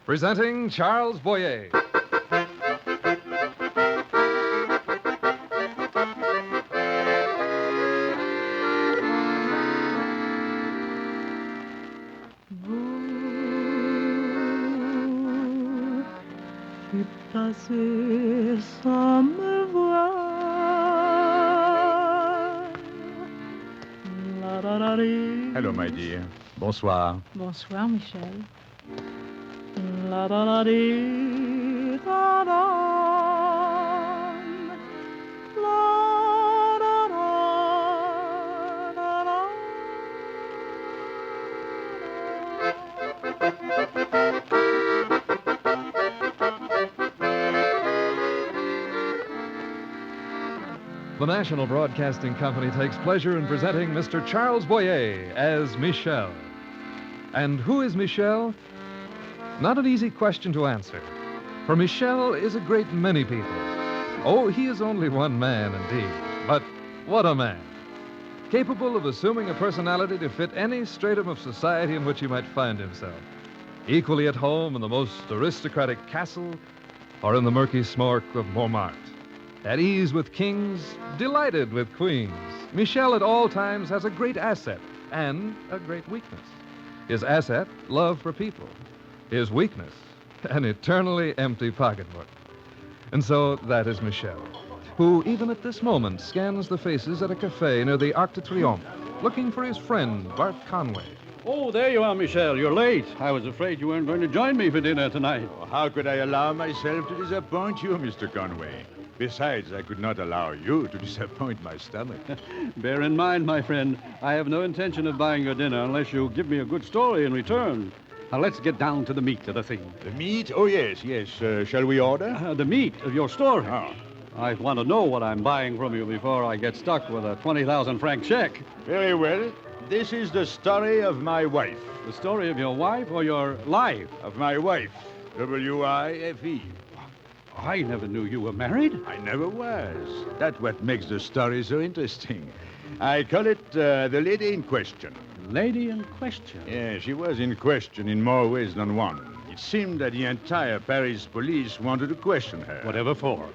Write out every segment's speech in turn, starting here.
Presenting Charles Boyer. Qui passez sans me voir. Hello, my dear. Bonsoir. Bonsoir, Michel. La da da dee da da. La da da da da. The National Broadcasting Company takes pleasure in presenting Mr. Charles Boyer as Michel. And who is Michel? Not an easy question to answer, for Michel is a great many people. Oh, he is only one man, indeed, but what a man. Capable of assuming a personality to fit any stratum of society in which he might find himself. Equally at home in the most aristocratic castle or in the murky smoke of Montmartre. At ease with kings, delighted with queens. Michel at all times has a great asset and a great weakness. His asset, love for people. His weakness, an eternally empty pocketbook. And so that is Michel, who even at this moment scans the faces at a cafe near the Arc de Triomphe, looking for his friend, Bart Conway. Oh, there you are, Michel. You're late. I was afraid you weren't going to join me for dinner tonight. Oh, how could I allow myself to disappoint you, Mr. Conway? Besides, I could not allow you to disappoint my stomach. Bear in mind, my friend, I have no intention of buying your dinner unless you give me a good story in return. Now, let's get down to the meat of the thing. The meat? Oh, yes. Shall we order? The meat of your story. Oh. I want to know what I'm buying from you before I get stuck with a 20,000 franc check. Very well. This is the story of my wife. The story of your wife or your life? Of my wife. W-I-F-E. I never knew you were married. I never was. That's what makes the story so interesting. I call it the lady in question. Lady in question? Yeah, she was in question in more ways than one. It seemed that the entire Paris police wanted to question her. Whatever for?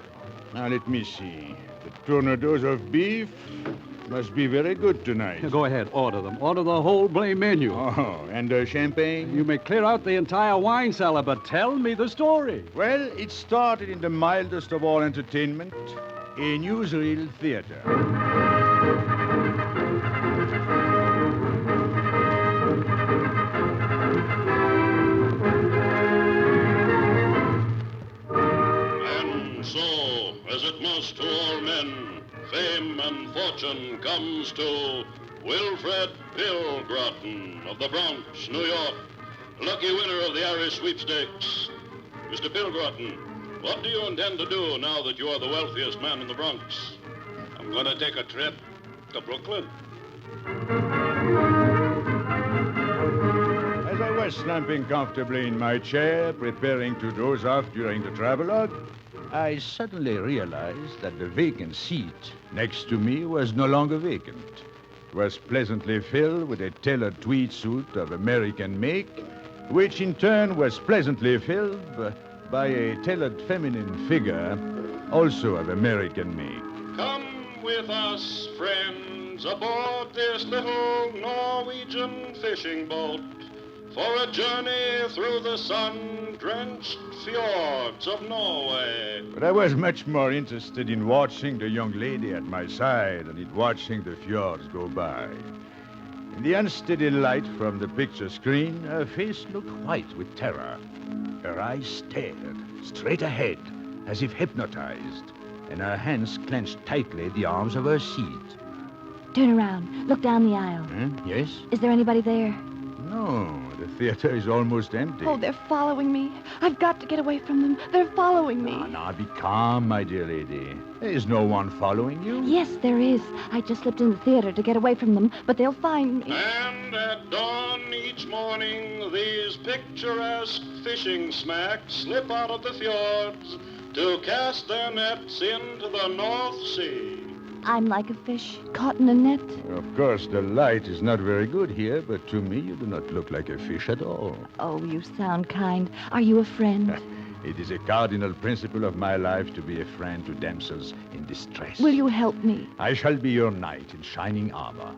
Now, let me see. The tournedos of beef must be very good tonight. Go ahead, order them. Order the whole blame menu. Oh, and champagne? You may clear out the entire wine cellar, but tell me the story. Well, it started in the mildest of all entertainment, a newsreel theater. To all men, fame and fortune comes to Wilfred Pilgrim of the Bronx, New York, lucky winner of the Irish sweepstakes. Mr. Pilgrim, what do you intend to do now that you are the wealthiest man in the Bronx? I'm going to take a trip to Brooklyn. As I was slumping comfortably in my chair, preparing to doze off during the travelogue, I suddenly realized that the vacant seat next to me was no longer vacant. It was pleasantly filled with a tailored tweed suit of American make, which in turn was pleasantly filled by a tailored feminine figure, also of American make. Come with us, friends, aboard this little Norwegian fishing boat for a journey through the sun-drenched fjords of Norway. But I was much more interested in watching the young lady at my side than in watching the fjords go by. In the unsteady light from the picture screen, her face looked white with terror. Her eyes stared straight ahead, as if hypnotized, and her hands clenched tightly the arms of her seat. Turn around. Look down the aisle. Yes? Is there anybody there? No, the theater is almost empty. Oh, they're following me. I've got to get away from them. They're following me. Now, be calm, my dear lady. There is no one following you. Yes, there is. I just slipped in the theater to get away from them, but they'll find me. And at dawn each morning, these picturesque fishing smacks slip out of the fjords to cast their nets into the North Sea. I'm like a fish caught in a net. Of course, the light is not very good here, but to me you do not look like a fish at all. Oh, you sound kind. Are you a friend? It is a cardinal principle of my life to be a friend to damsels in distress. Will you help me? I shall be your knight in shining armor.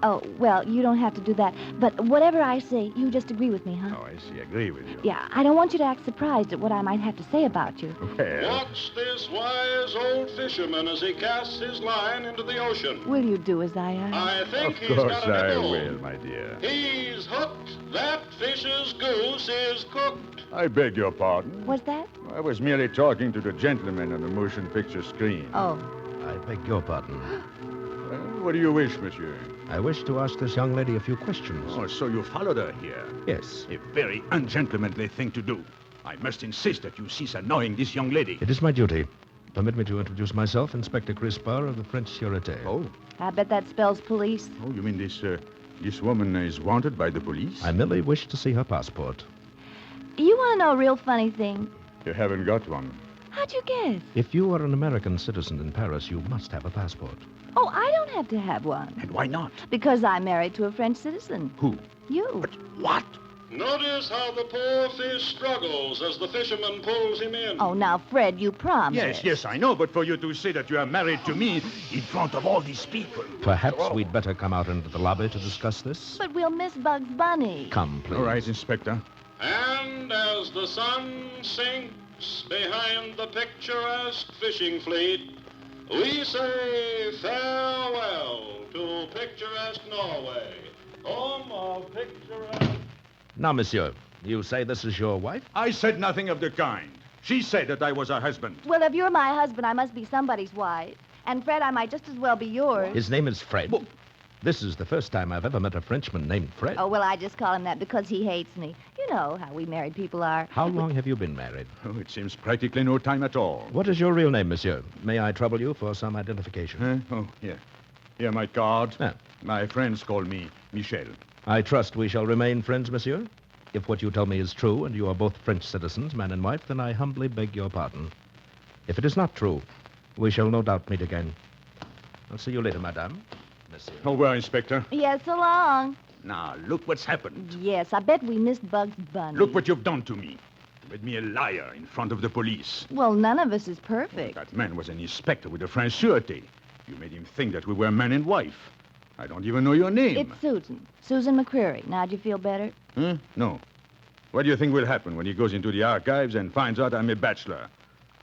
Oh, well, you don't have to do that. But whatever I say, you just agree with me, huh? Oh, I see. Agree with you. Yeah, I don't want you to act surprised at what I might have to say about you. Well, Watch this wise old fisherman as he casts his line into the ocean. Will you do as I ask? I think of he's course got a I nibble. will, my dear. He's hooked. That fish's goose is cooked. I beg your pardon. What's that? I was merely talking to the gentleman on the motion picture screen. Oh. I beg your pardon. What do you wish, monsieur? I wish to ask this young lady a few questions. Oh, so you followed her here? Yes. A very ungentlemanly thing to do. I must insist that you cease annoying this young lady. It is my duty. Permit me to introduce myself, Inspector Crispar of the French Sûreté. Oh, I bet that spells police. you mean this woman is wanted by the police? I merely wish to see her passport. You want to know a real funny thing? You haven't got one. How'd you guess? If you are an American citizen in Paris, you must have a passport. Oh, I don't have to have one. And why not? Because I'm married to a French citizen. Who? You. What? Notice how the poor fish struggles as the fisherman pulls him in. Oh, now, Fred, you promised. Yes, I know, but for you to say that you are married to me in front of all these people. Perhaps we'd better come out into the lobby to discuss this. But we'll miss Bugs Bunny. Come, please. All right, Inspector. And as the sun sinks behind the picturesque fishing fleet, we say farewell to picturesque Norway, home of picturesque... Now, monsieur, you say this is your wife? I said nothing of the kind. She said that I was her husband. Well, if you're my husband, I must be somebody's wife. And, Fred, I might just as well be yours. His name is Fred. This is the first time I've ever met a Frenchman named Fred. Oh, well, I just call him that because he hates me. You know how we married people are. How long have you been married? Oh, it seems practically no time at all. What is your real name, monsieur? May I trouble you for some identification? Huh? Oh, here. Here, my card. Ah. My friends call me Michel. I trust we shall remain friends, monsieur. If what you tell me is true, and you are both French citizens, man and wife, then I humbly beg your pardon. If it is not true, we shall no doubt meet again. I'll see you later, madame. Monsieur. Oh, well, Inspector. Yes, so long. Now, look what's happened. Yes, I bet we missed Bugs Bunny. Look what you've done to me. You made me a liar in front of the police. Well, none of us is perfect. That man was an inspector with the French Sûreté. You made him think that we were man and wife. I don't even know your name. It's Susan. Susan McCreary. Now, do you feel better? Huh? No. What do you think will happen when he goes into the archives and finds out I'm a bachelor?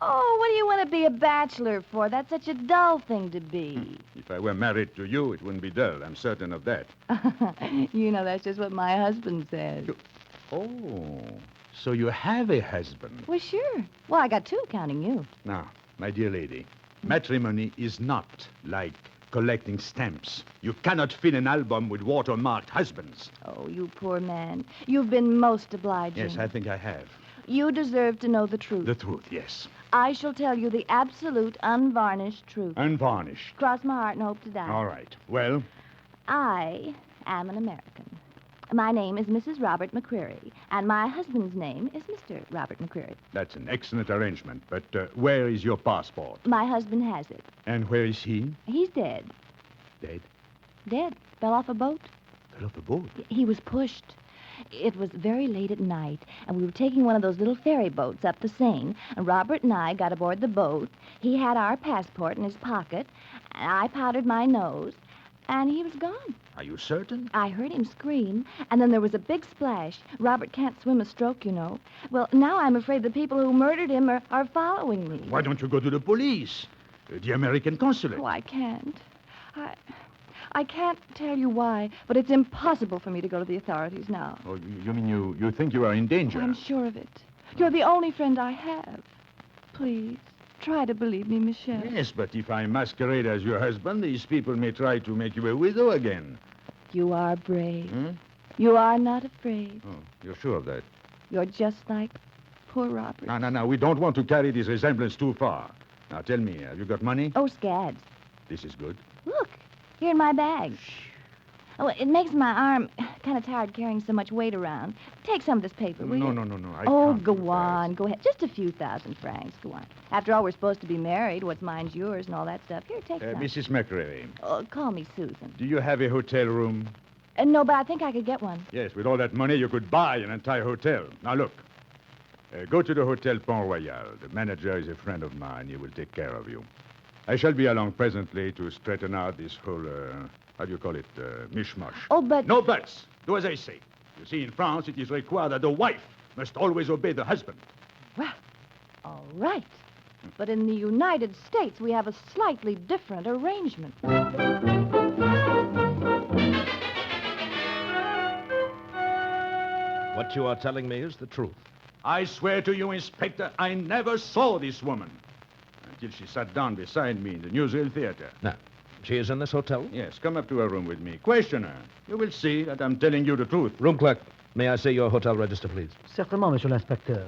Oh, what do you want to be a bachelor for? That's such a dull thing to be. If I were married to you, it wouldn't be dull. I'm certain of that. You know, that's just what my husband says. Oh, so you have a husband. Well, sure. Well, I got two, counting you. Now, my dear lady, matrimony is not like collecting stamps. You cannot fill an album with watermarked husbands. Oh, you poor man. You've been most obliging. Yes, I think I have. You deserve to know the truth. The truth, yes. I shall tell you the absolute, unvarnished truth. Unvarnished. Cross my heart and hope to die. All right. Well, I am an American. My name is Mrs. Robert McCreary, and my husband's name is Mr. Robert McCreary. that's an excellent arrangement. But where is your passport? My husband has it. And where is he? He's dead. Dead. Dead. Fell off a boat. Fell off a boat. He was pushed. It was very late at night, and we were taking one of those little ferry boats up the Seine, and Robert and I got aboard the boat. He had our passport in his pocket, and I powdered my nose, and he was gone. Are you certain? I heard him scream, and then there was a big splash. Robert can't swim a stroke, you know. Well, now I'm afraid the people who murdered him are following me. Why don't you go to the police? The American consulate. Oh, I can't. I can't tell you why, but it's impossible for me to go to the authorities now. Oh, you mean you think you are in danger? I'm sure of it. You're the only friend I have. Please, try to believe me, Michelle. Yes, but if I masquerade as your husband, these people may try to make you a widow again. You are brave. Hmm? You are not afraid. Oh, you're sure of that? You're just like poor Robert. No. We don't want to carry this resemblance too far. Now, tell me, have you got money? Oh, scads. This is good. Look, here in my bag. Oh, it makes my arm Kind of tired carrying so much weight around. Take some of this paper, will No, you? no, no, no. I Oh, can't do go that. on. Go ahead. Just a few thousand francs. Go on. After all, we're supposed to be married. What's mine's yours and all that stuff. Here, take some. Mrs. McCreary, Oh, call me Susan. do you have a hotel room? No, but I think I could get one. Yes, with all that money, you could buy an entire hotel. Now, look. Go to the Hotel Pont Royal. The manager is a friend of mine. He will take care of you. I shall be along presently to straighten out this whole, how do you call it, mishmash. Oh, but... No buts. Do as I say. You see, in France, it is required that the wife must always obey the husband. Well, all right. But in the United States, we have a slightly different arrangement. What you are telling me is the truth. I swear to you, Inspector, I never saw this woman until she sat down beside me in the Newsreel Theater. Now, she is in this hotel? Yes, come up to her room with me. Question her. You will see that I'm telling you the truth. Room clerk, may I see your hotel register, please? Certainement, monsieur l'inspecteur.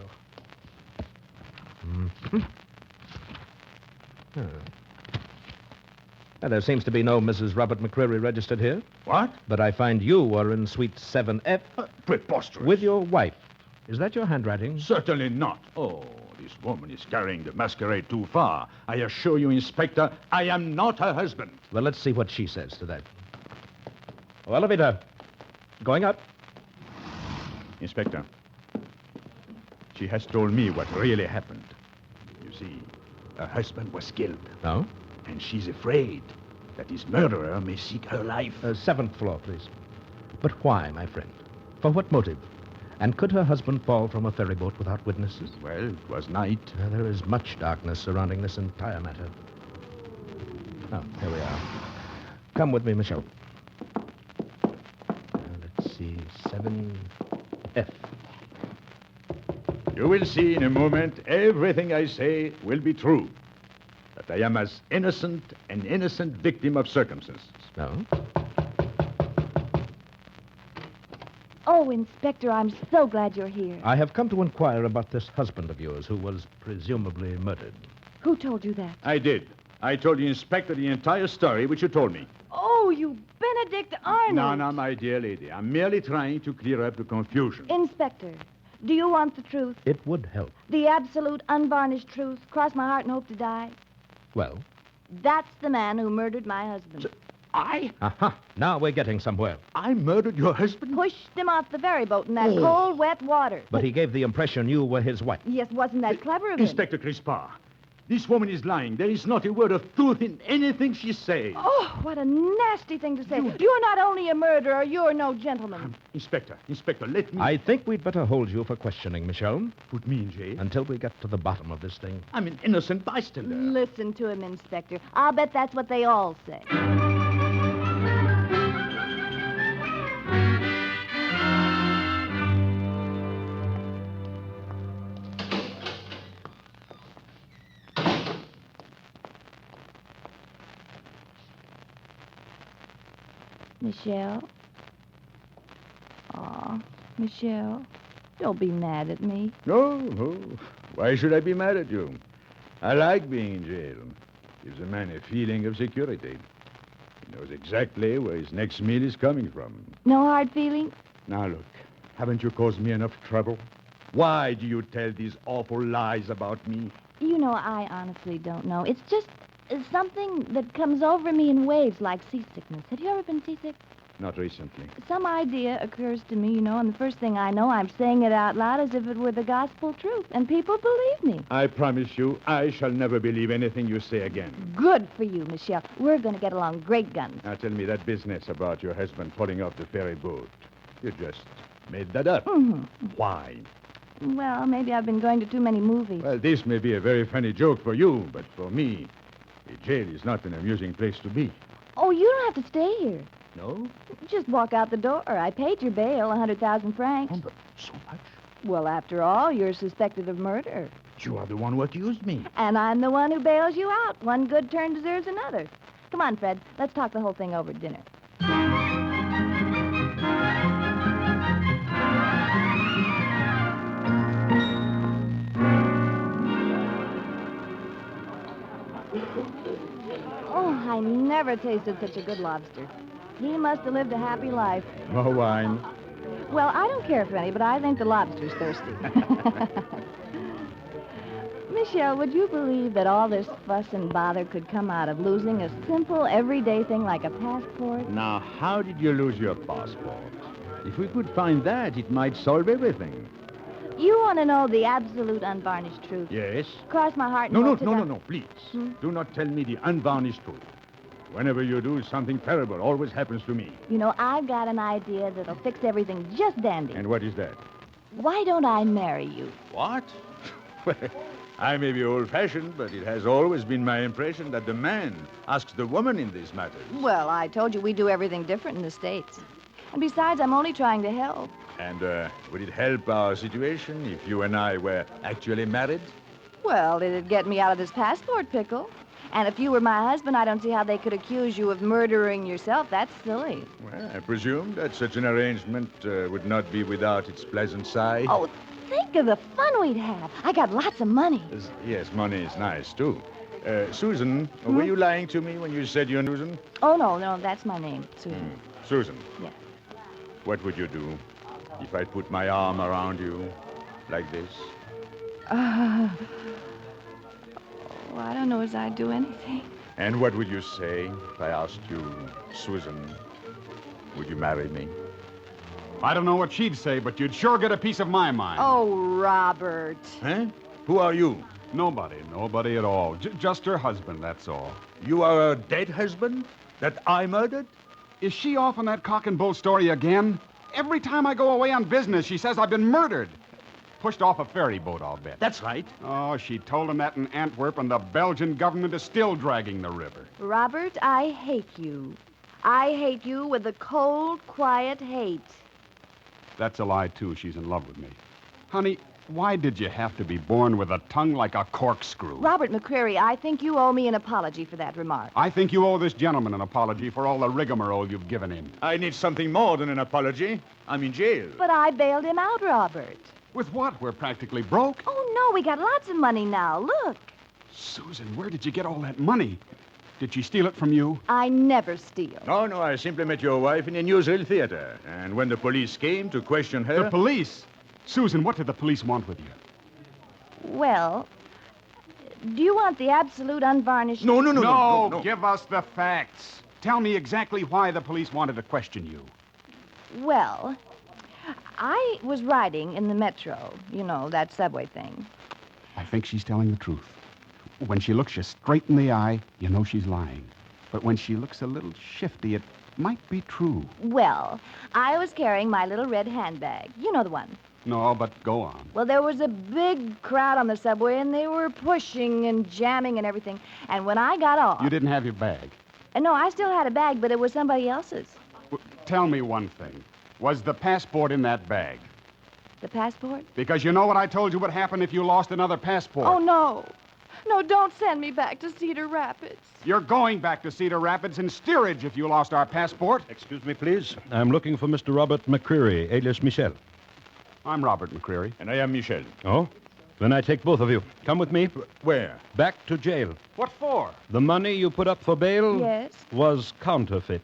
Now, there seems to be no Mrs. Robert McCreary registered here, What? but I find you are in suite 7F Preposterous. with your wife. Is that your handwriting? Certainly not. Oh, this woman is carrying the masquerade too far. I assure you, Inspector, I am not her husband. Well, let's see what she says to that. Oh, elevator. Going up. Inspector, she has told me what really happened. You see, her husband was killed, No? and she's afraid that his murderer may seek her life. 7th floor, please. But why, my friend? For what motive? And could her husband fall from a ferry boat without witnesses? Well, it was night. There is much darkness surrounding this entire matter. Oh, here we are. Come with me, Michelle. Let's see, 7F. You will see in a moment everything I say will be true. That I am as an innocent victim of circumstances. No? Oh, Inspector, I'm so glad you're here. I have come to inquire about this husband of yours who was presumably murdered. Who told you that? I did. I told the inspector the entire story which you told me. Oh, you Benedict Arnold. No, my dear lady. I'm merely trying to clear up the confusion. Inspector, do you want the truth? It would help. The absolute, unvarnished truth? Cross my heart and hope to die? Well, That's the man who murdered my husband. aha. Now we're getting somewhere. I murdered your husband? Pushed him off the ferry boat in that cold, wet water. But he gave the impression you were his wife. Yes, wasn't that clever of him? Inspector Crispin, this woman is lying. There is not a word of truth in anything she says. Oh, what a nasty thing to say. You're not only a murderer, you're no gentleman. Inspector, let me... I think we'd better hold you for questioning, Michelle, Put me in jail. until we get to the bottom of this thing. I'm an innocent bystander. Listen to him, Inspector. I'll bet that's what they all say. Michelle? Aw, Michelle, don't be mad at me. No. Why should I be mad at you? I like being in jail. Gives a man a feeling of security. He knows exactly where his next meal is coming from. No hard feeling? Now, look. Haven't you caused me enough trouble? Why do you tell these awful lies about me? You know, I honestly don't know. It's just something that comes over me in waves like seasickness. Have you ever been seasick? Not recently. Some idea occurs to me, and the first thing I know, I'm saying it out loud as if it were the gospel truth, and people believe me. I promise you, I shall never believe anything you say again. Good for you, Michelle. We're going to get along great guns. Now tell me that business about your husband falling off the ferry boat. You just made that up. Mhm. Why? Well, maybe I've been going to too many movies. Well, this may be a very funny joke for you, but for me, a jail is not an amusing place to be. Oh, you don't have to stay here. No? Just walk out the door. I paid your bail, 100,000 francs. Oh, but so much? Well, after all, you're suspected of murder. You are the one who accused me. And I'm the one who bails you out. One good turn deserves another. Come on, Fred. Let's talk the whole thing over at dinner. Oh, I never tasted such a good lobster. He must have lived a happy life. More wine. Well, I don't care for any, but I think the lobster's thirsty. Michelle, would you believe that all this fuss and bother could come out of losing a simple, everyday thing like a passport? Now, how did you lose your passport? If we could find that, it might solve everything. You want to know the absolute unvarnished truth? Yes? Cross my heart and No, hope to die. please. Do not tell me the unvarnished truth. Whenever you do, something terrible always happens to me. You know, I've got an idea that'll fix everything just dandy. And what is that? Why don't I marry you? What? Well, I may be old-fashioned, but it has always been my impression that the man asks the woman in these matters. Well, I told you we do everything different in the States. And besides, I'm only trying to help. And would it help our situation if you and I were actually married? Well, it'd get me out of this passport pickle. And if you were my husband, I don't see how they could accuse you of murdering yourself. That's silly. Well, I presume that such an arrangement would not be without its pleasant side. Oh, think of the fun we'd have. I got lots of money. Yes, money is nice, too. Susan, were you lying to me when you said you're Susan? Oh, no, that's my name, Susan. Susan. Yes. What would you do if I put my arm around you like this? Oh, I don't know as I'd do anything. And what would you say if I asked you, Susan, would you marry me? I don't know what she'd say, but you'd sure get a piece of my mind. Oh, Robert. Huh? Who are you? Nobody at all. Just her husband, that's all. You are a dead husband that I murdered? Is she off on that cock and bull story again? Every time I go away on business, she says I've been murdered. Pushed off a ferry boat, I'll bet. That's right. Oh, she told him that in Antwerp, and the Belgian government is still dragging the river. Robert, I hate you. I hate you with a cold, quiet hate. That's a lie, too. She's in love with me. Honey, why did you have to be born with a tongue like a corkscrew? Robert McCreary, I think you owe me an apology for that remark. I think you owe this gentleman an apology for all the rigmarole you've given him. I need something more than an apology. I'm in jail. But I bailed him out, Robert. With what? We're practically broke. Oh, no, we got lots of money now. Look. Susan, where did you get all that money? Did she steal it from you? I never steal. No, I simply met your wife in a newsreel theater. And when the police came to question her... The police? Susan, what did the police want with you? Well, do you want the absolute unvarnished... No, give us the facts. Tell me exactly why the police wanted to question you. Well, I was riding in the metro. You know, that subway thing. I think she's telling the truth. When she looks you straight in the eye, you know she's lying. But when she looks a little shifty, it might be true. Well, I was carrying my little red handbag. You know the one. No, but go on. Well, there was a big crowd on the subway, and they were pushing and jamming and everything. And when I got off... You didn't have your bag. No, I still had a bag, but it was somebody else's. Tell me one thing. Was the passport in that bag? The passport? Because you know what I told you would happen if you lost another passport. Oh, no. No, don't send me back to Cedar Rapids. You're going back to Cedar Rapids in steerage if you lost our passport. Excuse me, please. I'm looking for Mr. Robert McCreary, alias Michel. I'm Robert McCreary. And I am Michel. Oh? Then I take both of you. Come with me. Where? Back to jail. What for? The money you put up for bail Yes? was counterfeit.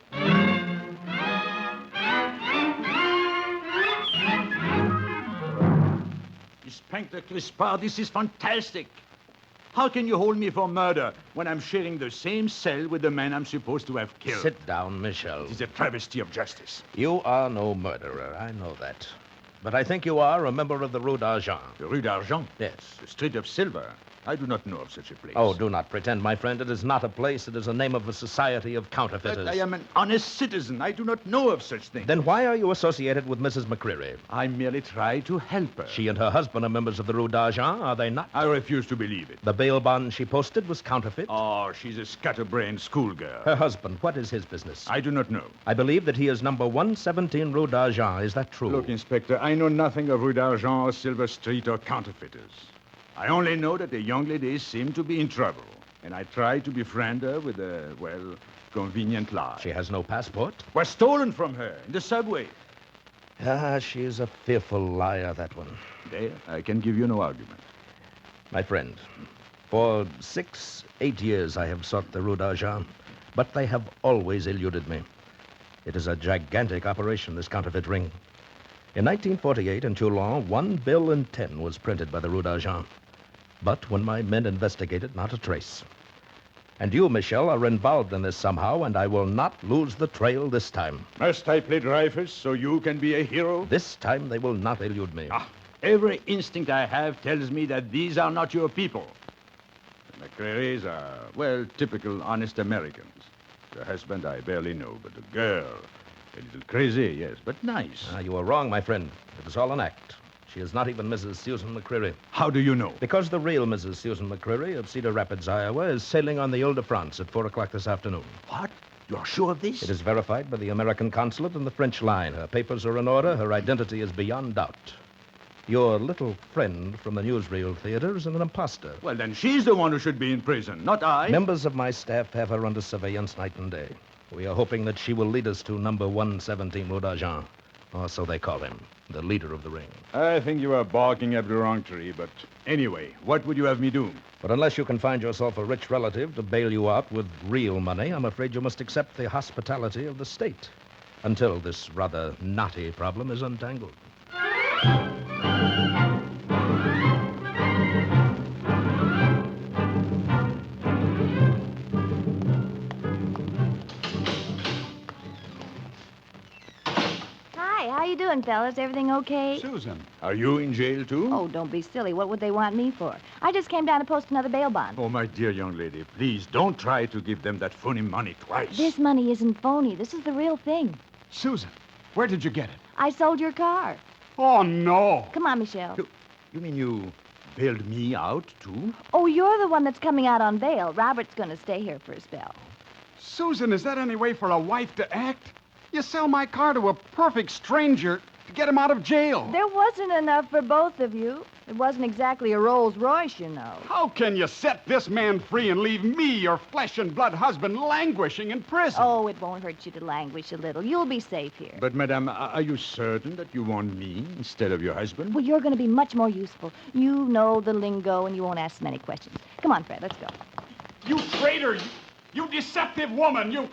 Inspector Crispard, this is fantastic. How can you hold me for murder when I'm sharing the same cell with the man I'm supposed to have killed? Sit down, Michel. It is a travesty of justice. You are no murderer, I know that. But I think you are a member of the Rue d'Argent. The Rue d'Argent? Yes. The Street of Silver. I do not know of such a place. Oh, do not pretend, my friend. It is not a place. It is the name of a society of counterfeiters. But I am an honest citizen. I do not know of such things. Then why are you associated with Mrs. McCreary? I merely try to help her. She and her husband are members of the Rue d'Argent, are they not? I refuse to believe it. The bail bond she posted was counterfeit. Oh, she's a scatterbrained schoolgirl. Her husband, what is his business? I do not know. I believe that he is number 117 Rue d'Argent. Is that true? Look, Inspector, I know nothing of Rue d'Argent or Silver Street or counterfeiters. I only know that the young lady seemed to be in trouble, and I tried to befriend her with a, well, convenient lie. She has no passport? Was stolen from her in the subway. Ah, she is a fearful liar, that one. There, I can give you no argument. My friend, for 8 years I have sought the Rue d'Argent, but they have always eluded me. It is a gigantic operation, this counterfeit ring. In 1948, in Toulon, 1 bill in 10 was printed by the Rue d'Argent. But when my men investigated, not a trace. And you, Michel, are involved in this somehow, and I will not lose the trail this time. Must I play Dreyfus so you can be a hero? This time they will not elude me. Every instinct I have tells me that these are not your people. The McCrarys are, well, typical honest Americans. The husband I barely know, but the girl, a little crazy, yes, but nice. You are wrong, my friend. It is all an act. She is not even Mrs. Susan McCreary. How do you know? Because the real Mrs. Susan McCreary of Cedar Rapids, Iowa, is sailing on the Ile-de-France at 4 o'clock this afternoon. What? You're sure of this? It is verified by the American consulate and the French line. Her papers are in order. Her identity is beyond doubt. Your little friend from the newsreel theater is an imposter. Well, then she's the one who should be in prison, not I. Members of my staff have her under surveillance night and day. We are hoping that she will lead us to number 117 Rue d'Argent, or so they call him, the leader of the ring. I think you are barking up the wrong tree, but anyway, what would you have me do? But unless you can find yourself a rich relative to bail you out with real money, I'm afraid you must accept the hospitality of the state until this rather knotty problem is untangled. Hi, how you doing, fellas? Everything okay? Susan. Are you in jail, too? Oh, don't be silly. What would they want me for? I just came down to post another bail bond. Oh, my dear young lady, please don't try to give them that phony money twice. This money isn't phony. This is the real thing. Susan, where did you get it? I sold your car. Oh, no. Come on, Michelle. You mean you bailed me out, too? Oh, you're the one that's coming out on bail. Robert's going to stay here for a spell. Susan, is that any way for a wife to act? You sell my car to a perfect stranger to get him out of jail. There wasn't enough for both of you. It wasn't exactly a Rolls Royce, you know. How can you set this man free and leave me, your flesh and blood husband, languishing in prison? Oh, it won't hurt you to languish a little. You'll be safe here. But, madame, are you certain that you want me instead of your husband? Well, you're going to be much more useful. You know the lingo, and you won't ask many questions. Come on, Fred, let's go. You traitor! You deceptive woman! You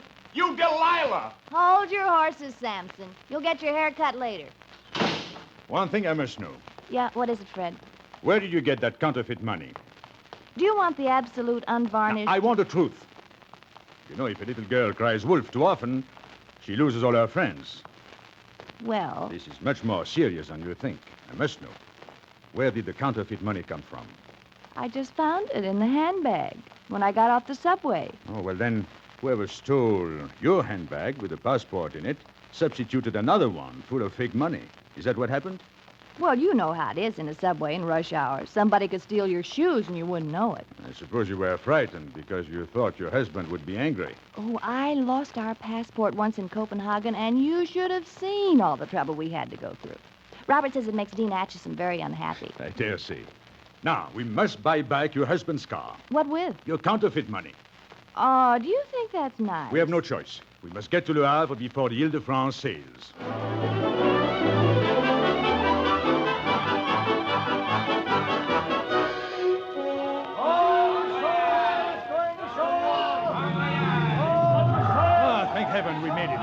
Delilah! Hold your horses, Samson. You'll get your hair cut later. One thing I must know. Yeah, what is it, Fred? Where did you get that counterfeit money? Do you want the absolute unvarnished? I want the truth. You know, if a little girl cries wolf too often, she loses all her friends. Well, This is much more serious than you think. I must know. Where did the counterfeit money come from? I just found it in the handbag when I got off the subway. Oh, well, then, whoever stole your handbag with a passport in it substituted another one full of fake money. Is that what happened? Well, you know how it is in a subway in rush hour. Somebody could steal your shoes and you wouldn't know it. I suppose you were frightened because you thought your husband would be angry. Oh, I lost our passport once in Copenhagen, and you should have seen all the trouble we had to go through. Robert says it makes Dean Acheson very unhappy. I dare say. Now, we must buy back your husband's car. What with? Your counterfeit money. Oh, do you think that's nice? We have no choice. We must get to Le Havre before the Ile-de-France sails. Thank heaven we made it.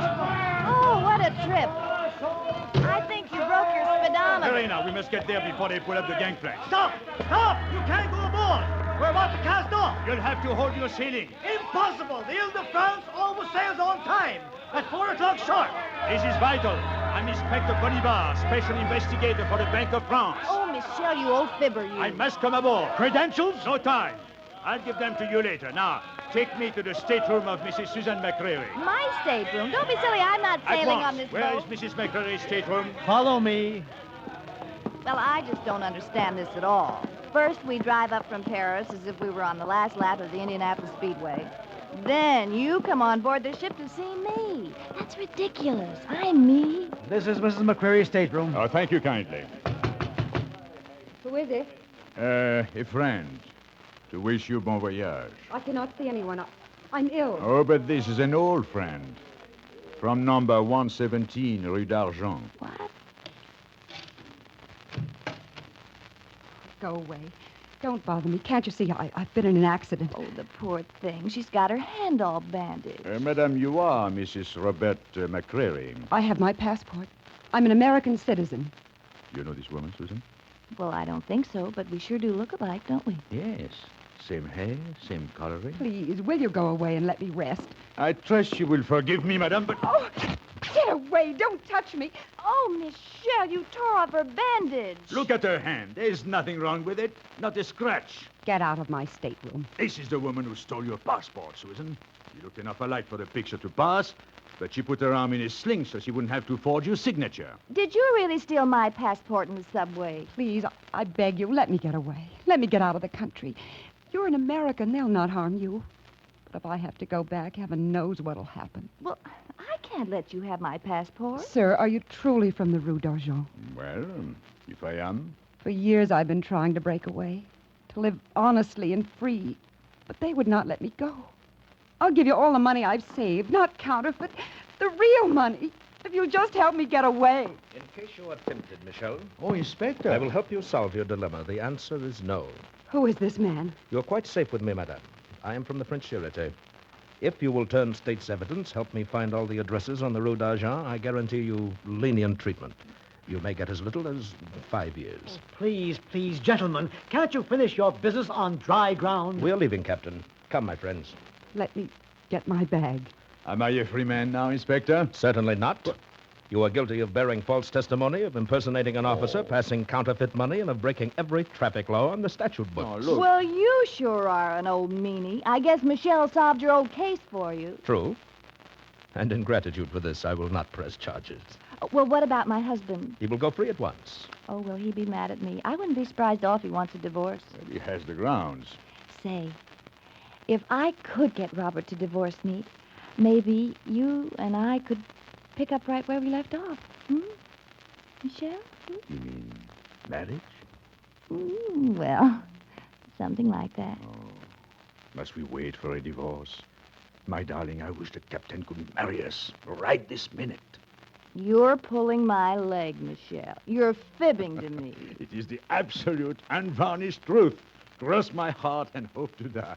Oh, what a trip. I think you broke your speedometer. Hurry now, we must get there before they pull up the gangplank. Stop! Stop! You can't go aboard! We're about to cast off! You'll have to hold your sailing. Impossible! The Ile-de-France always sails on time. At 4 o'clock sharp. This is vital. I'm Inspector Bolivar, special investigator for the Bank of France. Oh, Michelle, you old fibber, you. I must come aboard. Credentials? No time. I'll give them to you later. Now, take me to the stateroom of Mrs. Susan McCreary. My stateroom? Don't be silly. I'm not sailing on this Where boat. is Mrs. McCreary's stateroom? Follow me. Well, I just don't understand this at all. First, we drive up from Paris as if we were on the last lap of the Indianapolis Speedway. Then you come on board the ship to see me. That's ridiculous. I'm me. This is Mrs. McCreary's stateroom. Oh, thank you kindly. Who is it? A friend. To wish you bon voyage. I cannot see anyone. I'm ill. Oh, but this is an old friend. From number 117, Rue d'Argent. What? Go away. Don't bother me. Can't you see I've been in an accident? Oh, the poor thing. She's got her hand all bandaged. Madam, you are Mrs. Robert McCreary. I have my passport. I'm an American citizen. You know this woman, Susan? Well, I don't think so, but we sure do look alike, don't we? Yes. Same hair, same coloring. Please, will you go away and let me rest? I trust you will forgive me, madam, but... Oh, get away. Don't touch me. Oh, Michelle, you tore off her bandage. Look at her hand. There's nothing wrong with it. Not a scratch. Get out of my stateroom. This is the woman who stole your passport, Susan. You looked enough alike for the picture to pass, but she put her arm in a sling so she wouldn't have to forge your signature. Did you really steal my passport in the subway? Please, I beg you, let me get away. Let me get out of the country. You're an American. They'll not harm you. But if I have to go back, heaven knows what'll happen. Well, I can't let you have my passport. Sir, are you truly from the Rue d'Argent? Well, if I am... For years I've been trying to break away, to live honestly and free, but they would not let me go. I'll give you all the money I've saved, not counterfeit, the real money, if you'll just help me get away. In case you are tempted, Michelle, Oh, Inspector. I will help you solve your dilemma. The answer is no. Who is this man? You're quite safe with me, madame. I am from the French Sûreté. If you will turn state's evidence, help me find all the addresses on the Rue d'Argent, I guarantee you lenient treatment. You may get as little as 5 years. Please, please, gentlemen, can't you finish your business on dry ground? We are leaving, Captain. Come, my friends. Let me get my bag. Am I a free man now, Inspector? Certainly not. You are guilty of bearing false testimony, of impersonating an officer, passing counterfeit money, and of breaking every traffic law on the statute book. Oh, look. Well, you sure are an old meanie. I guess Michelle solved your old case for you. True. And in gratitude for this, I will not press charges. Well, what about my husband? He will go free at once. Oh, will he be mad at me? I wouldn't be surprised if he wants a divorce. Well, he has the grounds. Say, if I could get Robert to divorce me, maybe you and I could pick up right where we left off. Michelle? You mean marriage? Well, something like that. Oh, must we wait for a divorce? My darling, I wish the captain could marry us right this minute. You're pulling my leg, Michelle. You're fibbing to me. It is the absolute, unvarnished truth. Cross my heart and hope to die.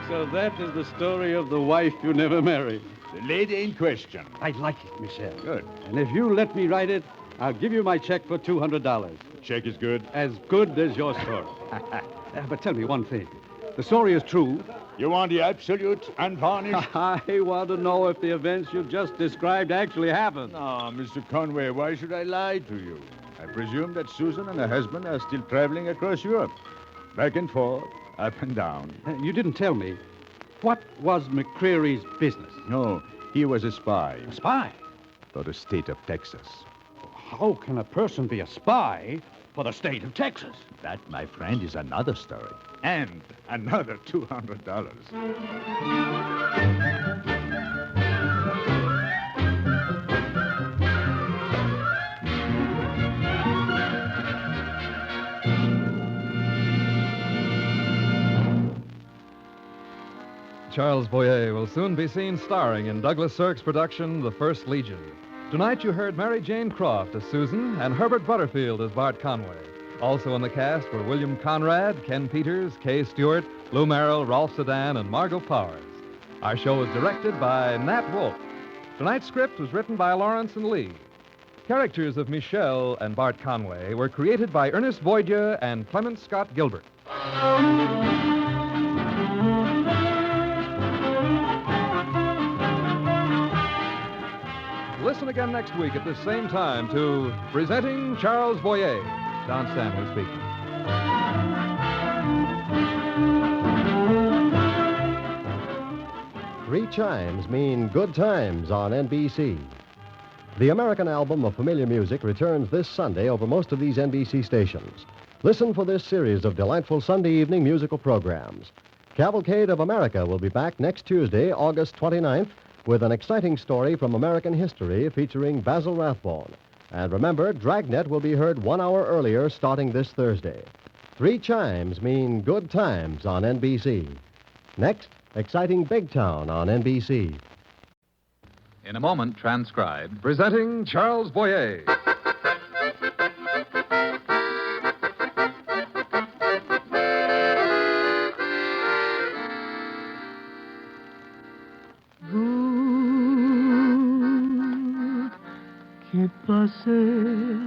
So that is the story of the wife you never married. The lady in question. I like it, Michelle. Good. And if you let me write it, I'll give you my check for $200. Check is good. As good as your story. But tell me one thing. The story is true. You want the absolute, unvarnished? I want to know if the events you just described actually happened. No, Mr. Conway, why should I lie to you? I presume that Susan and her husband are still traveling across Europe. Back and forth, up and down. You didn't tell me. What was McCreary's business? No, he was a spy A spy? for the state of Texas. How can a person be a spy for the state of Texas? That, my friend, is another story. And another $200. Charles Boyer will soon be seen starring in Douglas Sirk's production, The First Legion. Tonight you heard Mary Jane Croft as Susan and Herbert Butterfield as Bart Conway. Also in the cast were William Conrad, Ken Peters, Kay Stewart, Lou Merrill, Rolf Sedan, and Margot Powers. Our show was directed by Nat Wolfe. Tonight's script was written by Lawrence and Lee. Characters of Michelle and Bart Conway were created by Ernest Voidya and Clement Scott Gilbert. Listen again next week at this same time to Presenting Charles Boyer. Don Stanley speaking. Three chimes mean good times on NBC. The American album of familiar music returns this Sunday over most of these NBC stations. Listen for this series of delightful Sunday evening musical programs. Cavalcade of America will be back next Tuesday, August 29th, with an exciting story from American history featuring Basil Rathbone. And remember, Dragnet will be heard 1 hour earlier starting this Thursday. Three chimes mean good times on NBC. Next, exciting Big Town on NBC. In a moment, transcribed. Presenting Charles Boyer. Vous qui passez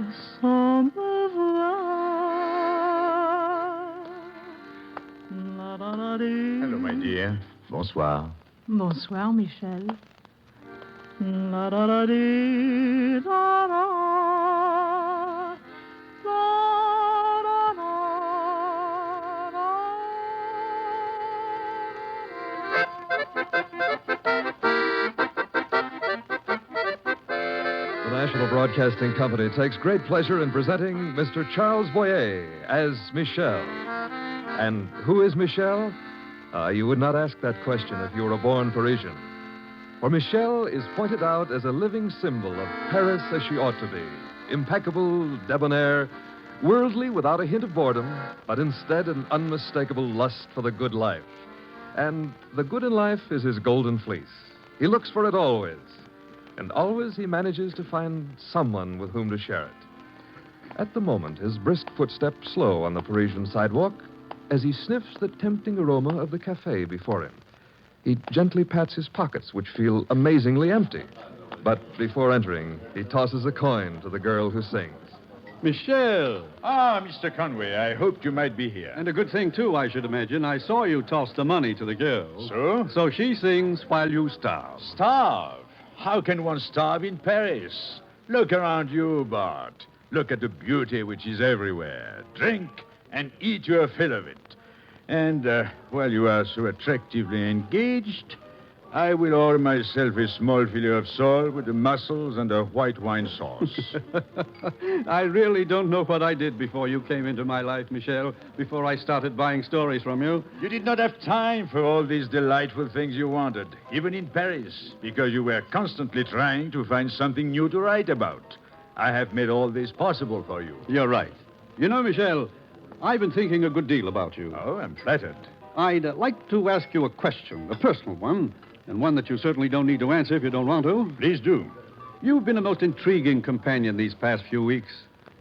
sans me voir. Hello, my dear. Bonsoir. Bonsoir, Michel. La da da dee da da. Da da da The National Broadcasting Company takes great pleasure in presenting Mr. Charles Boyer as Michel. And who is Michel? You would not ask that question if you were a born Parisian. For Michel is pointed out as a living symbol of Paris as she ought to be. Impeccable, debonair, worldly without a hint of boredom, but instead an unmistakable lust for the good life. And the good in life is his golden fleece. He looks for it always. And always he manages to find someone with whom to share it. At the moment, his brisk footsteps slow on the Parisian sidewalk as he sniffs the tempting aroma of the cafe before him. He gently pats his pockets, which feel amazingly empty. But before entering, he tosses a coin to the girl who sings. Michel! Ah, Mr. Conway, I hoped you might be here. And a good thing, too, I should imagine. I saw you toss the money to the girl. So? So she sings while you starve. Starve? How can one starve in Paris? Look around you, Bart. Look at the beauty which is everywhere. Drink and eat your fill of it. And while you are so attractively engaged, I will order myself a small fillet of sole with the mussels and a white wine sauce. I really don't know what I did before you came into my life, Michel, before I started buying stories from you. You did not have time for all these delightful things you wanted, even in Paris, because you were constantly trying to find something new to write about. I have made all this possible for you. You're right. You know, Michel, I've been thinking a good deal about you. Oh, I'm flattered. I'd like to ask you a question, a personal one, and one that you certainly don't need to answer if you don't want to. Please do. You've been a most intriguing companion these past few weeks.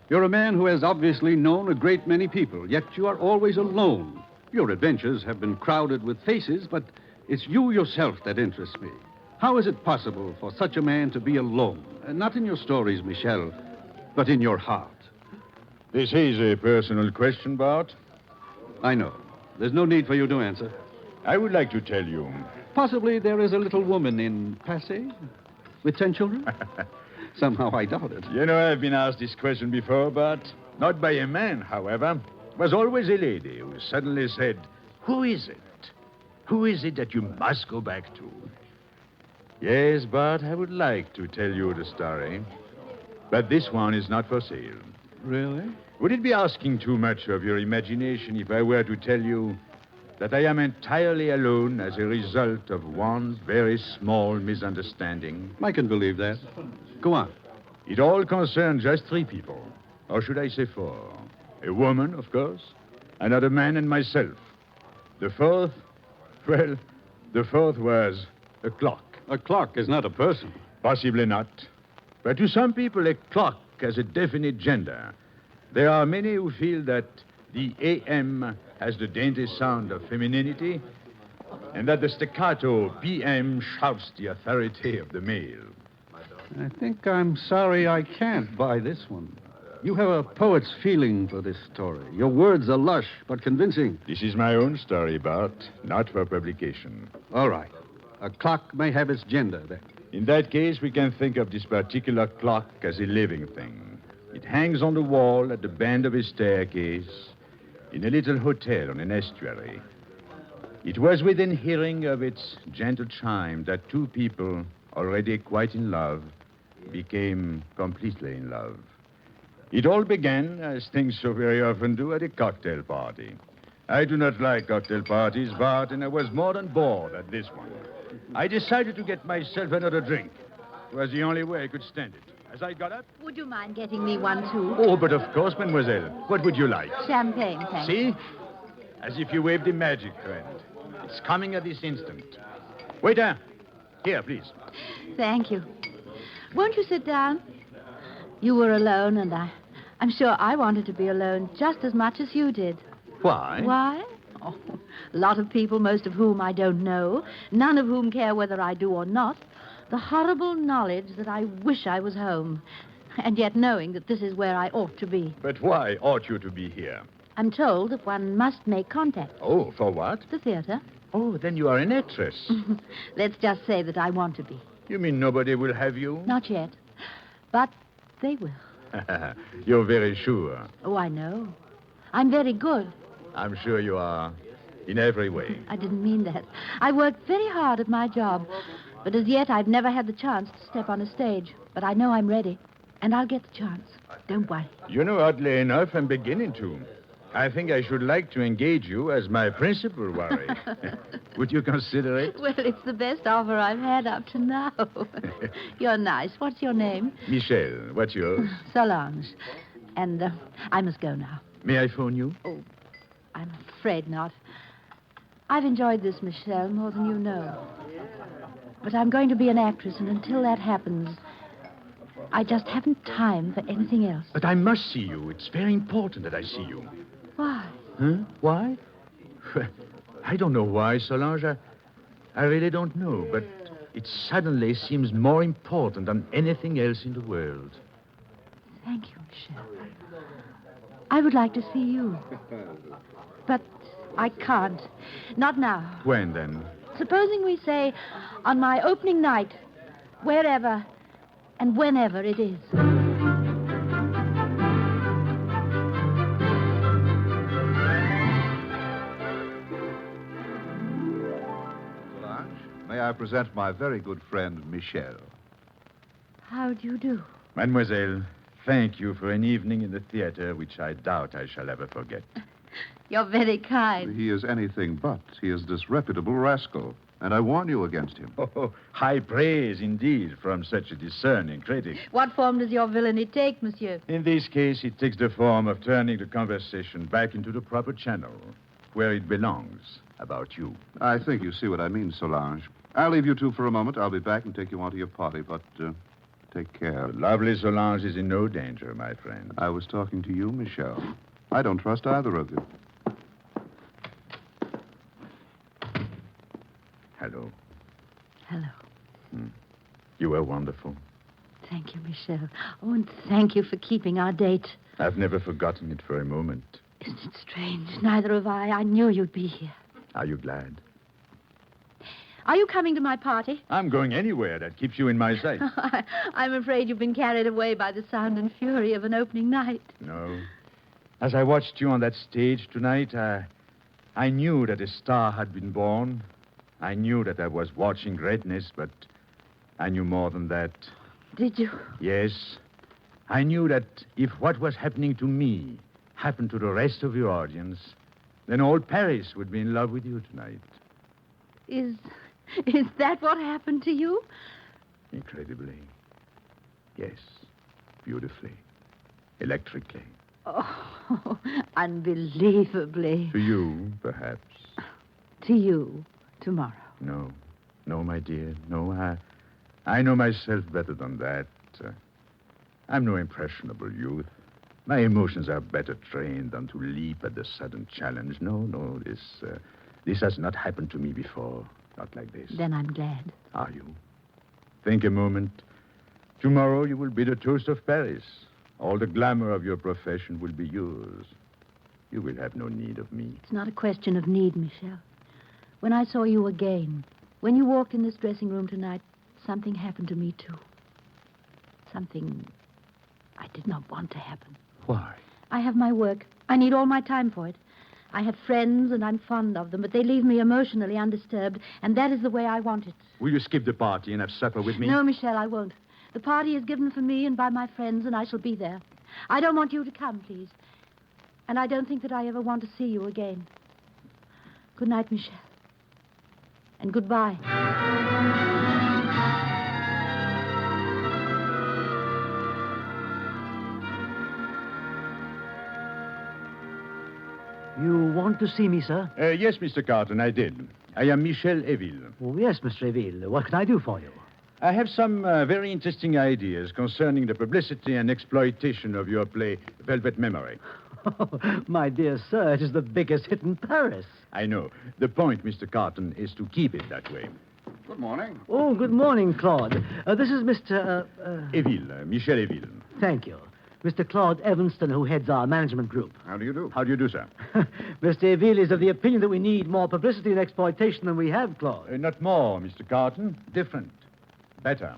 You're a man who has obviously known a great many people, yet you are always alone. Your adventures have been crowded with faces, but it's you yourself that interests me. How is it possible for such a man to be alone? Not in your stories, Michel, but in your heart. This is a personal question, Bart. I know. There's no need for you to answer. I would like to tell you. Possibly there is a little woman in Passy with 10 children? Somehow I doubt it. You know, I've been asked this question before, but not by a man, however. It was always a lady who suddenly said, "Who is it? Who is it that you must go back to?" Yes, Bart, I would like to tell you the story. But this one is not for sale. Really? Would it be asking too much of your imagination if I were to tell you that I am entirely alone as a result of one very small misunderstanding? I can believe that. Go on. It all concerned just 3 people. Or should I say 4? A woman, of course, another man, and myself. The fourth, well, the fourth was a clock. A clock is not a person. Possibly not. But to some people, a clock has a definite gender. There are many who feel that the AM has the dainty sound of femininity, and that the staccato PM shouts the authority of the male. I think I'm sorry I can't buy this one. You have a poet's feeling for this story. Your words are lush, but convincing. This is my own story, Bart, not for publication. All right. A clock may have its gender, then. In that case, we can think of this particular clock as a living thing. It hangs on the wall at the bend of a staircase in a little hotel on an estuary. It was within hearing of its gentle chime that 2 people, already quite in love, became completely in love. It all began, as things so very often do, at a cocktail party. I do not like cocktail parties, Bart, and I was more than bored at this one. I decided to get myself another drink. It was the only way I could stand it. As I got up... Would you mind getting me one, too? Oh, but of course, mademoiselle. What would you like? Champagne, thanks. See? As if you waved a magic wand. It's coming at this instant. Waiter, here, please. Thank you. Won't you sit down? You were alone, and I'm sure I wanted to be alone just as much as you did. Why? Why? Oh, a lot of people, most of whom I don't know, none of whom care whether I do or not. The horrible knowledge that I wish I was home, and yet knowing that this is where I ought to be. But why ought you to be here? I'm told that one must make contact. Oh, for what? The theater. Oh, then you are an actress. Let's just say that I want to be. You mean nobody will have you? Not yet. But they will. You're very sure. Oh, I know. I'm very good. I'm sure you are in every way. I didn't mean that. I worked very hard at my job. But as yet, I've never had the chance to step on a stage. But I know I'm ready. And I'll get the chance. Don't worry. You know, oddly enough, I'm beginning to. I think I should like to engage you as my principal worry. Would you consider it? Well, it's the best offer I've had up to now. You're nice. What's your name? Michel, what's yours? Solange. And I must go now. May I phone you? Oh, I'm afraid not. I've enjoyed this, Michel, more than you know. But I'm going to be an actress, and until that happens, I just haven't time for anything else. But I must see you. It's very important that I see you. Why? Huh? Why? I don't know why, Solange. I really don't know, but it suddenly seems more important than anything else in the world. Thank you, Michel. I would like to see you. But I can't. Not now. When, then? Supposing we say on my opening night, wherever and whenever it is. Solange, may I present my very good friend, Michel. How do you do? Mademoiselle, thank you for an evening in the theater which I doubt I shall ever forget. You're very kind. He is anything but. He is a disreputable rascal, and I warn you against him. Oh, high praise indeed from such a discerning critic. What form does your villainy take, monsieur? In this case, it takes the form of turning the conversation back into the proper channel, where it belongs, about you. I think you see what I mean, Solange. I'll leave you two for a moment. I'll be back and take you on to your party, but take care. The lovely Solange is in no danger, my friend. I was talking to you, Michel. I don't trust either of you. Hello. Hello. You were wonderful. Thank you, Michel. Oh, and thank you for keeping our date. I've never forgotten it for a moment. Isn't it strange? Neither have I. I knew you'd be here. Are you glad? Are you coming to my party? I'm going anywhere that keeps you in my sight. I'm afraid you've been carried away by the sound and fury of an opening night. No. As I watched you on that stage tonight, I knew that a star had been born. I knew that I was watching greatness, but I knew more than that. Did you? Yes. I knew that if what was happening to me happened to the rest of your audience, then all Paris would be in love with you tonight. Is that what happened to you? Incredibly. Yes. Beautifully. Electrically. Oh, unbelievably. To you, perhaps. To you, tomorrow. No. No, my dear. No, I know myself better than that. I'm no impressionable youth. My emotions are better trained than to leap at the sudden challenge. No, this has not happened to me before. Not like this. Then I'm glad. Are you? Think a moment. Tomorrow you will be the toast of Paris. All the glamour of your profession will be yours. You will have no need of me. It's not a question of need, Michel. When I saw you again, when you walked in this dressing room tonight, something happened to me, too. Something I did not want to happen. Why? I have my work. I need all my time for it. I have friends, and I'm fond of them, but they leave me emotionally undisturbed, and that is the way I want it. Will you skip the party and have supper with me? No, Michel, I won't. The party is given for me and by my friends, and I shall be there. I don't want you to come, please. And I don't think that I ever want to see you again. Good night, Michel. And goodbye. You want to see me, sir? Yes, Mr. Carton, I did. I am Michel Eville. Oh, yes, Mr. Eville. What can I do for you? I have some very interesting ideas concerning the publicity and exploitation of your play, Velvet Memory. My dear sir, it is the biggest hit in Paris. I know. The point, Mr. Carton, is to keep it that way. Good morning. Oh, good morning, Claude. This is Mr. Eville, Michel Eville. Thank you. Mr. Claude Evanston, who heads our management group. How do you do? How do you do, sir? Mr. Eville is of the opinion that we need more publicity and exploitation than we have, Claude. Not more, Mr. Carton. Different. Better.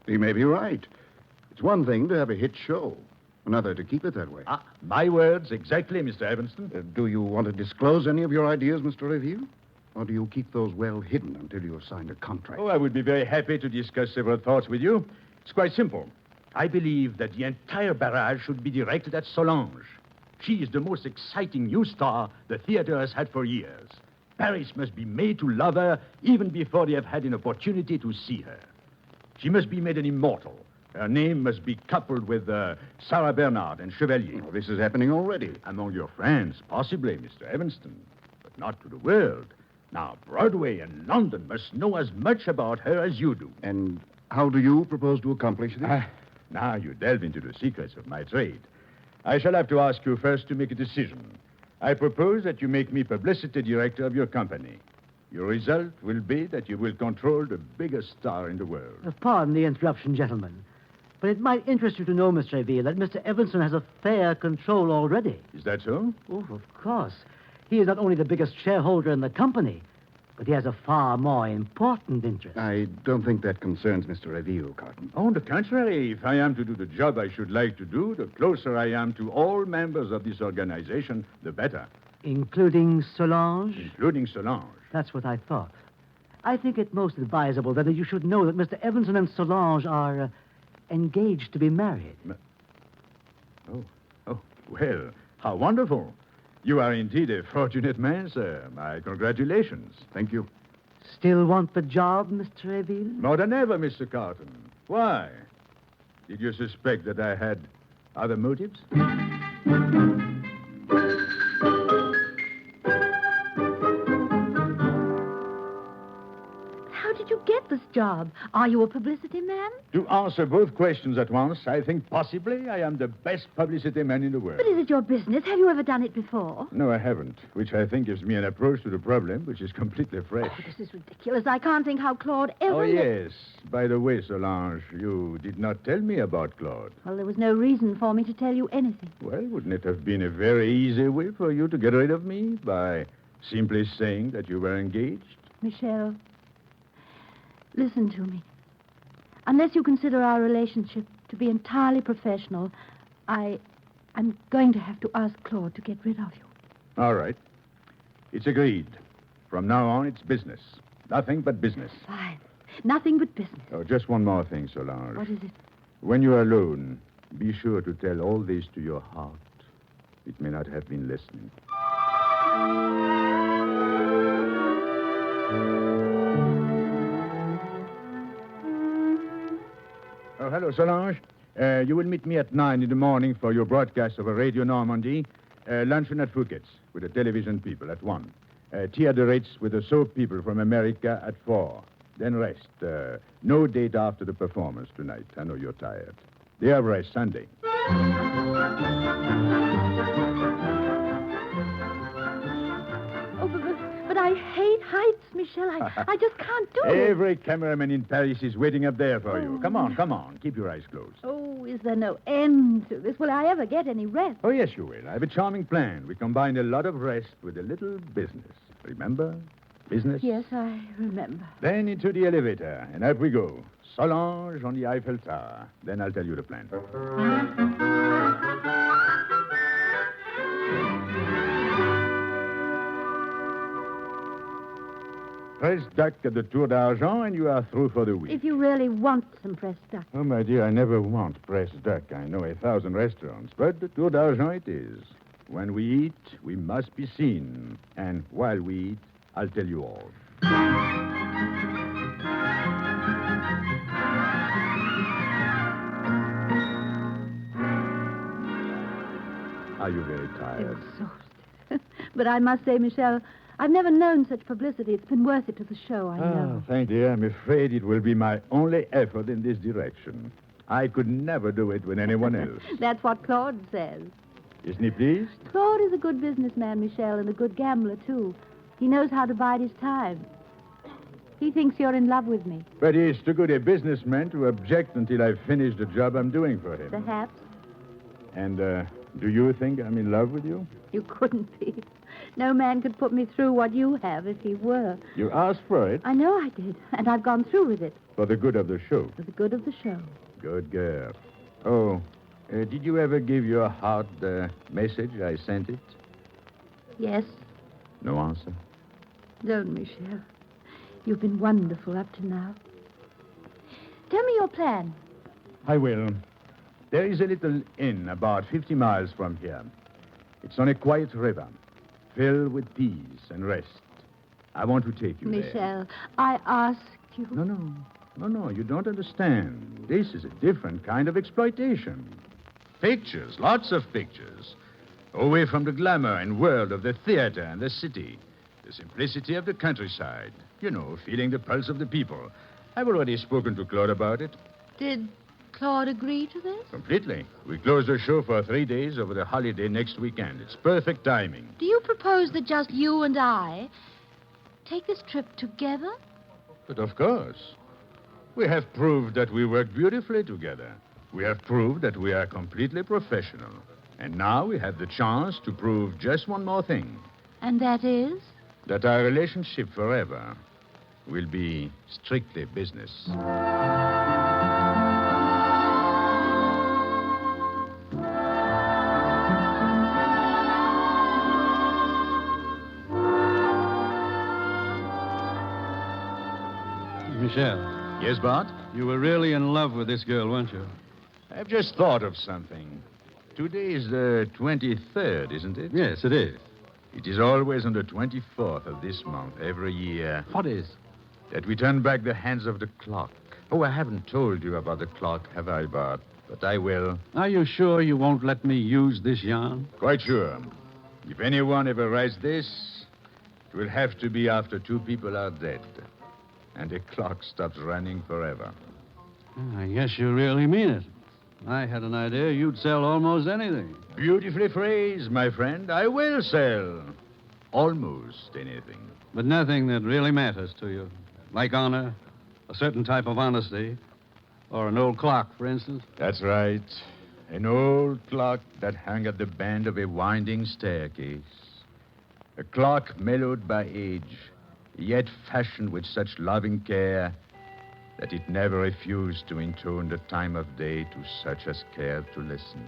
He may be right. It's one thing to have a hit show, another to keep it that way. My words, exactly, Mr. Evanston. Do you want to disclose any of your ideas, Mr. Review? Or do you keep those well hidden until you have signed a contract? Oh, I would be very happy to discuss several thoughts with you. It's quite simple. I believe that the entire barrage should be directed at Solange. She is the most exciting new star the theater has had for years. Paris must be made to love her even before they have had an opportunity to see her. She must be made an immortal. Her name must be coupled with Sarah Bernard and Chevalier. Oh, this is happening already. Among your friends, possibly, Mr. Evanston, but not to the world. Now, Broadway and London must know as much about her as you do. And how do you propose to accomplish this? Now you delve into the secrets of my trade. I shall have to ask you first to make a decision. I propose that you make me publicity director of your company. Your result will be that you will control the biggest star in the world. Pardon the interruption, gentlemen. But it might interest you to know, Mr. Eville, that Mr. Evanston has a fair control already. Is that so? Oh, of course. He is not only the biggest shareholder in the company, but he has a far more important interest. I don't think that concerns Mr. Reville, Carton. On the contrary, if I am to do the job I should like to do, the closer I am to all members of this organization, the better. Including Solange? Including Solange. That's what I thought. I think it most advisable that you should know that Mr. Evanston and Solange are engaged to be married. Oh, well, how wonderful. You are indeed a fortunate man, sir. My congratulations. Thank you. Still want the job, Mr. Eville? More than ever, Mr. Carton. Why? Did you suspect that I had other motives? How did you get this job? Are you a publicity man? To answer both questions at once, I think possibly I am the best publicity man in the world. But is it your business? Have you ever done it before? No, I haven't, which I think gives me an approach to the problem which is completely fresh. Oh, this is ridiculous. I can't think how Claude ever... Oh, yes. By the way, Solange, you did not tell me about Claude. Well, there was no reason for me to tell you anything. Well, wouldn't it have been a very easy way for you to get rid of me by simply saying that you were engaged? Michel, listen to me. Unless you consider our relationship to be entirely professional, I'm going to have to ask Claude to get rid of you. All right. It's agreed. From now on, it's business. Nothing but business. Fine. Nothing but business. Oh, just one more thing, Solange. What is it? When you are alone, be sure to tell all this to your heart. It may not have been listening. Oh, hello, Solange. You will meet me at 9 in the morning for your broadcast over Radio Normandy. Luncheon at Fouquet's with the television people at 1. Tea at the Ritz with the soap people from America at 4. Then rest. No date after the performance tonight. I know you're tired. Day of rest, Sunday. Oh, but I hate heights, Michel. I just can't do it. Every cameraman in Paris is waiting up there for you. Come on, come on. Keep your eyes closed. Oh, is there no end to this? Will I ever get any rest? Oh, yes, you will. I have a charming plan. We combine a lot of rest with a little business. Remember? Business? Yes, I remember. Then into the elevator, and up we go. Solange on the Eiffel Tower. Then I'll tell you the plan. Press duck at the Tour d'Argent, and you are through for the week. If you really want some pressed duck. Oh, my dear, I never want pressed duck. I know 1,000 restaurants, but the Tour d'Argent it is. When we eat, we must be seen. And while we eat, I'll tell you all. Are you very tired? Exhausted. But I must say, Michel, I've never known such publicity. It's been worth it to the show, I know. Thank you. I'm afraid it will be my only effort in this direction. I could never do it with anyone else. That's what Claude says. Isn't he pleased? Claude is a good businessman, Michel, and a good gambler, too. He knows how to bide his time. He thinks you're in love with me. But he's too good a businessman to object until I've finished the job I'm doing for him. Perhaps. And, do you think I'm in love with you? You couldn't be. No man could put me through what you have if he were. You asked for it I know I did, and I've gone through with it. for the good of the show. For the good of the show. Good girl. Oh, did you ever give your heart the message I sent it? Yes. No answer. Don't, Michel. You've been wonderful up to now. Tell me your plan. I will. There is a little inn about 50 miles from here. It's on a quiet river, filled with peace and rest. I want to take you there. Michel, I ask you. No, you don't understand. This is a different kind of exploitation. Pictures, lots of pictures. Away from the glamour and world of the theater and the city. The simplicity of the countryside. You know, feeling the pulse of the people. I've already spoken to Claude about it. Did Claude agree to this? Completely. We close the show for 3 days over the holiday next weekend. It's perfect timing. Do you propose that just you and I take this trip together? But of course. We have proved that we work beautifully together. We have proved that we are completely professional. And now we have the chance to prove just one more thing. And that is? That our relationship forever will be strictly business. Michel, Yes, Bart? you were really in love with this girl, weren't you? I've just thought of something. Today is the 23rd, isn't it? Yes, it is. It is always on the 24th of this month every year What is? that we turn back the hands of the clock. Oh, I haven't told you about the clock, have I, Bart? But I will. Are you sure you won't let me use this yarn? Quite sure. If anyone ever writes this, it will have to be after 2 people are dead. And the clock stops running forever. I guess you really mean it. I had an idea you'd sell almost anything. Beautifully phrased, my friend. I will sell almost anything. But nothing that really matters to you. Like honor, a certain type of honesty, or an old clock, for instance. That's right. An old clock that hung at the bend of a winding staircase. A clock mellowed by age, yet fashioned with such loving care that it never refused to intone the time of day to such as cared to listen.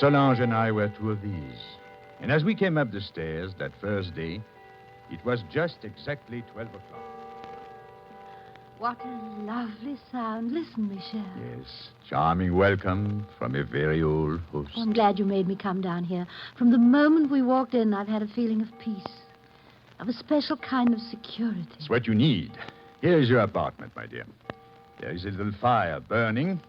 Solange and I were 2 of these. And as we came up the stairs that first day, it was just exactly 12 o'clock. What a lovely sound. Listen, Michel. Yes, charming welcome from a very old host. Oh, I'm glad you made me come down here. From the moment we walked in, I've had a feeling of peace, of a special kind of security. It's what you need. Here is your apartment, my dear. There is a little fire burning,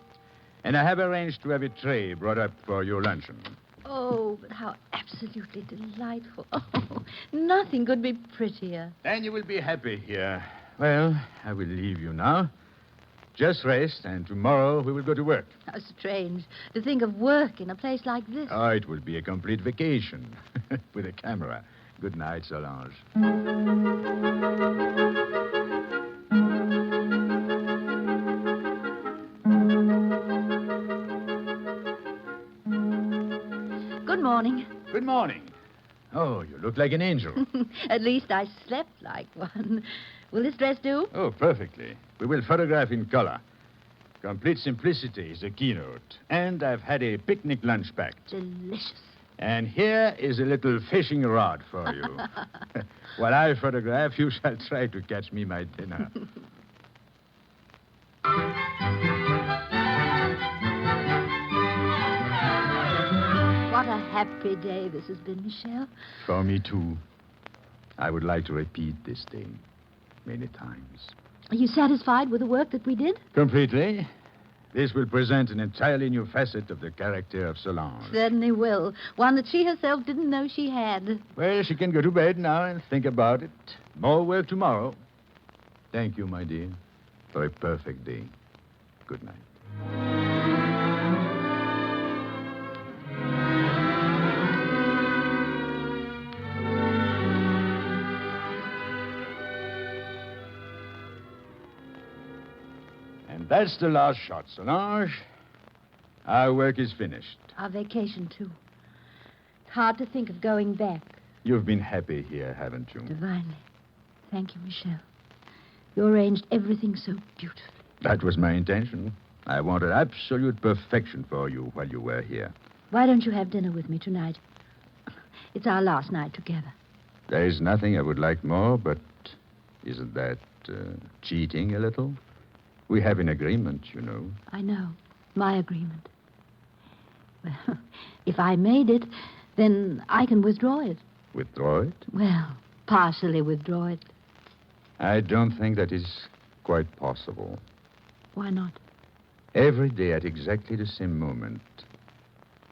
and I have arranged to have a tray brought up for your luncheon. Oh, but how absolutely delightful. Oh, nothing could be prettier. And you will be happy here. Well, I will leave you now. Just rest, and tomorrow we will go to work. How strange to think of work in a place like this. Oh, it will be a complete vacation with a camera. Good night, Solange. Good morning. Good morning. Oh, you look like an angel. At least I slept like one. Will this dress do? Oh, perfectly. We will photograph in color. Complete simplicity is the keynote. And I've had a picnic lunch packed. Delicious. And here is a little fishing rod for you. While I photograph, you shall try to catch me my dinner. What a happy day this has been, Michel. For me, too. I would like to repeat this day many times. Are you satisfied with the work that we did? Completely. This will present an entirely new facet of the character of Solange. Certainly will. One that she herself didn't know she had. Well, she can go to bed now and think about it. More work tomorrow. Thank you, my dear, for a perfect day. Good night. And that's the last shot, Solange. Our work is finished. Our vacation, too. It's hard to think of going back. You've been happy here, haven't you? Divinely. Thank you, Michel. You arranged everything so beautifully. That was my intention. I wanted absolute perfection for you while you were here. Why don't you have dinner with me tonight? It's our last night together. There is nothing I would like more, but isn't that cheating a little? We have an agreement, you know. I know. My agreement. Well, if I made it, then I can withdraw it. Withdraw it? Well, partially withdraw it. I don't think that is quite possible. Why not? Every day at exactly the same moment,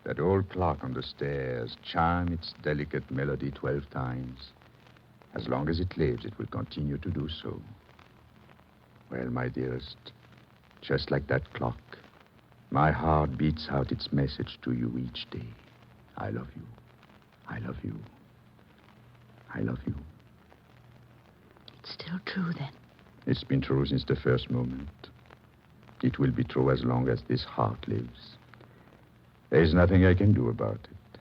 that old clock on the stairs chimes its delicate melody 12 times. As long as it lives, it will continue to do so. Well, my dearest, just like that clock, my heart beats out its message to you each day. I love you. I love you. I love you. It's still true, then. It's been true since the first moment. It will be true as long as this heart lives. There's nothing I can do about it.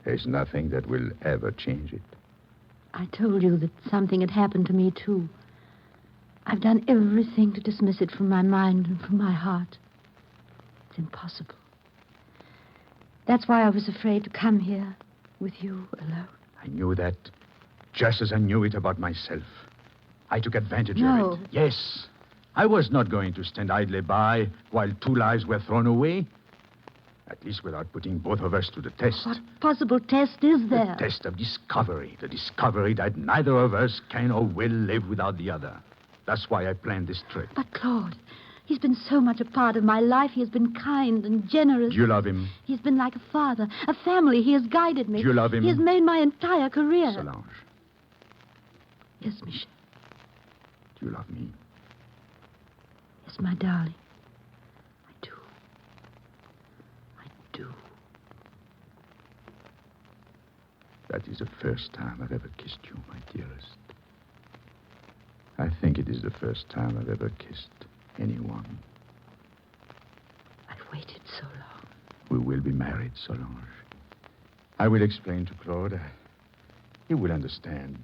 There's nothing that will ever change it. I told you that something had happened to me, too. I've done everything to dismiss it from my mind and from my heart. It's impossible. That's why I was afraid to come here with you alone. I knew that just as I knew it about myself. I took advantage of it. Yes. I was not going to stand idly by while 2 lives were thrown away. At least without putting both of us to the test. What possible test is there? The test of discovery. The discovery that neither of us can or will live without the other. That's why I planned this trip. But, Claude, he's been so much a part of my life. He has been kind and generous. Do you love him? He's been like a father, a family. He has guided me. Do you love him? He has made my entire career. Solange. Yes, Michel. Do you love me? Yes, my darling. I do. I do. That is the first time I've ever kissed you, my dearest. I think it is the first time I've ever kissed anyone. I've waited so long. We will be married, Solange. I will explain to Claude. He will understand,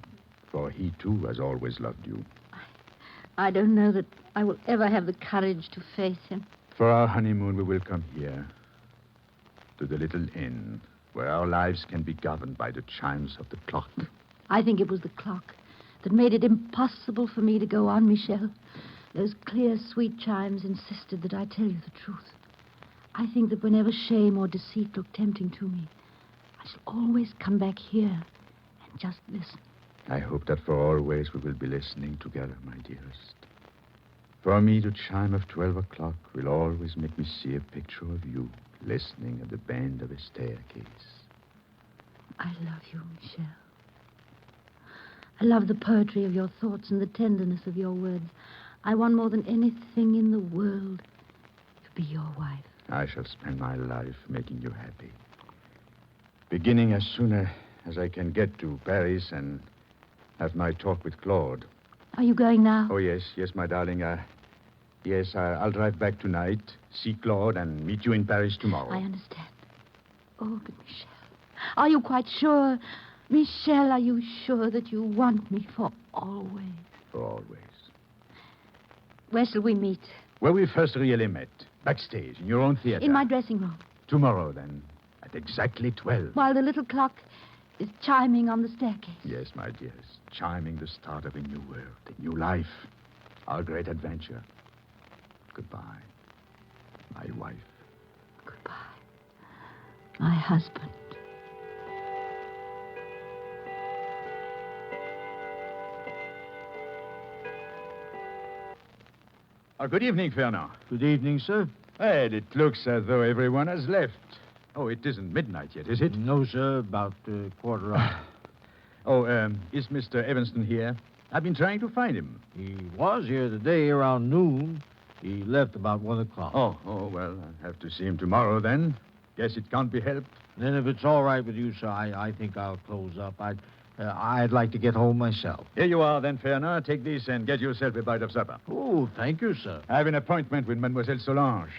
for he, too, has always loved you. I don't know that I will ever have the courage to face him. For our honeymoon, we will come here, to the little inn, where our lives can be governed by the chimes of the clock. I think it was the clock that made it impossible for me to go on, Michel. Those clear, sweet chimes insisted that I tell you the truth. I think that whenever shame or deceit look tempting to me, I shall always come back here and just listen. I hope that for always we will be listening together, my dearest. For me, the chime of 12 o'clock will always make me see a picture of you listening at the bend of a staircase. I love you, Michel. I love the poetry of your thoughts and the tenderness of your words. I want more than anything in the world to be your wife. I shall spend my life making you happy. Beginning as soon as I can get to Paris and have my talk with Claude. Are you going now? Oh, yes, my darling. I'll drive back tonight, see Claude, and meet you in Paris tomorrow. I understand. Oh, but Michel, are you quite sure? Michel, are you sure that you want me for always? For always. Where shall we meet? Where we first really met. Backstage, in your own theater. In my dressing room. Tomorrow, then, at exactly 12. While the little clock is chiming on the staircase. Yes, my dearest. Chiming the start of a new world, a new life. Our great adventure. Goodbye, my wife. Goodbye, my husband. Good evening, Fernand. Good evening, sir. Well, it looks as though everyone has left. Oh, it isn't midnight yet, is it? No, sir, about quarter of. Is Mr. Evanston here? I've been trying to find him. He was here today around noon. He left about 1 o'clock. Oh, well, I'll have to see him tomorrow then. Guess it can't be helped. Then if it's all right with you, sir, I think I'll close up. I'd like to get home myself. Here you are, then, Fernand. Take this and get yourself a bite of supper. Oh, thank you, sir. I have an appointment with Mademoiselle Solange.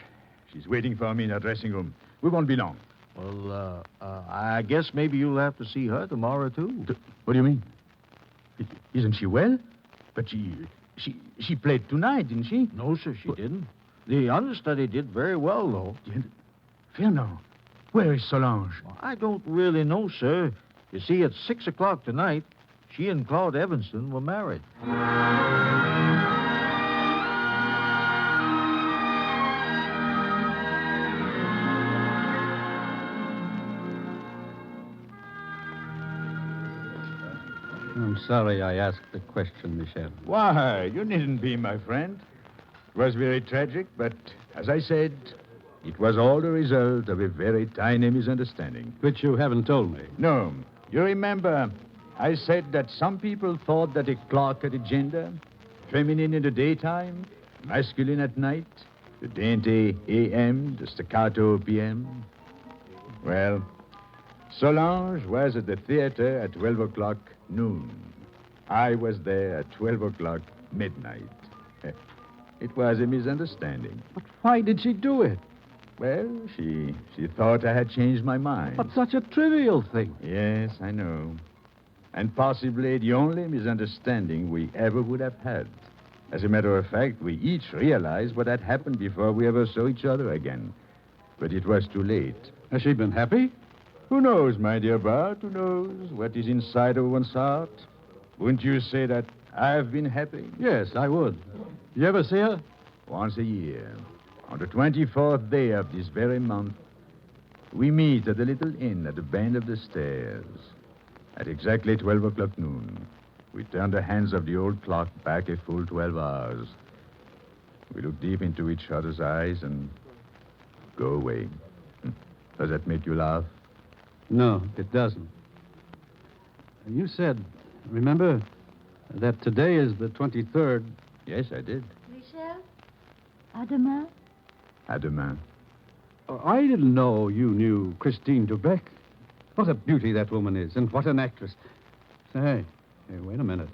She's waiting for me in her dressing room. We won't be long. Well, I guess maybe you'll have to see her tomorrow, too. What do you mean? Isn't she well? But she played tonight, didn't she? No, sir, she didn't. The understudy did very well, though. Fernand, where is Solange? I don't really know, sir. You see, at 6 o'clock tonight, she and Claude Evanston were married. I'm sorry I asked the question, Michel. Why, you needn't be, my friend. It was very tragic, but as I said, it was all the result of a very tiny misunderstanding. Which you haven't told me. No. You remember, I said that some people thought that a clock had a gender, feminine in the daytime, masculine at night, the dainty AM, the staccato PM. Well, Solange was at the theater at 12 o'clock noon. I was there at 12 o'clock midnight. It was a misunderstanding. But why did she do it? Well, she thought I had changed my mind. But such a trivial thing. Yes, I know. And possibly the only misunderstanding we ever would have had. As a matter of fact, we each realized what had happened before we ever saw each other again. But it was too late. Has she been happy? Who knows, my dear Bart? Who knows what is inside of one's heart? Wouldn't you say that I've been happy? Yes, I would. You ever see her? Once a year. On the 24th day of this very month, we meet at the little inn at the bend of the stairs. At exactly 12 o'clock noon, we turn the hands of the old clock back a full 12 hours. We look deep into each other's eyes and go away. Does that make you laugh? No, it doesn't. You said, remember, that today is the 23rd. Yes, I did. Michel? À demain? À demain. I didn't know you knew Christine Dubec. What a beauty that woman is, and what an actress. Say, hey, wait a minute.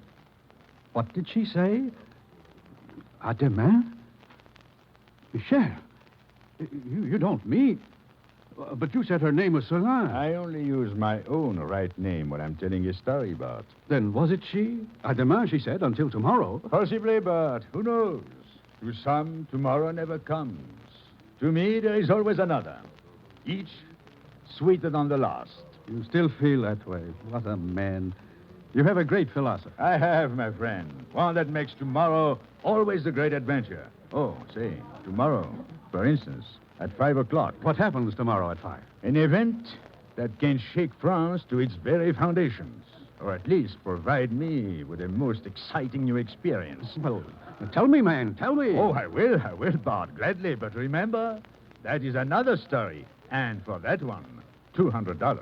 What did she say? À demain? Michel, you don't mean... But you said her name was Solange. I only use my own right name when I'm telling a story about. Then was it she? À demain, she said, until tomorrow. Possibly, but who knows? To some, tomorrow never comes. To me, there is always another. Each sweeter than the last. You still feel that way. What a man. You have a great philosopher. I have, my friend. One that makes tomorrow always a great adventure. Oh, say, tomorrow, for instance, at 5 o'clock. What happens tomorrow at 5? An event that can shake France to its very foundations, or at least provide me with a most exciting new experience. Well, tell me, man, tell me. Oh, I will, Bart, gladly. But remember, that is another story. And for that one, $200.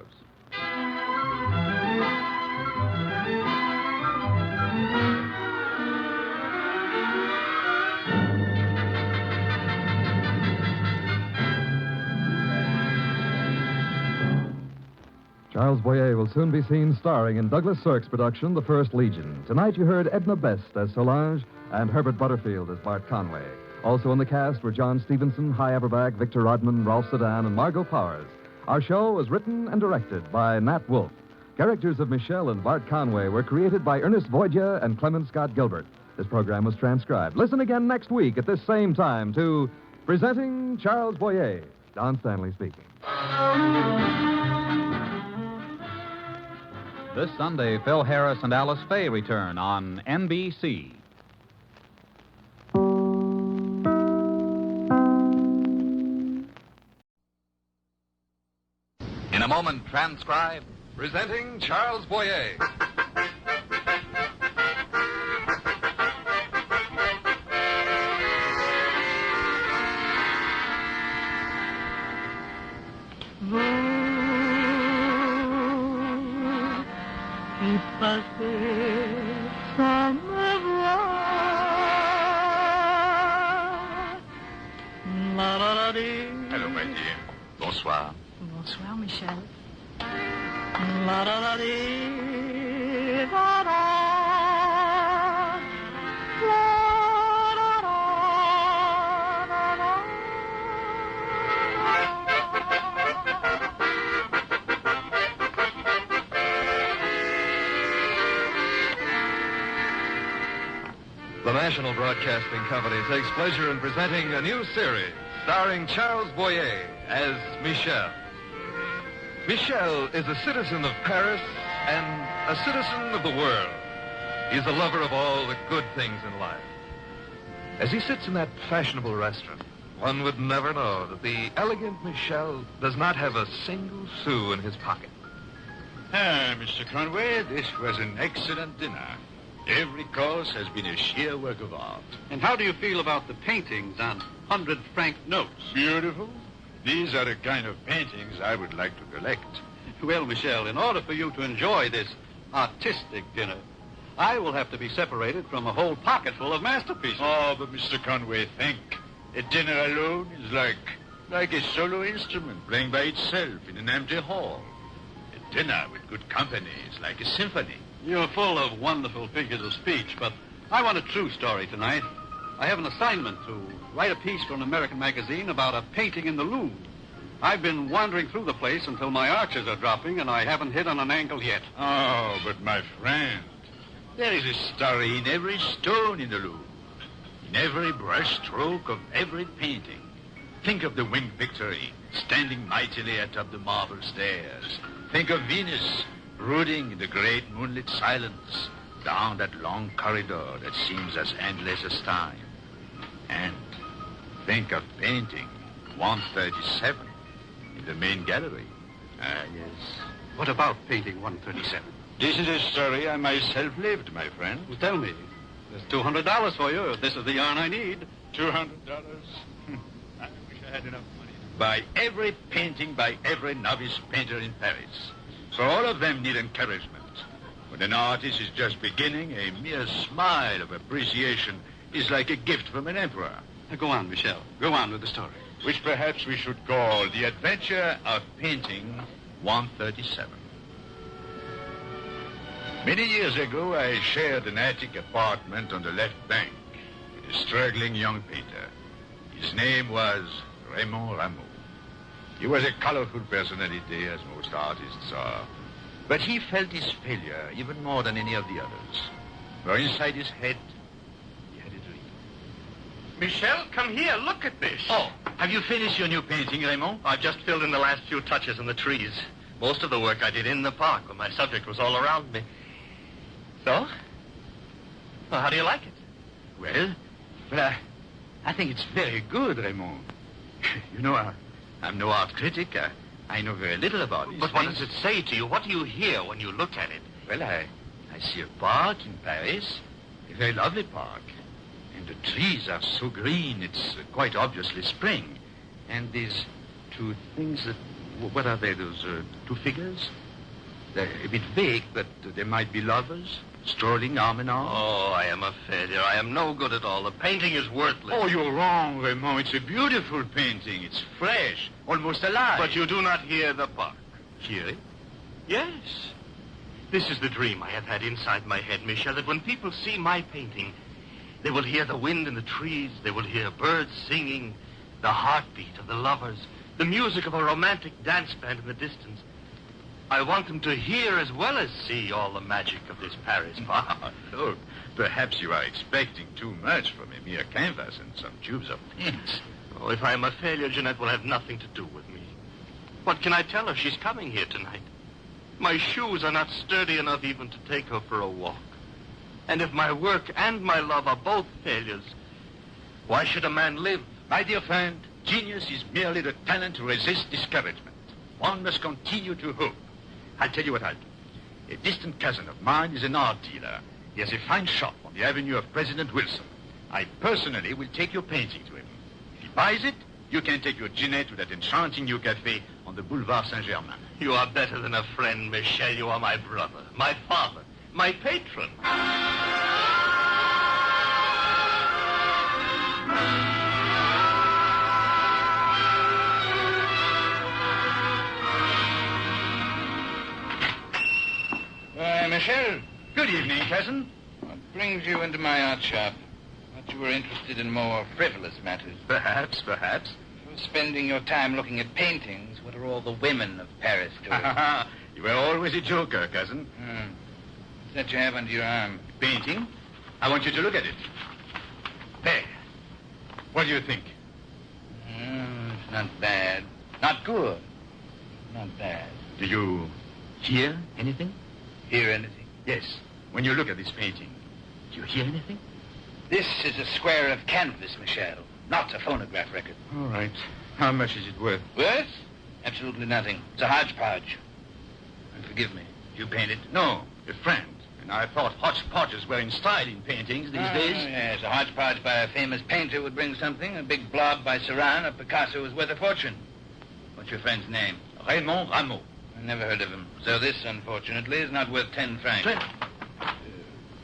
Charles Boyer will soon be seen starring in Douglas Sirk's production, The First Legion. Tonight you heard Edna Best as Solange and Herbert Butterfield as Bart Conway. Also in the cast were John Stevenson, Hy Averback, Victor Rodman, Rolf Sedan, and Margot Powers. Our show was written and directed by Nat Wolff. Characters of Michelle and Bart Conway were created by Ernest Voidja and Clement Scott Gilbert. This program was transcribed. Listen again next week at this same time to Presenting Charles Boyer. Don Stanley speaking. This Sunday, Phil Harris and Alice Faye return on NBC. In a moment, transcribe Presenting Charles Boyer. passer sans me voir. La la la dee. Hello, my dear. Bonsoir. Bonsoir, Michel. La la la dee. Da da. La da da. Da da. The National Broadcasting Company takes pleasure in presenting a new series starring Charles Boyer as Michel. Michel is a citizen of Paris and a citizen of the world. He's a lover of all the good things in life. As he sits in that fashionable restaurant, one would never know that the elegant Michel does not have a single sou in his pocket. Mr. Conway, this was an excellent dinner. Every course has been a sheer work of art. And how do you feel about the paintings on 100-franc notes? Beautiful. These are the kind of paintings I would like to collect. Well, Michel, in order for you to enjoy this artistic dinner, I will have to be separated from a whole pocketful of masterpieces. Oh, but Mr. Conway, think. A dinner alone is like a solo instrument playing by itself in an empty hall. A dinner with good company is like a symphony. You're full of wonderful figures of speech, but I want a true story tonight. I have an assignment to write a piece for an American magazine about a painting in the Louvre. I've been wandering through the place until my arches are dropping, and I haven't hit on an angle yet. Oh, but my friend, there is a story in every stone in the Louvre, in every brush stroke of every painting. Think of the Winged Victory standing mightily atop the marble stairs. Think of Venus brooding in the great moonlit silence down that long corridor that seems as endless as time. And think of painting 137 in the main gallery. Yes. What about painting 137? This is a story I myself lived, my friend. Well, tell me. There's $200 for you if this is the yarn I need. $200? I wish I had enough money to buy every painting by every novice painter in Paris. For all of them need encouragement. When an artist is just beginning, a mere smile of appreciation is like a gift from an emperor. Now, go on, Michel. Go on with the story. Which perhaps we should call The Adventure of Painting 137. Many years ago, I shared an attic apartment on the left bank with a struggling young painter. His name was Raymond Rameau. He was a colorful personality, as most artists are. But he felt his failure even more than any of the others. For inside his head, he had a dream. Michel, come here. Look at this. Oh, have you finished your new painting, Raymond? I've just filled in the last few touches on the trees. Most of the work I did in the park when my subject was all around me. So? Well, how do you like it? Well, I think it's very good, Raymond. You know, I'm no art critic. I know very little about these But what things. does it say to you? What do you hear when you look at it? Well, I see a park in Paris, a very lovely park. And the trees are so green, it's quite obviously spring. And these two things that... What are they, those two figures? They're a bit vague, but they might be lovers, strolling arm in arm. Oh, I am a failure. I am no good at all. The painting is worthless. Oh, you're wrong, Raymond. It's a beautiful painting. It's fresh, almost alive. But you do not hear the park. Hear it? Yes. This is the dream I have had inside my head, Michel, that when people see my painting, they will hear the wind in the trees, they will hear birds singing, the heartbeat of the lovers, the music of a romantic dance band in the distance. I want them to hear as well as see all the magic of this Paris park. Look, perhaps you are expecting too much from a mere canvas and some tubes of paint. Oh, if I am a failure, Jeanette will have nothing to do with me. What can I tell her? She's coming here tonight. My shoes are not sturdy enough even to take her for a walk. And if my work and my love are both failures, why should a man live? My dear friend, genius is merely the talent to resist discouragement. One must continue to hope. I'll tell you what I'll do. A distant cousin of mine is an art dealer. He has a fine shop on the avenue of President Wilson. I personally will take your painting to him. If he buys it, you can take your Jeanette to that enchanting new cafe on on the Boulevard Saint-Germain. You are better than a friend, Michel. You are my brother, my father, my patron. Michel. Good evening, cousin. What brings you into my art shop? Thought you were interested in more frivolous matters. Perhaps. You're spending your time looking at paintings. What are all the women of Paris doing? You were always a joker, cousin. What's that you have under your arm? Painting? I want you to look at it. There. What do you think? It's not bad. Not good. Not bad. Do you hear anything? Hear anything? Yes. When you look at this painting, do you hear anything? This is a square of canvas, Michel, not a phonograph record. All right. How much is it worth? Worth? Absolutely nothing. It's a hodgepodge. And forgive me, you painted? No, a friend. And I thought hodgepodges were in style in paintings these days. Yes, a hodgepodge by a famous painter would bring something. A big blob by Cézanne or Picasso is worth a fortune. What's your friend's name? Raymond Rameau. I never heard of him. So this, unfortunately, is not worth 10 francs.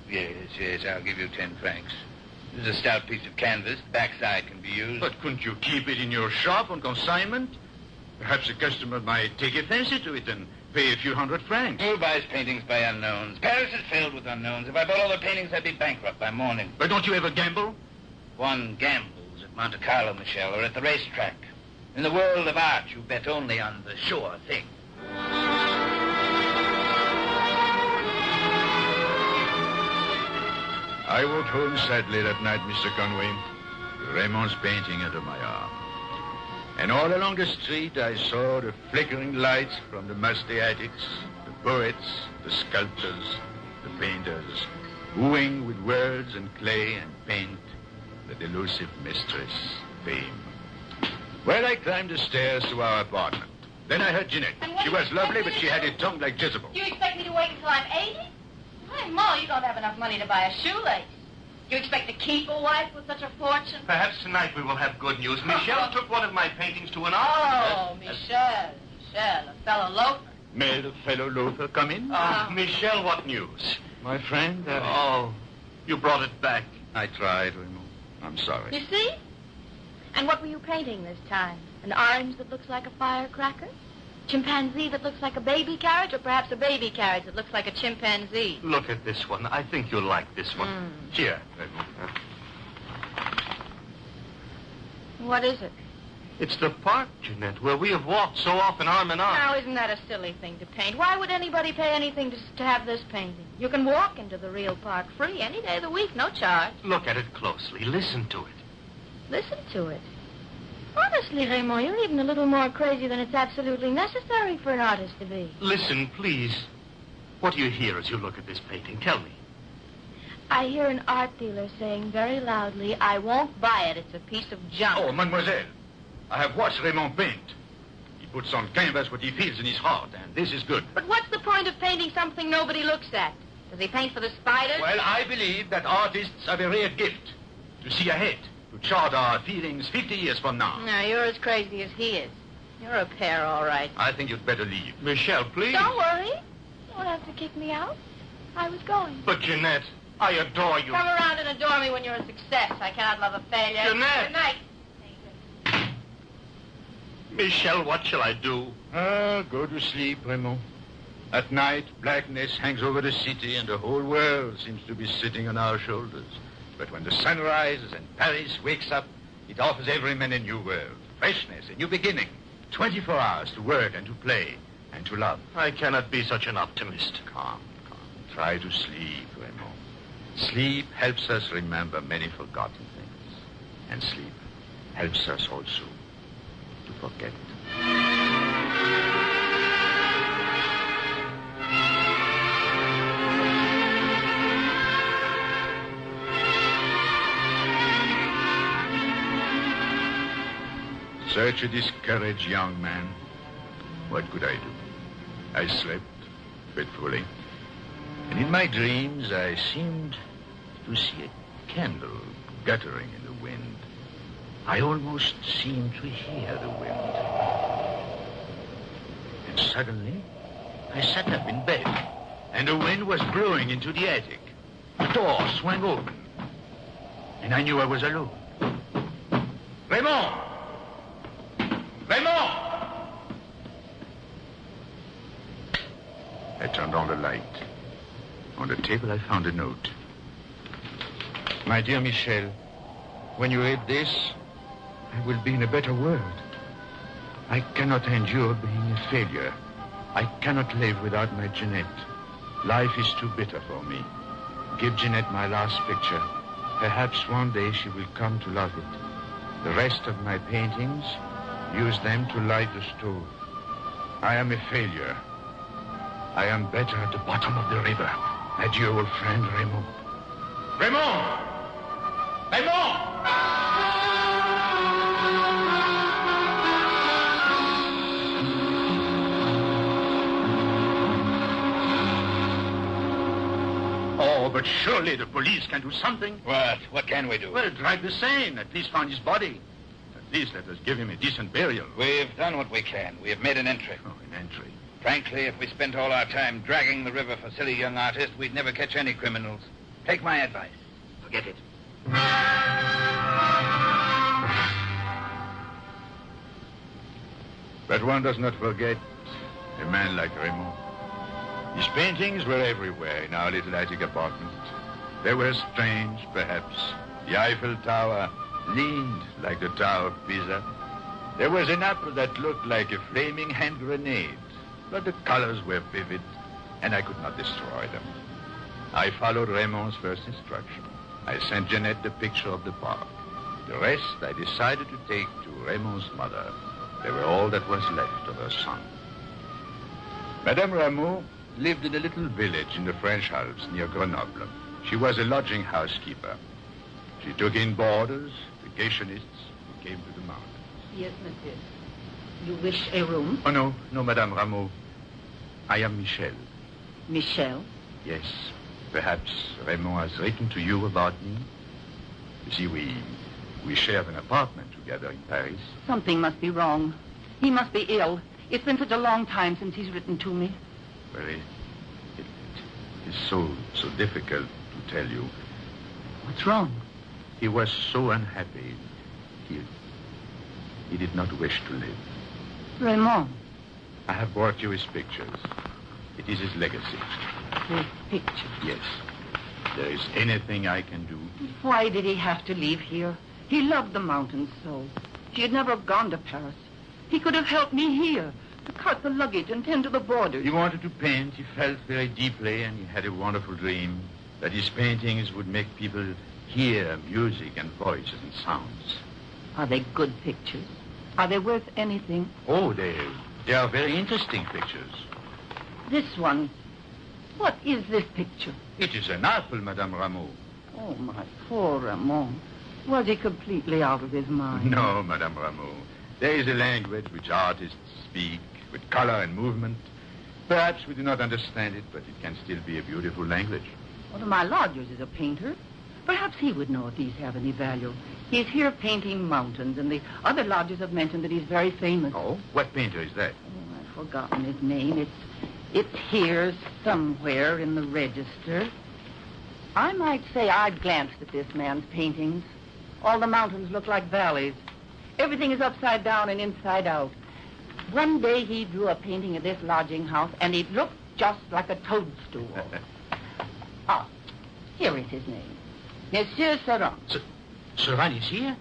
Yes, I'll give you 10 francs. This is a stout piece of canvas. Backside can be used. But couldn't you keep it in your shop on consignment? Perhaps a customer might take a fancy to it and pay a few hundred francs. Who buys paintings by unknowns? Paris is filled with unknowns. If I bought all the paintings, I'd be bankrupt by morning. But don't you ever gamble? One gambles at Monte Carlo, Michel, or at the racetrack. In the world of art, you bet only on the sure thing. I walked home sadly that night, Mr. Conway, with Raymond's painting under my arm. And all along the street, I saw the flickering lights from the musty attics, the poets, the sculptors, the painters, wooing with words and clay and paint the elusive mistress, Fame. Well, I climbed the stairs to our apartment. Then I heard Jeanette. She was lovely, but she had a tongue like Jezebel. Do you expect me to wait until I'm 80? Hey, Ma, you don't have enough money to buy a shoelace. You expect to keep a wife with such a fortune? Perhaps tonight we will have good news. Michel took one of my paintings to an Oh, auction. Michel, a fellow loafer. May the fellow loafer come in? Michel, what news? My friend? Oh, you brought it back. I tried, Raymond. I'm sorry. You see? And what were you painting this time? An orange that looks like a firecracker? Chimpanzee that looks like a baby carriage? Or perhaps a baby carriage that looks like a chimpanzee? Look at this one. I think you'll like this one. Here, Raymond. What is it? It's the park, Jeanette, where we have walked so often arm in arm. Now, isn't that a silly thing to paint? Why would anybody pay anything to have this painting? You can walk into the real park free any day of the week, no charge. Look at it closely. Listen to it. Listen to it. Honestly, Raymond, you're even a little more crazy than it's absolutely necessary for an artist to be. Listen, please. What do you hear as you look at this painting? Tell me. I hear an art dealer saying very loudly, I won't buy it. It's a piece of junk. Oh, mademoiselle, I have watched Raymond paint. He puts on canvas what he feels in his heart, and this is good. But what's the point of painting something nobody looks at? Does he paint for the spiders? Well, I believe that artists have a rare gift to see ahead, to chart our feelings 50 years from now. No, you're as crazy as he is. You're a pair, all right. I think you'd better leave. Michel, please. Don't worry. You won't have to kick me out. I was going. But, Jeanette, I adore you. Come around and adore me when you're a success. I cannot love a failure. Jeanette! Good night. Michel, what shall I do? Go to sleep, Raymond. At night, blackness hangs over the city, and the whole world seems to be sitting on our shoulders. But when the sun rises and Paris wakes up, it offers every man a new world, freshness, a new beginning, 24 hours to work and to play and to love. I cannot be such an optimist. Calm. Try to sleep, Raymond. Sleep helps us remember many forgotten things. And sleep helps us also to forget. Such a discouraged young man. What could I do? I slept fitfully. And in my dreams, I seemed to see a candle guttering in the wind. I almost seemed to hear the wind. Suddenly, I sat up in bed, and the wind was blowing into the attic. The door swung open, and I knew I was alone. Raymond! Raymond! I turned on the light. On the table, I found a note. My dear Michel, when you read this, I will be in a better world. I cannot endure being a failure. I cannot live without my Jeanette. Life is too bitter for me. Give Jeanette my last picture. Perhaps one day she will come to love it. The rest of my paintings, use them to light the stove. I am a failure. I am better at the bottom of the river. Adieu, old friend Raymond. Raymond! Raymond! Oh, but surely the police can do something. What? What can we do? Well, drag the Seine. At least find his body. At least let us give him a decent burial. We've done what we can. We have made an entry. Oh, an entry. Frankly, if we spent all our time dragging the river for silly young artists, we'd never catch any criminals. Take my advice. Forget it. But one does not forget a man like Raymond. His paintings were everywhere in our little attic apartment. They were strange, perhaps. The Eiffel Tower leaned like the Tower of Pisa. There was an apple that looked like a flaming hand grenade, but the colors were vivid, and I could not destroy them. I followed Raymond's first instruction. I sent Jeanette the picture of the park. The rest I decided to take to Raymond's mother. They were all that was left of her son. Madame Rameau lived in a little village in the French Alps near Grenoble. She was a lodging housekeeper. She took in boarders, vacationists who came to the mountains. Yes, monsieur. You wish a room? Oh, no, Madame Rameau. I am Michel. Michel? Yes. Perhaps Raymond has written to you about me. You see, we share an apartment together in Paris. Something must be wrong. He must be ill. It's been such a long time since he's written to me. Well, it is so difficult to tell you. What's wrong? He was so unhappy. He did not wish to live. Raymond. I have brought you his pictures. It is his legacy. His pictures? Yes. If there is anything I can do. Why did he have to leave here? He loved the mountains so. He had never gone to Paris. He could have helped me here to cart the luggage and tend to the borders. He wanted to paint. He felt very deeply, and he had a wonderful dream that his paintings would make people hear music and voices and sounds. Are they good pictures? Are they worth anything? Oh, they are very interesting pictures. This one. What is this picture? It is an apple, Madame Rameau. Oh, my poor Ramon. Was he completely out of his mind? No, Madame Rameau. There is a language which artists speak with color and movement. Perhaps we do not understand it, but it can still be a beautiful language. One of my lodgers is a painter. Perhaps he would know if these have any value. He's here painting mountains, and the other lodgers have mentioned that he's very famous. Oh? What painter is that? Oh, I've forgotten his name. It's here somewhere in the register. I might say I've glanced at this man's paintings. All the mountains look like valleys. Everything is upside down and inside out. One day he drew a painting of this lodging house, and it looked just like a toadstool. Here is his name. Monsieur Serran. Serran is here?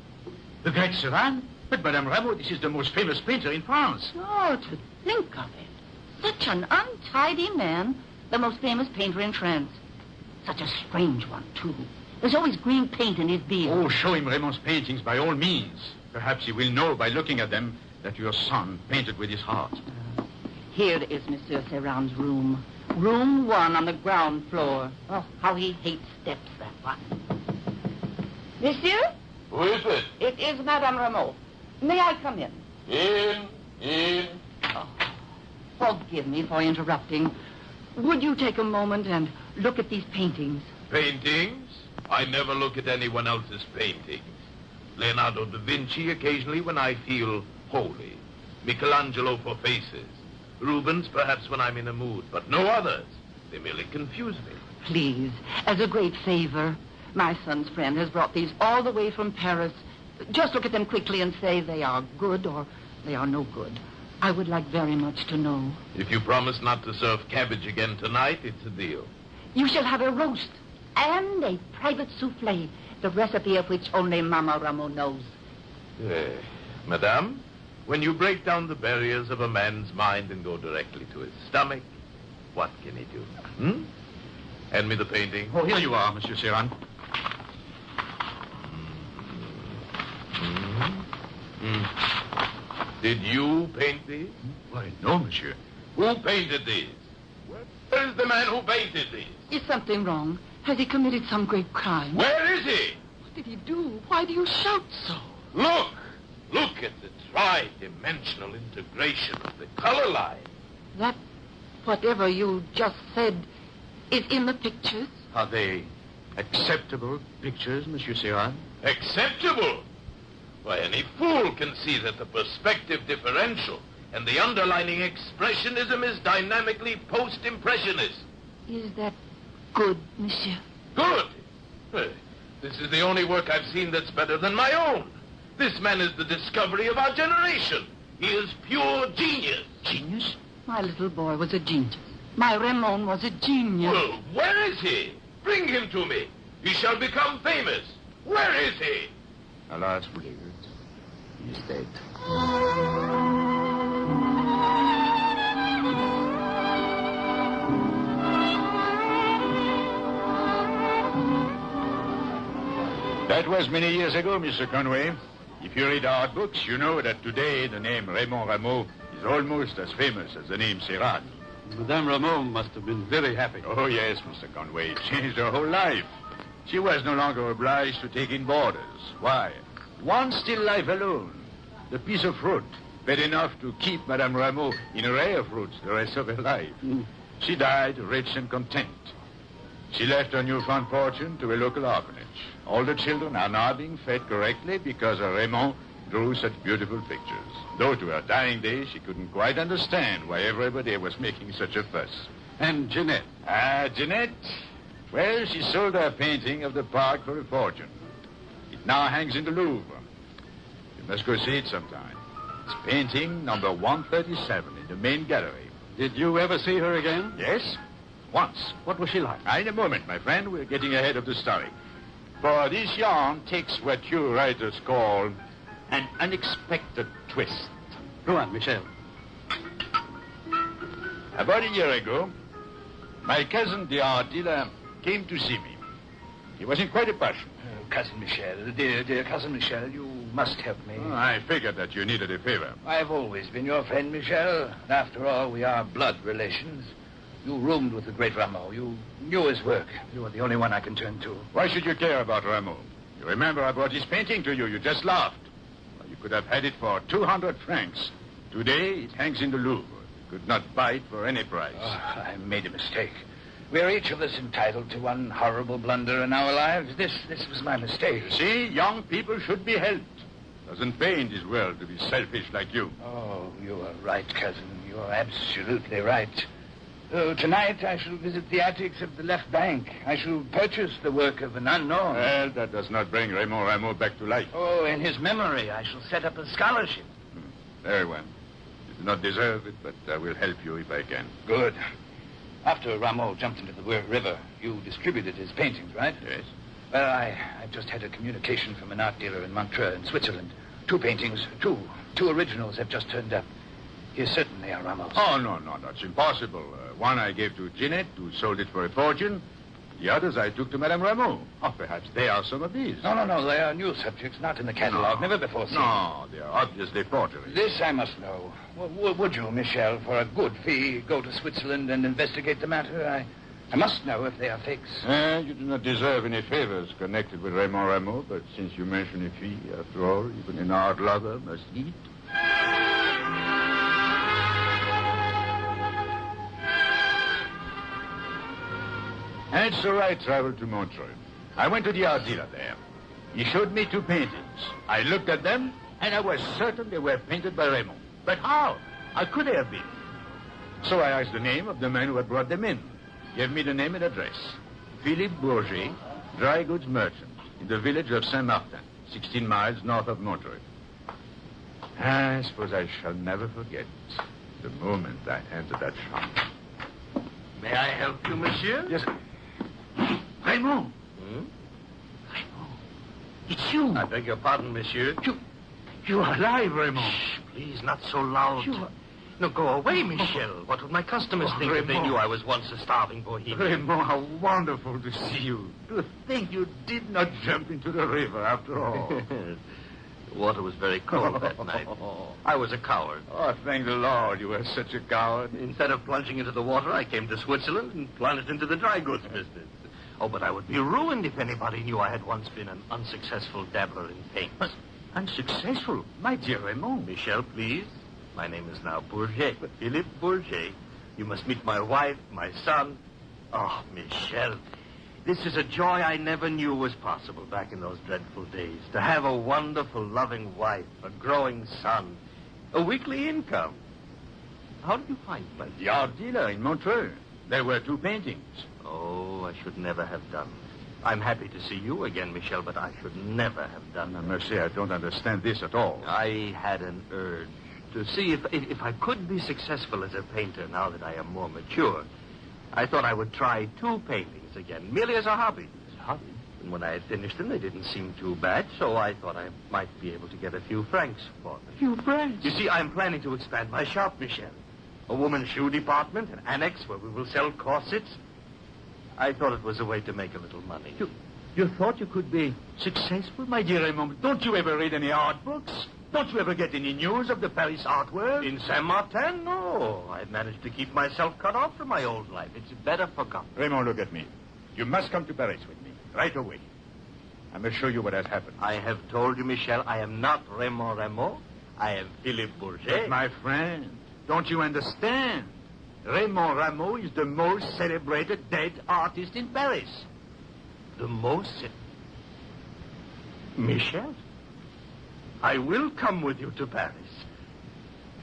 The great Serran? But, Madame Rameau, this is the most famous painter in France. Oh, to think of it. Such an untidy man, the most famous painter in France. Such a strange one, too. There's always green paint in his beard. Oh, show him Raymond's paintings by all means. Perhaps he will know by looking at them that your son painted with his heart. Here is Monsieur Serran's room. Room 1 on the ground floor. Oh, how he hates steps, that one. Monsieur? Who is it? It is Madame Rameau. May I come in? In. Oh, forgive me for interrupting. Would you take a moment and look at these paintings? Paintings? I never look at anyone else's paintings. Leonardo da Vinci occasionally when I feel holy. Michelangelo for faces. Rubens, perhaps when I'm in a mood, but no others. They merely confuse me. Please, as a great favor, my son's friend has brought these all the way from Paris. Just look at them quickly and say they are good or they are no good. I would like very much to know. If you promise not to serve cabbage again tonight, it's a deal. You shall have a roast and a private souffle, the recipe of which only Mama Rameau knows. Madame, when you break down the barriers of a man's mind and go directly to his stomach, what can he do? Hand me the painting. Oh, here you are, Monsieur Serran. Did you paint these? Why, no, monsieur. Who painted these? Where is the man who painted these? Is something wrong? Has he committed some great crime? Where is he? What did he do? Why do you shout so? Look! Look at the tri-dimensional integration of the color line. That, whatever you just said, is in the pictures? Are they acceptable pictures, Monsieur Serran? Acceptable? Why, any fool can see that the perspective differential and the underlining expressionism is dynamically post-impressionist. Is that good, monsieur? Good? This is the only work I've seen that's better than my own. This man is the discovery of our generation. He is pure genius. Genius? My little boy was a genius. My Raymond was a genius. Well, where is he? Bring him to me. He shall become famous. Where is he? Alas, Richard, he's dead. That was many years ago, Mr. Conway. If you read art books, you know that today the name Raymond Rameau is almost as famous as the name Serran. Madame Rameau must have been very happy. Oh, yes, Mr. Conway. It changed her whole life. She was no longer obliged to take in boarders. Why? One still life alone. The piece of fruit. Fed enough to keep Madame Rameau in a ray of fruits the rest of her life. She died rich and content. She left her newfound fortune to a local orphanage. All the children are now being fed correctly because Raymond drew such beautiful pictures. Though to her dying day, she couldn't quite understand why everybody was making such a fuss. And Jeanette? Jeanette? Well, she sold her painting of the park for a fortune. It now hangs in the Louvre. You must go see it sometime. It's painting number 137 in the main gallery. Did you ever see her again? Yes, once. What was she like? In a moment, my friend. We're getting ahead of the story. For this yarn takes what you writers call an unexpected twist. Go on, Michel. About a year ago, my cousin, the art dealer, came to see me. He was in quite a passion. Cousin Michel, dear Cousin Michel, you must help me. I figured that you needed a favor. I've always been your friend, Michel. And after all, we are blood relations. You roomed with the great Rameau. You knew his work. You are the only one I can turn to. Why should you care about Rameau? You remember I brought his painting to you. You just laughed. Well, you could have had it for 200 francs. Today, it hangs in the Louvre. You could not buy it for any price. Oh, I made a mistake. We are each of us entitled to one horrible blunder in our lives. This was my mistake. You see, young people should be helped. Doesn't pay in this world to be selfish like you. Oh, you are right, cousin. You are absolutely right. Tonight I shall visit the attics of the left bank. I shall purchase the work of an unknown. Well, that does not bring Raymond Rameau back to life. Oh, in his memory, I shall set up a scholarship. Very well. You do not deserve it, but I will help you if I can. Good. After Rameau jumped into the river, you distributed his paintings, right? Yes. Well, I've just had a communication from an art dealer in Montreux in Switzerland. Two paintings, two originals have just turned up. He is certain they are Rameau's. Oh, no, that's impossible. One I gave to Jeanette, who sold it for a fortune. The others I took to Madame Rameau. Oh, perhaps they are some of these. No, they are new subjects, not in the catalog, never before seen. No, they are obviously forgeries. This I must know. Would you, Michel, for a good fee, go to Switzerland and investigate the matter? I must know if they are fakes. You do not deserve any favors connected with Raymond Rameau, but since you mention a fee, after all, even an art lover must eat. And so I traveled to Montreux. I went to the art dealer there. He showed me two paintings. I looked at them, and I was certain they were painted by Raymond. But how? How could they have been? So I asked the name of the man who had brought them in. Gave me the name and address. Philippe Bourget, dry goods merchant, in the village of Saint-Martin, 16 miles north of Montreux. I suppose I shall never forget the moment I entered that shop. May I help you, monsieur? Yes. Raymond. It's you. I beg your pardon, monsieur. You are alive, Raymond. Shh, please, not so loud. No, go away, Michel. What would my customers think if they Raymond. knew I was once a starving bohemian? Raymond, how wonderful to see you. To think you did not jump into the river after all. The water was very cold that night. I was a coward. Oh, thank the Lord you were such a coward. Instead of plunging into the water, I came to Switzerland and plunged into the dry goods business. Oh, but I would be ruined if anybody knew I had once been an unsuccessful dabbler in paint. But unsuccessful? My dear Raymond. Michel, please. My name is now Bourget. Philippe Bourget. You must meet my wife, my son. Oh, Michel. This is a joy I never knew was possible back in those dreadful days. To have a wonderful, loving wife, a growing son, a weekly income. How did you find me? The art dealer in Montreux. There were 2 paintings. Oh, I should never have done. I'm happy to see you again, Michel, but I should never have done. No, Mercier, I don't understand this at all. I had an urge to see if I could be successful as a painter now that I am more mature. I thought I would try 2 paintings again, merely as a hobby. As a hobby? And when I had finished them, they didn't seem too bad, so I thought I might be able to get a few francs for them. A few francs? You see, I'm planning to expand my shop, Michel. A woman's shoe department, an annex where we will sell corsets. I thought it was a way to make a little money. You thought you could be successful, my dear Raymond? Don't you ever read any art books? Don't you ever get any news of the Paris art world? In Saint-Martin? No. I managed to keep myself cut off from my old life. It's better forgotten. Raymond, look at me. You must come to Paris with me, right away. I must show you what has happened. I have told you, Michel, I am not Raymond Rameau. I am Philippe Bourget. But my friend, don't you understand? Raymond Rameau is the most celebrated dead artist in Paris. The most... Michel? I will come with you to Paris.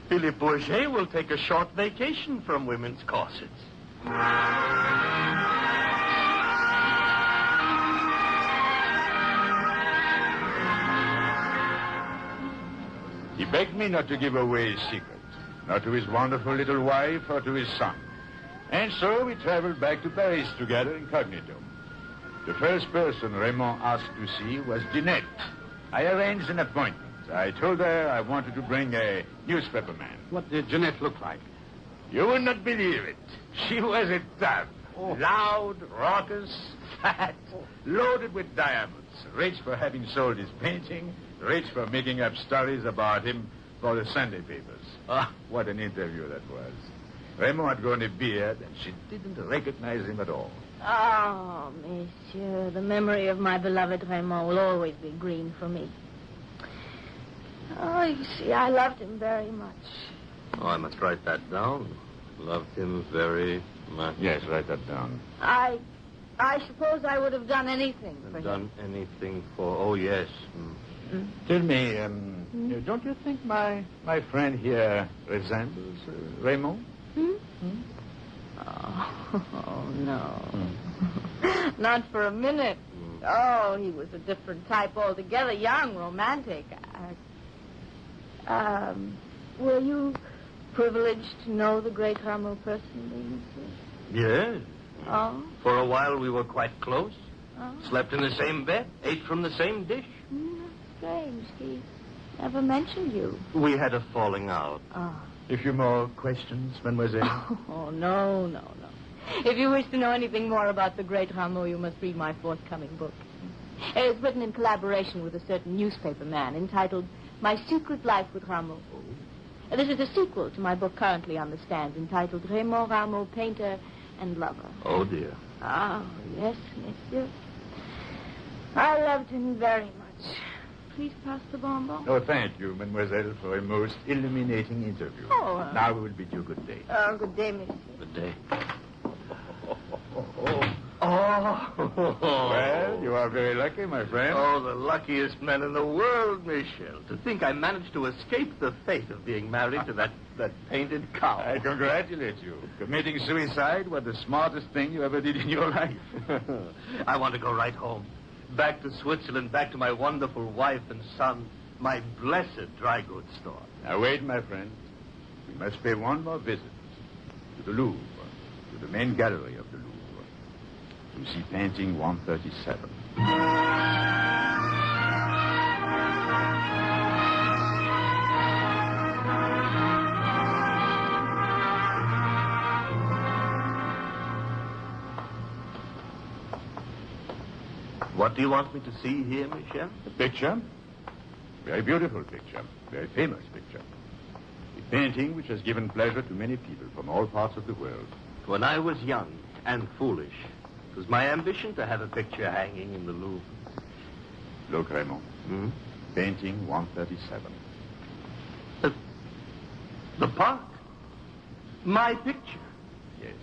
Philippe Bourget will take a short vacation from women's corsets. He begged me not to give away his secret, not to his wonderful little wife or to his son. And so we traveled back to Paris together incognito. The first person Raymond asked to see was Jeanette. I arranged an appointment. I told her I wanted to bring a newspaper man. What did Jeanette look like? You would not believe it. She was a tub. Loud, raucous, fat, loaded with diamonds. Rich for having sold his painting, rich for making up stories about him for the Sunday papers. Ah, what an interview that was. Raymond had grown a beard, and she didn't recognize him at all. Oh, monsieur, the memory of my beloved Raymond will always be green for me. Oh, you see, I loved him very much. Oh, I must write that down. Loved him very much. Yes, write that down. I suppose I would have done anything for him. Done anything for... Oh, yes. Tell me, don't you think my friend here resembles Raymond? Oh, no. Not for a minute. Oh, he was a different type altogether. Young, romantic. Were you privileged to know the great Rameau personally, monsieur? Yes. Oh? For a while we were quite close. Oh? Slept in the same bed. Ate from the same dish. Strange. He never mentioned you. We had a falling out. Oh. A few more questions, mademoiselle? Oh, no. If you wish to know anything more about the great Rameau, you must read my forthcoming book. It's written in collaboration with a certain newspaper man entitled My Secret Life with Rameau. This is a sequel to my book currently on the stand entitled Raymond Rameau, Painter and Lover. Oh, dear. Oh, yes, monsieur. I loved him very much. Please pass the bonbon. Oh, thank you, mademoiselle, for a most illuminating interview. Oh, now we will bid you good day. Oh, good day, monsieur. Good day. Oh, Oh. Well, you are very lucky, my friend. Oh, the luckiest man in the world, Michel. To think I managed to escape the fate of being married to that painted cow. I congratulate you. Committing suicide was the smartest thing you ever did in your life. I want to go right home. Back to Switzerland, back to my wonderful wife and son, my blessed dry goods store. Now, wait, my friend. We must pay one more visit to the Louvre, to the main gallery of the Louvre, to see painting 137. What do you want me to see here, Michel? The picture? Very beautiful picture. Very famous picture. A painting which has given pleasure to many people from all parts of the world. When I was young and foolish, it was my ambition to have a picture hanging in the Louvre. Look, Raymond. Painting 137. The park? My picture? Yes.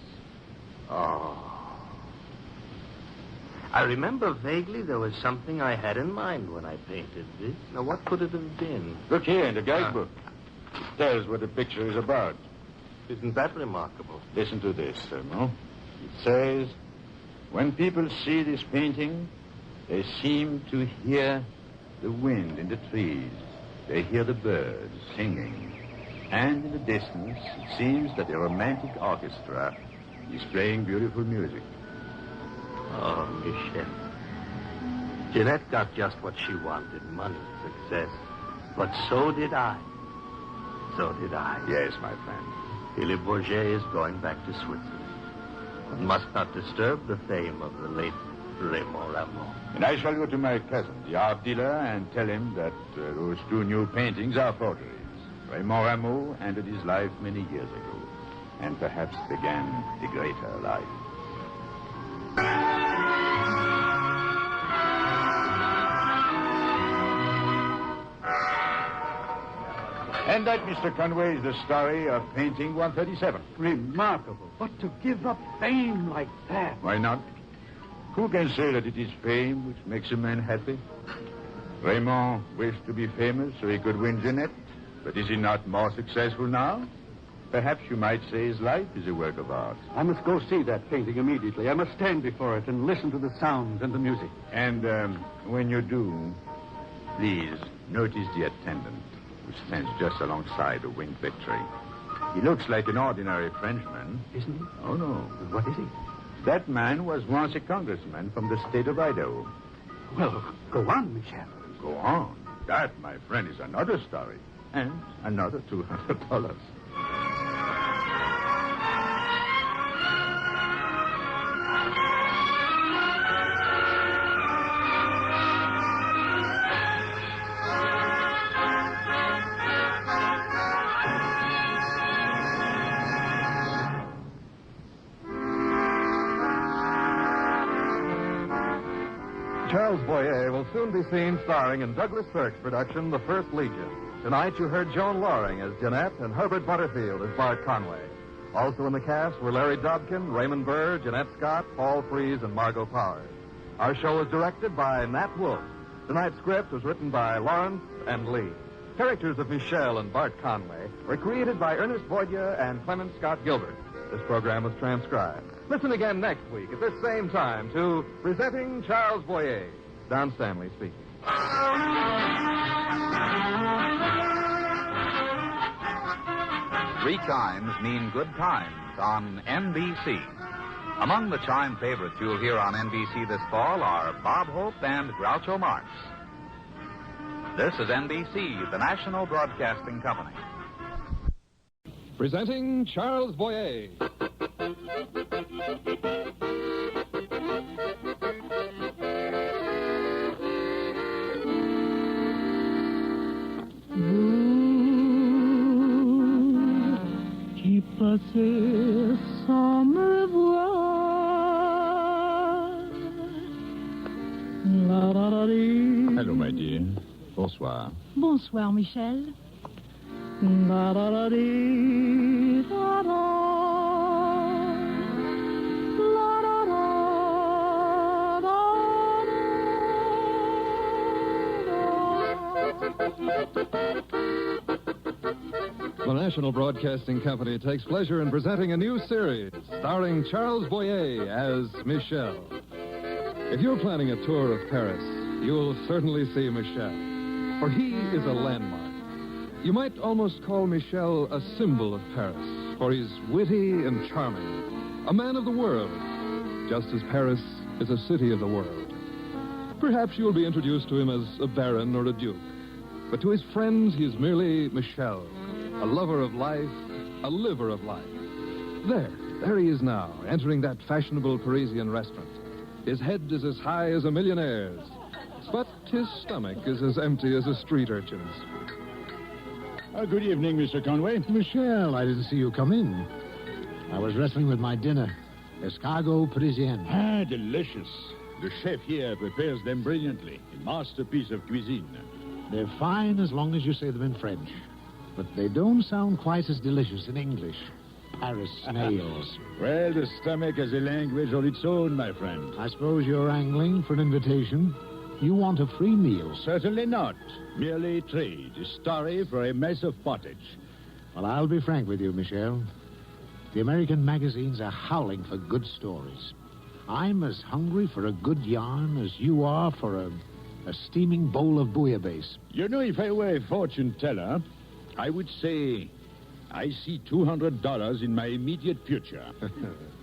Oh. I remember vaguely there was something I had in mind when I painted this. Now, what could it have been? Look here in the guidebook. It tells what the picture is about. Isn't that remarkable? Listen to this, Raymond. It says, when people see this painting, they seem to hear the wind in the trees. They hear the birds singing. And in the distance, it seems that a romantic orchestra is playing beautiful music. Oh, Michel. Jeanette got just what she wanted, money, success. But so did I. So did I. Yes, my friend. Philippe Bourget is going back to Switzerland. One must not disturb the fame of the late Raymond Rameau. And I shall go to my cousin, the art dealer, and tell him that those two new paintings are forgeries. Raymond Rameau ended his life many years ago, and perhaps began a greater life. And that, Mr. Conway, is the story of painting 137. Remarkable. But to give up fame like that. Why not? Who can say that it is fame which makes a man happy? Raymond wished to be famous so he could win Jeanette. But is he not more successful now? Perhaps you might say his life is a work of art. I must go see that painting immediately. I must stand before it and listen to the sounds and the music. And when you do, please notice the attendant who stands just alongside the winged victory. He looks like an ordinary Frenchman. Isn't he? Oh, no. What is he? That man was once a congressman from the state of Idaho. Well, go on, Michel. Go on. That, my friend, is another story. And another $200. Charles Boyer will soon be seen starring in Douglas Sirk's production, The First Legion. Tonight you heard Joan Loring as Jeanette and Herbert Butterfield as Bart Conway. Also in the cast were Larry Dobkin, Raymond Burr, Jeanette Scott, Paul Frees, and Margot Powers. Our show was directed by Nat Wolfe. Tonight's script was written by Lawrence and Lee. Characters of Michel and Bart Conway were created by Ernest Boydia and Clement Scott Gilbert. This program was transcribed. Listen again next week at this same time to Presenting Charles Boyer. Don Stanley speaking. Three chimes mean good times on NBC. Among the chime favorites you'll hear on NBC this fall are Bob Hope and Groucho Marx. This is NBC, the national broadcasting company. Presenting Charles Boyer. Qui passait sans me voir. La, la, la, dee. Hello, my dear. Bonsoir. Bonsoir, Michel. La, la, la, dee, la, la. La, la, la. The National Broadcasting Company takes pleasure in presenting a new series starring Charles Boyer as Michel. If you're planning a tour of Paris, you'll certainly see Michel, for he is a landmark. You might almost call Michel a symbol of Paris, for he's witty and charming, a man of the world, just as Paris is a city of the world. Perhaps you'll be introduced to him as a baron or a duke, but to his friends, he's merely Michel, a lover of life, a liver of life. There he is now, entering that fashionable Parisian restaurant. His head is as high as a millionaire's, but his stomach is as empty as a street urchin's. Good evening, Mr. Conway. Michel, I didn't see you come in. I was wrestling with my dinner. Escargot Parisienne. Ah, delicious. The chef here prepares them brilliantly. A masterpiece of cuisine. They're fine as long as you say them in French. But they don't sound quite as delicious in English. Paris snails. Well, the stomach has a language of its own, my friend. I suppose you're angling for an invitation. You want a free meal. Certainly not. Merely trade. A story for a mess of pottage. Well, I'll be frank with you, Michel. The American magazines are howling for good stories. I'm as hungry for a good yarn as you are for a steaming bowl of bouillabaisse. You know, if I were a fortune teller, I would say I see $200 in my immediate future.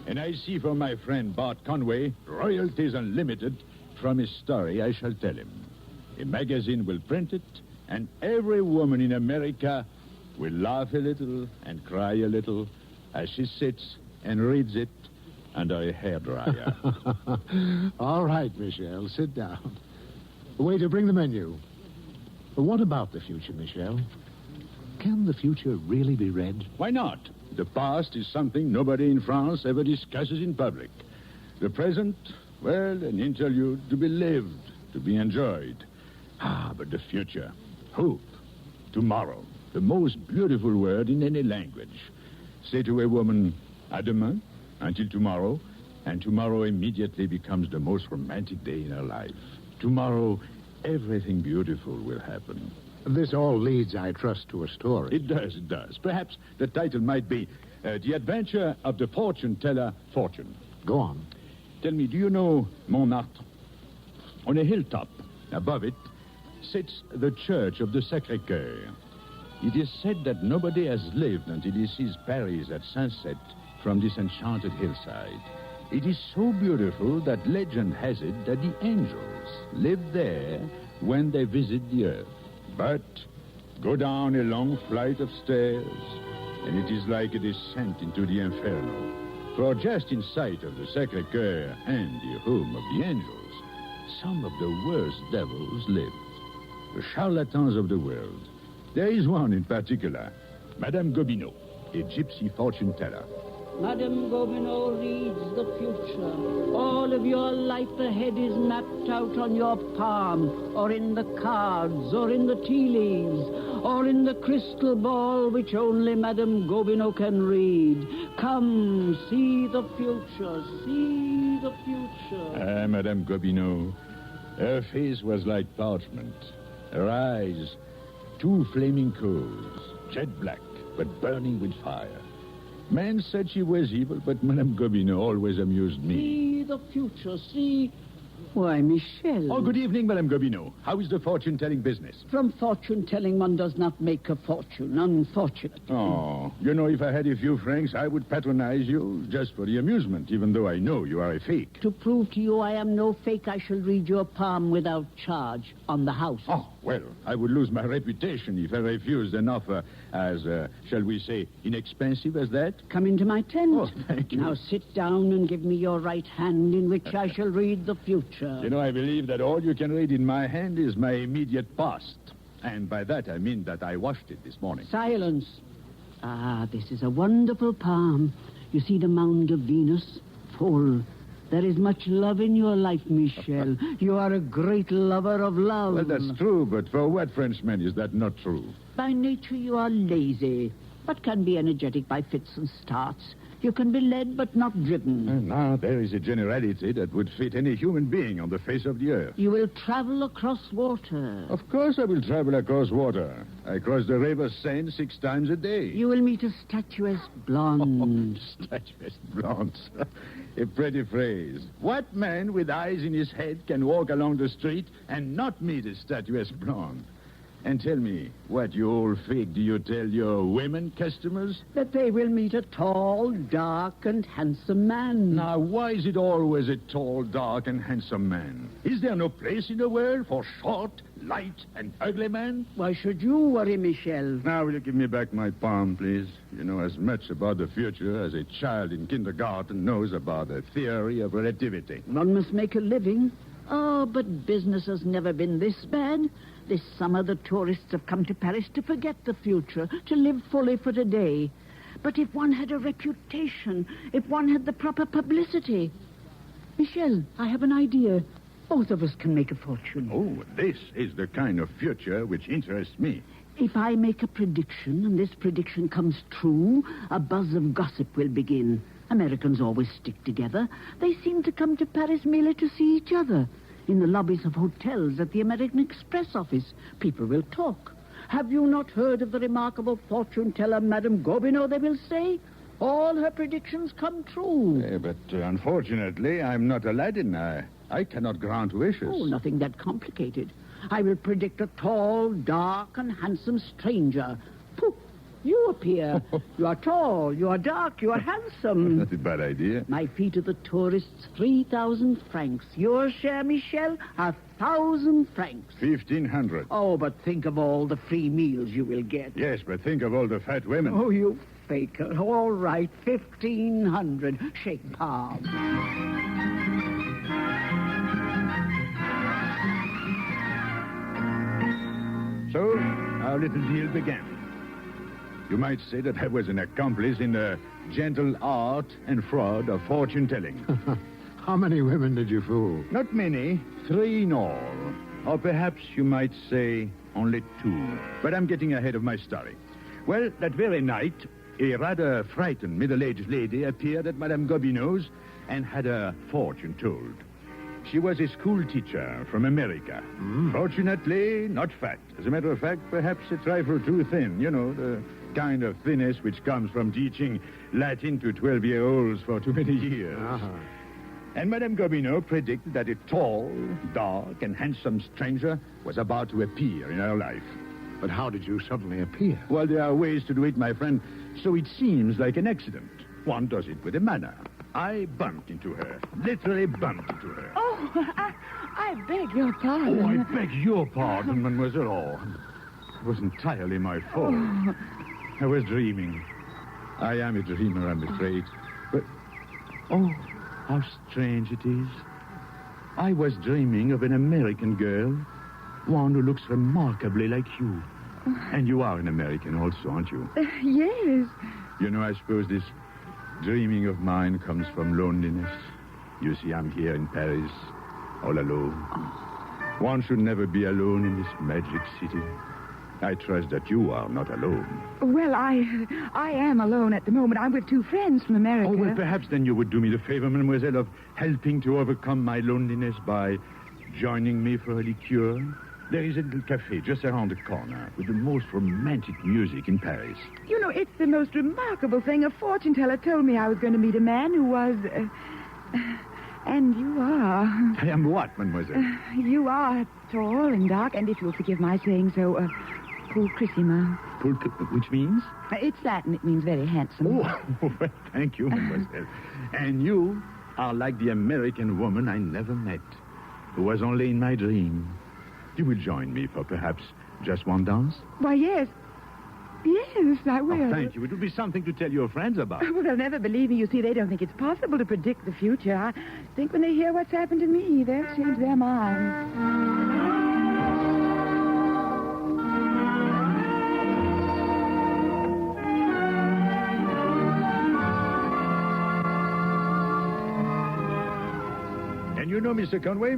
And I see for my friend Bart Conway, royalties unlimited from his story I shall tell him. A magazine will print it, and every woman in America will laugh a little and cry a little as she sits and reads it under a hairdryer. All right, Michel, sit down. Waiter, bring the menu. But what about the future, Michel? Can the future really be read? Why not? The past is something nobody in France ever discusses in public. The present, well, an interlude to be lived, to be enjoyed. But the future, hope, tomorrow, the most beautiful word in any language. Say to a woman, à demain, until tomorrow, and tomorrow immediately becomes the most romantic day in her life. Tomorrow, everything beautiful will happen. This all leads, I trust, to a story. It does. Perhaps the title might be The Adventure of the Fortune Teller Fortune. Go on. Tell me, do you know Montmartre? On a hilltop above it sits the church of the Sacré-Cœur. It is said that nobody has lived until he sees Paris at sunset from this enchanted hillside. It is so beautiful that legend has it that the angels live there when they visit the earth. But go down a long flight of stairs, and it is like a descent into the inferno. For just in sight of the Sacré-Cœur and the home of the angels, some of the worst devils live. The charlatans of the world. There is one in particular, Madame Gobineau, a gypsy fortune teller. Madame Gobineau reads the future. All of your life ahead is mapped out on your palm, or in the cards, or in the tea leaves, or in the crystal ball which only Madame Gobineau can read. Come, see the future, see the future. Madame Gobineau. Her face was like parchment. Her eyes, two flaming coals, jet black, but burning with fire. Men said she was evil, but Madame Gobineau always amused me. See the future, see... Why, Michel. Oh, good evening, Madame Gobineau. How is the fortune-telling business? From fortune-telling, one does not make a fortune, unfortunately. Oh, you know, if I had a few francs, I would patronize you just for the amusement, even though I know you are a fake. To prove to you I am no fake, I shall read your palm without charge on the house. Oh, well, I would lose my reputation if I refused an offer as, shall we say, inexpensive as that. Come into my tent. Oh, thank you. Now sit down and give me your right hand in which I shall read the future. You know, I believe that all you can read in my hand is my immediate past. And by that, I mean that I washed it this morning. Silence. This is a wonderful palm. You see the mound of Venus? Full. There is much love in your life, Michel. You are a great lover of love. Well, that's true, but for what Frenchman is that not true? By nature, you are lazy, but can be energetic by fits and starts. You can be led but not driven. Now, there is a generality that would fit any human being on the face of the earth. You will travel across water. Of course I will travel across water. I cross the river Seine 6 times a day. You will meet a statuesque blonde. Statuesque blonde. A pretty phrase. What man with eyes in his head can walk along the street and not meet a statuesque blonde? And tell me, what, you old fig, do you tell your women customers? That they will meet a tall, dark, and handsome man. Now, why is it always a tall, dark, and handsome man? Is there no place in the world for short, light, and ugly men? Why should you worry, Michel? Now, will you give me back my palm, please? You know as much about the future as a child in kindergarten knows about the theory of relativity. One must make a living. Oh, but business has never been this bad. This summer, the tourists have come to Paris to forget the future, to live fully for today. But if one had a reputation, if one had the proper publicity... Michel, I have an idea. Both of us can make a fortune. Oh, this is the kind of future which interests me. If I make a prediction, and this prediction comes true, a buzz of gossip will begin. Americans always stick together. They seem to come to Paris merely to see each other. In the lobbies of hotels, at the American Express office, people will talk. Have you not heard of the remarkable fortune teller, Madame Gobineau, they will say? All her predictions come true. But unfortunately, I'm not Aladdin. I cannot grant wishes. Oh, nothing that complicated. I will predict a tall, dark, and handsome stranger. Pooh! You appear. You are tall, you are dark, you are handsome. Not a bad idea. My fee to the tourists, 3,000 francs. Your share, Michel, 1,000 francs. 1,500. Oh, but think of all the free meals you will get. Yes, but think of all the fat women. Oh, you faker. All right, 1,500. Shake palm. So, our little deal began. You might say that I was an accomplice in the gentle art and fraud of fortune-telling. How many women did you fool? Not many. 3 in all. Or perhaps you might say only 2. But I'm getting ahead of my story. Well, that very night, a rather frightened middle-aged lady appeared at Madame Gobineau's and had a fortune told. She was a school teacher from America. Fortunately, not fat. As a matter of fact, perhaps a trifle too thin. You know, the kind of thinness which comes from teaching Latin to 12-year-olds for too many years. And Madame Gobineau predicted that a tall, dark, and handsome stranger was about to appear in her life. But how did you suddenly appear? Well, there are ways to do it, my friend, so it seems like an accident. One does it with a manner. I bumped into her, literally bumped into her. Oh, I beg your pardon. Oh, I beg your pardon, mademoiselle. Oh, it was entirely my fault. Oh. I was dreaming. I am a dreamer, I'm afraid. But, oh, how strange it is. I was dreaming of an American girl, one who looks remarkably like you. And you are an American also, aren't you? Yes. You know, I suppose this dreaming of mine comes from loneliness. You see, I'm here in Paris, all alone. One should never be alone in this magic city. I trust that you are not alone. Well, I am alone at the moment. I'm with 2 friends from America. Oh, well, perhaps then you would do me the favor, mademoiselle, of helping to overcome my loneliness by joining me for a liqueur. There is a little cafe just around the corner with the most romantic music in Paris. You know, it's the most remarkable thing. A fortune teller told me I was going to meet a man who was... and you are. I am what, mademoiselle? You are tall and dark, and if you'll forgive my saying so, pulchrissima. Which means? It's Latin. It means very handsome. Oh, well, thank you, mademoiselle. And you are like the American woman I never met, who was only in my dream. You will join me for perhaps just one dance? Why, yes. Yes, I will. Oh, thank you. It will be something to tell your friends about. Well, they'll never believe me. You see, they don't think it's possible to predict the future. I think when they hear what's happened to me, they'll change their minds. And you know, Mr. Conway,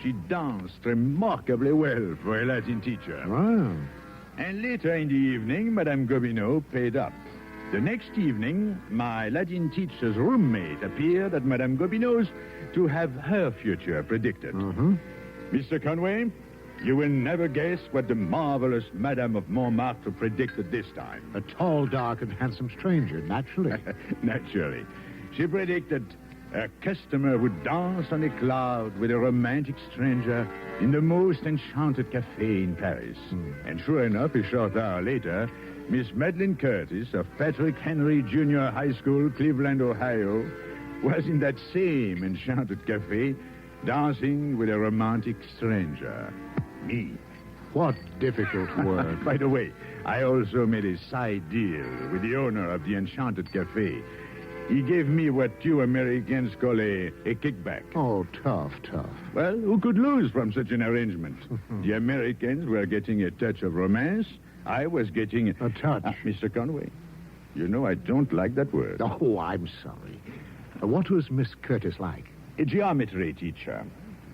she danced remarkably well for a Latin teacher. Wow. And later in the evening, Madame Gobineau paid up. The next evening, my Latin teacher's roommate appeared at Madame Gobineau's to have her future predicted. Mr. Conway, you will never guess what the marvelous Madame of Montmartre predicted this time. A tall, dark, and handsome stranger, naturally. Naturally. She predicted a customer would dance on a cloud with a romantic stranger in the most enchanted cafe in Paris. And sure enough, a short hour later, Miss Madeline Curtis of Patrick Henry Junior High School, Cleveland, Ohio, was in that same enchanted cafe dancing with a romantic stranger. Me. What difficult work. By the way, I also made a side deal with the owner of the enchanted cafe. He gave me what you Americans call a kickback. Oh, tough. Well, who could lose from such an arrangement? The Americans were getting a touch of romance. I was getting... A touch? Mr. Conway, you know I don't like that word. Oh, I'm sorry. What was Miss Curtis like? A geometry teacher.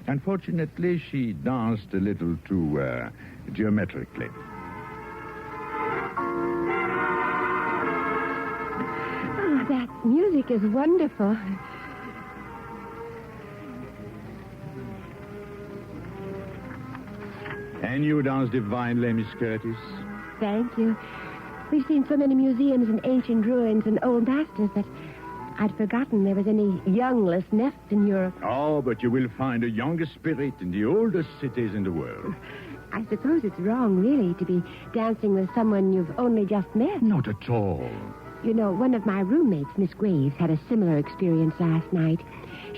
Unfortunately, she danced a little too geometrically. Oh, that music is wonderful. And you dance divinely, Miss Curtis. Thank you. We've seen so many museums and ancient ruins and old masters that I'd forgotten there was any youngless left in Europe. Oh, but you will find a younger spirit in the oldest cities in the world. I suppose it's wrong, really, to be dancing with someone you've only just met. Not at all. You know, one of my roommates, Miss Graves, had a similar experience last night.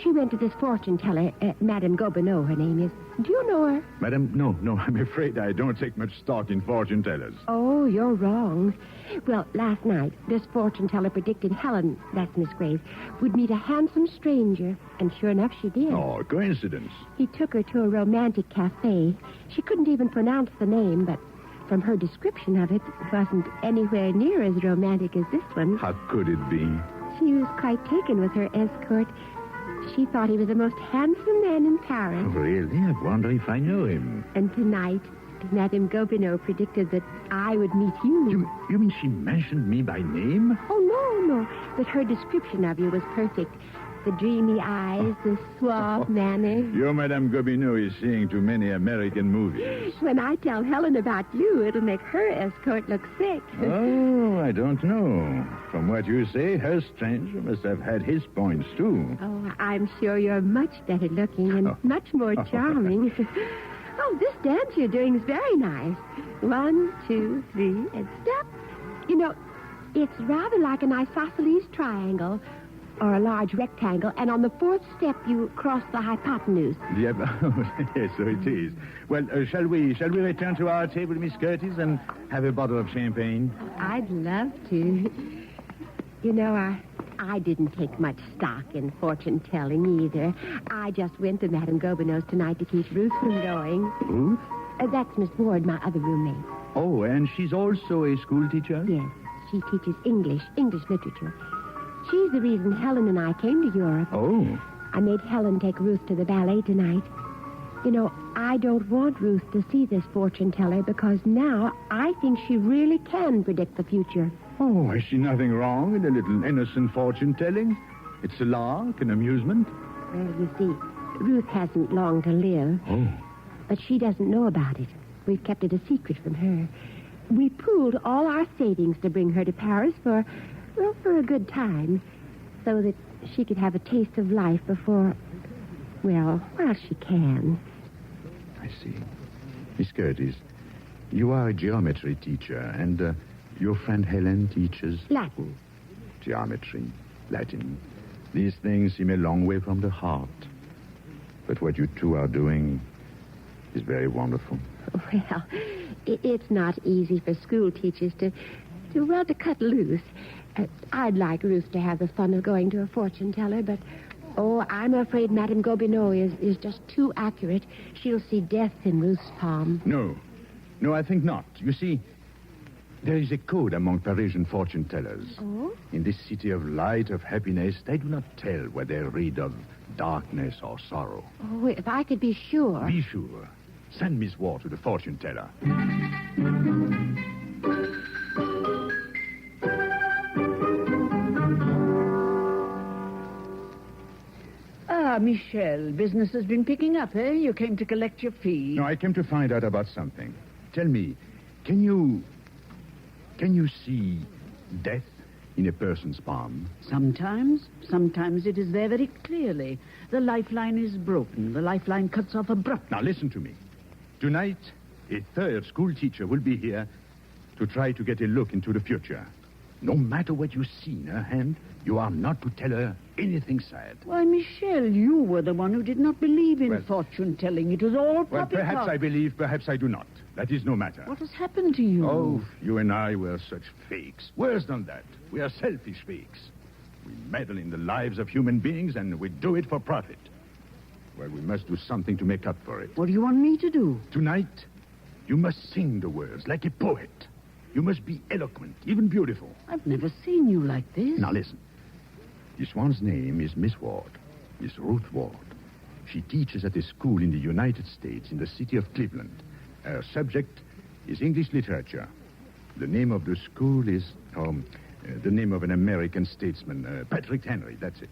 She went to this fortune teller, Madame Gobineau, her name is. Do you know her? Madam, no, I'm afraid I don't take much stock in fortune tellers. Oh, you're wrong. Well, last night, this fortune teller predicted Helen, that's Miss Graves, would meet a handsome stranger, and sure enough, she did. Oh, coincidence. He took her to a romantic cafe. She couldn't even pronounce the name, but from her description of it, it wasn't anywhere near as romantic as this one. How could it be? She was quite taken with her escort. She thought he was the most handsome man in Paris. Oh, really? I wonder if I know him. And tonight, Madame Gobineau predicted that I would meet you. You mean she mentioned me by name? Oh, no. But her description of you was perfect. The dreamy eyes, the suave manner. Your Madame Gobineau is seeing too many American movies. When I tell Helen about you, it'll make her escort look sick. Oh, I don't know. From what you say, her stranger must have had his points, too. Oh, I'm sure you're much better looking and much more charming. Oh, this dance you're doing is very nice. 1, 2, 3, and step. You know, it's rather like an isosceles triangle or a large rectangle, and on the fourth step you cross the hypotenuse. Yep. Yes, so it is. Well, shall we return to our table, Miss Curtis, and have a bottle of champagne? I'd love to. You know, I didn't take much stock in fortune-telling either. I just went to Madame Gobineau's tonight to keep Ruth from going. Ruth? That's Miss Ward, my other roommate. Oh, and she's also a school teacher? Yes, she teaches English literature. She's the reason Helen and I came to Europe. Oh. I made Helen take Ruth to the ballet tonight. You know, I don't want Ruth to see this fortune teller because now I think she really can predict the future. Oh, I see nothing wrong in a little innocent fortune-telling. It's a lark, an amusement. Well, you see, Ruth hasn't long to live. Oh. But she doesn't know about it. We've kept it a secret from her. We pooled all our savings to bring her to Paris for a good time, so that she could have a taste of life before, while she can. I see. Miss Curtis, you are a geometry teacher, and your friend Helen teaches... Latin. Geometry, Latin. These things seem a long way from the heart. But what you two are doing is very wonderful. Well, it's not easy for school teachers to cut loose. I'd like Ruth to have the fun of going to a fortune teller, but, I'm afraid Madame Gobineau is just too accurate. She'll see death in Ruth's palm. No, I think not. You see, there is a code among Parisian fortune tellers. Oh? In this city of light, of happiness, they do not tell what they read of darkness or sorrow. Oh, if I could be sure. Be sure. Send Miss Ward to the fortune teller. Michel, business has been picking up, eh? You came to collect your fee. No, I came to find out about something. Tell me, can you see death in a person's palm? Sometimes it is there very clearly. The lifeline is broken. The lifeline cuts off abruptly. Now, listen to me. Tonight, a third school teacher will be here to try to get a look into the future. No matter what you see in her hand, you are not to tell her anything sad. Why, Michel, you were the one who did not believe in fortune-telling. It was all Well, poppycock. perhaps I believe, perhaps I do not. That is no matter. What has happened to you? Oh, you and I were such fakes. Worse than that. We are selfish fakes. We meddle in the lives of human beings, and we do it for profit. Well, we must do something to make up for it. What do you want me to do? Tonight, you must sing the words like a poet. You must be eloquent, even beautiful. I've never seen you like this. Now, listen. This one's name is Miss Ward, Miss Ruth Ward. She teaches at a school in the United States, in the city of Cleveland. Her subject is English literature. The name of the school is, the name of an American statesman, Patrick Henry, that's it.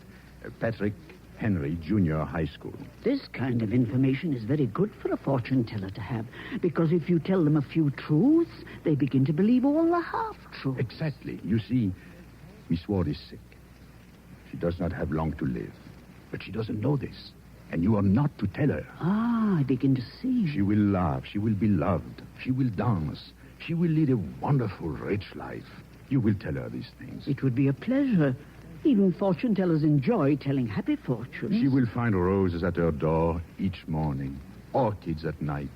Patrick Henry Junior High School. This kind of information is very good for a fortune teller to have, because if you tell them a few truths, they begin to believe all the half-truths. Exactly. You see, Miss Ward is sick. She does not have long to live. But she doesn't know this, and you are not to tell her. Ah, I begin to see. She will laugh. She will be loved. She will dance. She will lead a wonderful, rich life. You will tell her these things. It would be a pleasure. Even fortune tellers enjoy telling happy fortunes. She will find roses at her door each morning, orchids at night.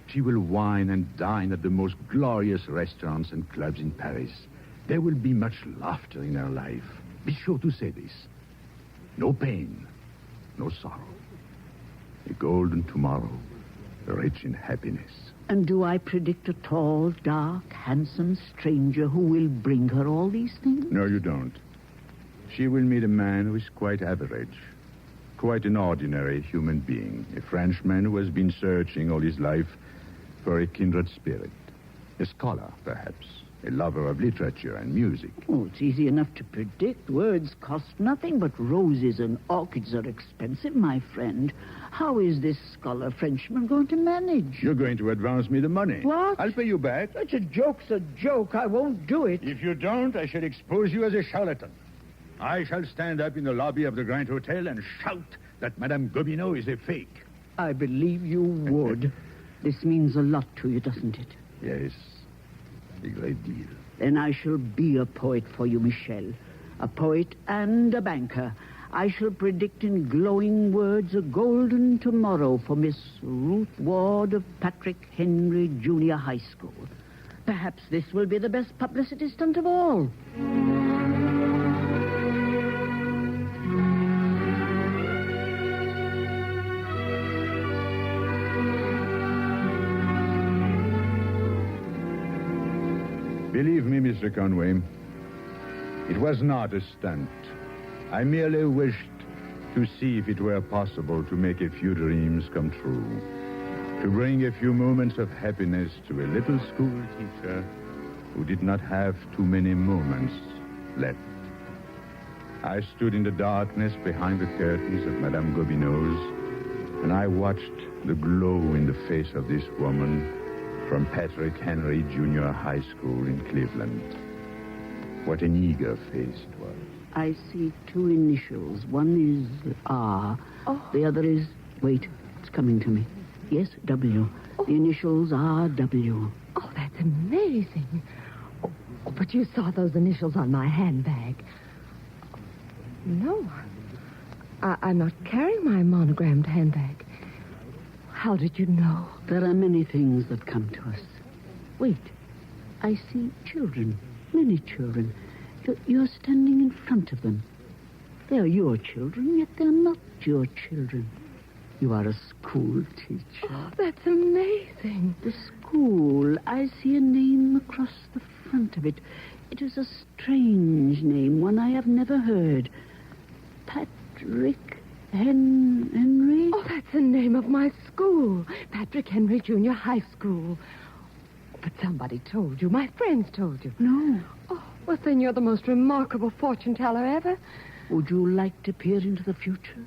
She will wine and dine at the most glorious restaurants and clubs in Paris. There will be much laughter in her life. Be sure to say this. No pain, no sorrow. A golden tomorrow, rich in happiness. And do I predict a tall, dark, handsome stranger who will bring her all these things? No, you don't. She will meet a man who is quite average, quite an ordinary human being, a Frenchman who has been searching all his life for a kindred spirit, a scholar, perhaps, a lover of literature and music. Oh, it's easy enough to predict. Words cost nothing, but roses and orchids are expensive, my friend. How is this scholar Frenchman going to manage? You're going to advance me the money. What? I'll pay you back. Such a joke's a joke. I won't do it. If you don't, I shall expose you as a charlatan. I shall stand up in the lobby of the Grand Hotel and shout that Madame Gobineau is a fake. I believe you would. This means a lot to you, doesn't it? Yes, a great deal. Then I shall be a poet for you, Michel. A poet and a banker. I shall predict in glowing words a golden tomorrow for Miss Ruth Ward of Patrick Henry Junior High School. Perhaps this will be the best publicity stunt of all. Believe me, Mr. Conway, it was not a stunt. I merely wished to see if it were possible to make a few dreams come true, to bring a few moments of happiness to a little school teacher who did not have too many moments left. I stood in the darkness behind the curtains of Madame Gobineau's, and I watched the glow in the face of this woman from Patrick Henry Junior High School in Cleveland. What an eager face it was. I see two initials. One is R. Oh. The other is... Wait, it's coming to me. Yes, W. Oh. The initials are W. Oh, that's amazing. Oh, but you saw those initials on my handbag. No, I'm not carrying my monogrammed handbag. How did you know? There are many things that come to us. Wait, I see children, many children. You're standing in front of them. They are your children, yet they're not your children. You are a school teacher. Oh, that's amazing. The school. I see a name across the front of it. It is a strange name, one I have never heard. Patrick Henry? Oh, that's the name of my school. Patrick Henry Junior High School. But somebody told you. My friends told you. No. Oh, well, then you're the most remarkable fortune teller ever. Would you like to peer into the future?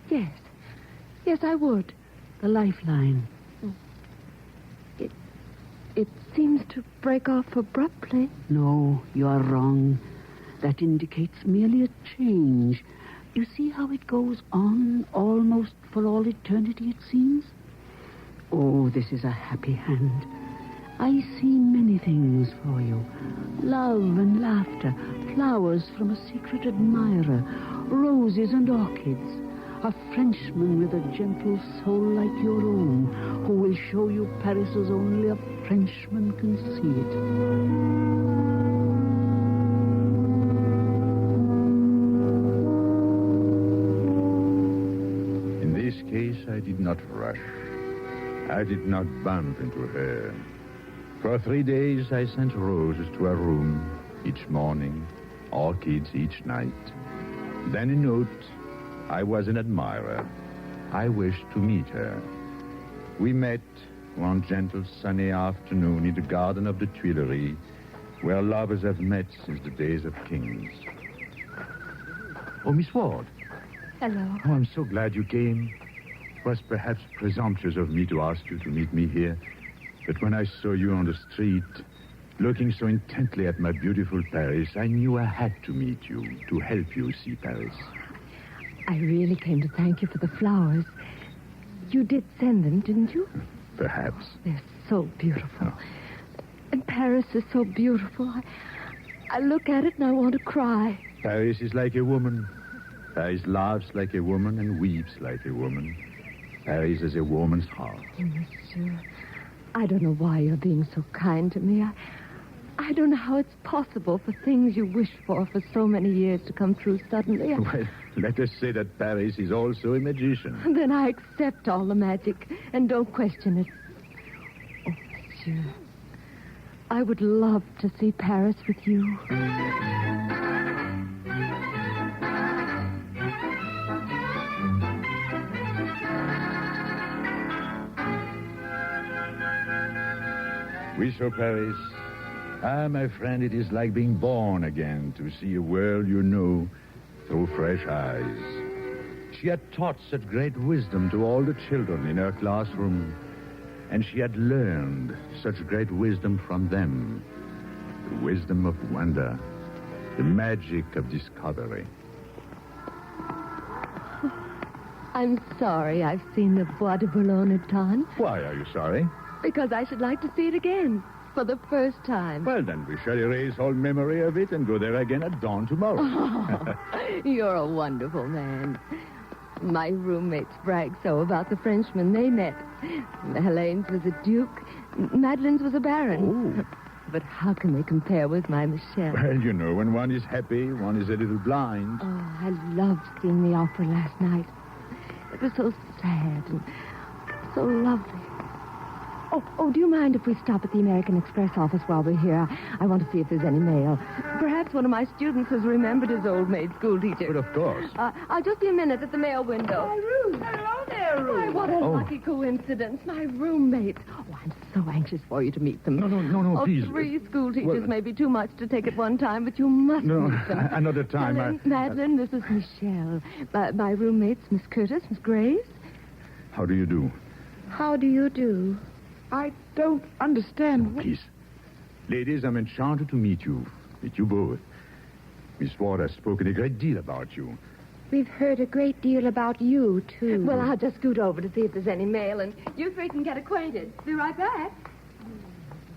Yes. Yes, I would. The lifeline. It seems to break off abruptly. No, you are wrong. That indicates merely a change. You see how it goes on almost for all eternity, it seems? Oh, this is a happy hand. I see many things for you. Love and laughter, flowers from a secret admirer, roses and orchids. A Frenchman with a gentle soul like your own, who will show you Paris as only a Frenchman can see it. In this case, I did not rush. I did not bump into her. For 3 days, I sent roses to her room each morning, orchids each night. Then a note. I was an admirer. I wished to meet her. We met one gentle sunny afternoon in the garden of the Tuileries, where lovers have met since the days of kings. Oh, Miss Ward. Hello. Oh, I'm so glad you came. It was perhaps presumptuous of me to ask you to meet me here, but when I saw you on the street, looking so intently at my beautiful Paris, I knew I had to meet you to help you see Paris. I really came to thank you for the flowers. You did send them, didn't you? Perhaps. They're so beautiful. And Paris is so beautiful. I look at it and I want to cry. Paris is like a woman. Paris laughs like a woman and weeps like a woman. Paris is a woman's heart. Oh, monsieur, I don't know why you're being so kind to me. I don't know how it's possible for things you wished for so many years to come true suddenly. Well, let us say that Paris is also a magician. Then I accept all the magic and don't question it. Oh, monsieur, I would love to see Paris with you. We saw Paris. Ah, my friend, it is like being born again to see a world you know through fresh eyes. She had taught such great wisdom to all the children in her classroom, and she had learned such great wisdom from them. The wisdom of wonder, the magic of discovery. I'm sorry I've seen the Bois de Boulogne at Cannes. Why are you sorry? Because I should like to see it again. For the first time. Well, then we shall erase all memory of it and go there again at dawn tomorrow. Oh, you're a wonderful man. My roommates brag so about the Frenchmen they met. Helene's was a duke. Madeleine's was a baron. Oh. But how can they compare with my Michel? Well, you know, when one is happy, one is a little blind. Oh, I loved seeing the opera last night. It was so sad and so lovely. Oh, do you mind if we stop at the American Express office while we're here? I want to see if there's any mail. Perhaps one of my students has remembered his old maid schoolteacher. But of course. I'll just be a minute at the mail window. Hi, Ruth. Hello there, Ruth. Why, what a lucky coincidence. My roommates. Oh, I'm so anxious for you to meet them. No, please. 3 schoolteachers may be too much to take at one time, but you must meet them. Another time. Helen, Madeline, this is Michelle. My roommates, Miss Curtis, Miss Grace. How do you do? How do you do? I don't understand. Please. Ladies, I'm enchanted to meet you both. Miss Ward has spoken a great deal about you. We've heard a great deal about you, too. Well, I'll just scoot over to see if there's any mail, and you 3 can get acquainted. Be right back.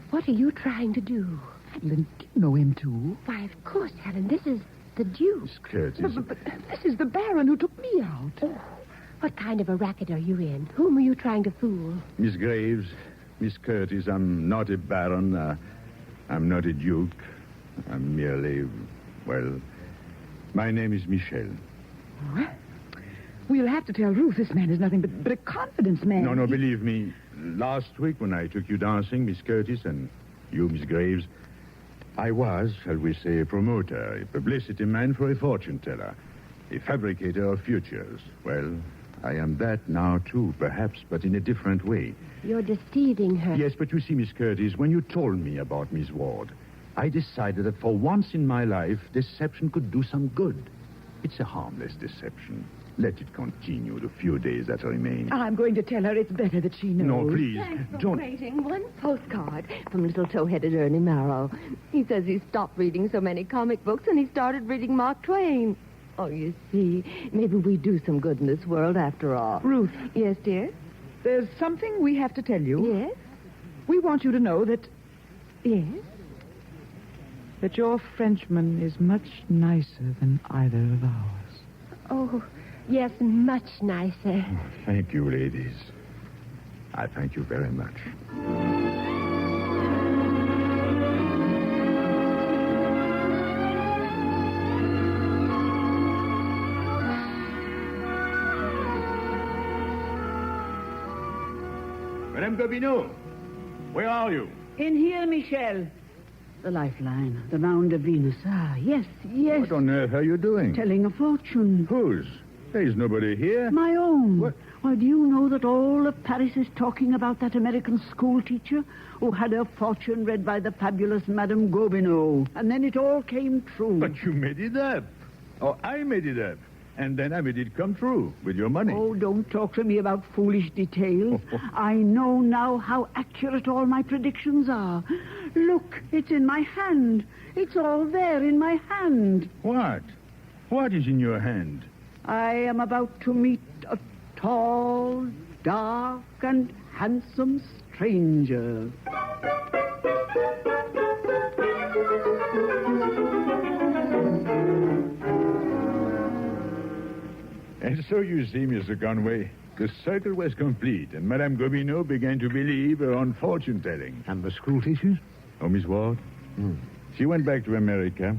What are you trying to do? Helen, do you know him, too? Why, of course, Helen. This is the Duke. Miss Curtis. But this is the Baron who took me out. Oh, what kind of a racket are you in? Whom are you trying to fool? Miss Graves, Miss Curtis, I'm not a baron. I'm not a duke. I'm merely, well, my name is Michel. What? We'll have to tell Ruth this man is nothing but a confidence man. No, believe me. Last week when I took you dancing, Miss Curtis, and you, Miss Graves, I was, shall we say, a promoter, a publicity man for a fortune teller, a fabricator of futures. Well, I am that now, too, perhaps, but in a different way. You're deceiving her. Yes, but you see, Miss Curtis, when you told me about Miss Ward, I decided that for once in my life, deception could do some good. It's a harmless deception. Let it continue the few days that remain. I'm going to tell her it's better that she knows. No, please, Thanks for don't. waiting. One postcard from little tow-headed Ernie Marrow. He says he stopped reading so many comic books and he started reading Mark Twain. Oh, you see, maybe we do some good in this world after all. Ruth. Yes, dear? There's something we have to tell you. Yes? We want you to know that Yes? that your Frenchman is much nicer than either of ours. Oh, yes, much nicer. Thank you, ladies. I thank you very much. Madame Gobineau, where are you? In here, Michel. The lifeline, the mound of Venus. Ah, yes, yes. What on earth are you doing? Telling a fortune. Whose? There is nobody here. My own. What? Why, do you know that all of Paris is talking about that American school teacher who had her fortune read by the fabulous Madame Gobineau? And then it all came true. But you made it up. Or I made it up. And then I made it come true with your money. Oh, don't talk to me about foolish details. I know now how accurate all my predictions are. Look, it's in my hand. It's all there in my hand. What? What is in your hand? I am about to meet a tall, dark, and handsome stranger. And so you see, Mr. Conway, the circle was complete, and Madame Gobineau began to believe her own fortune-telling. And the school teachers? Oh, Miss Ward? She went back to America.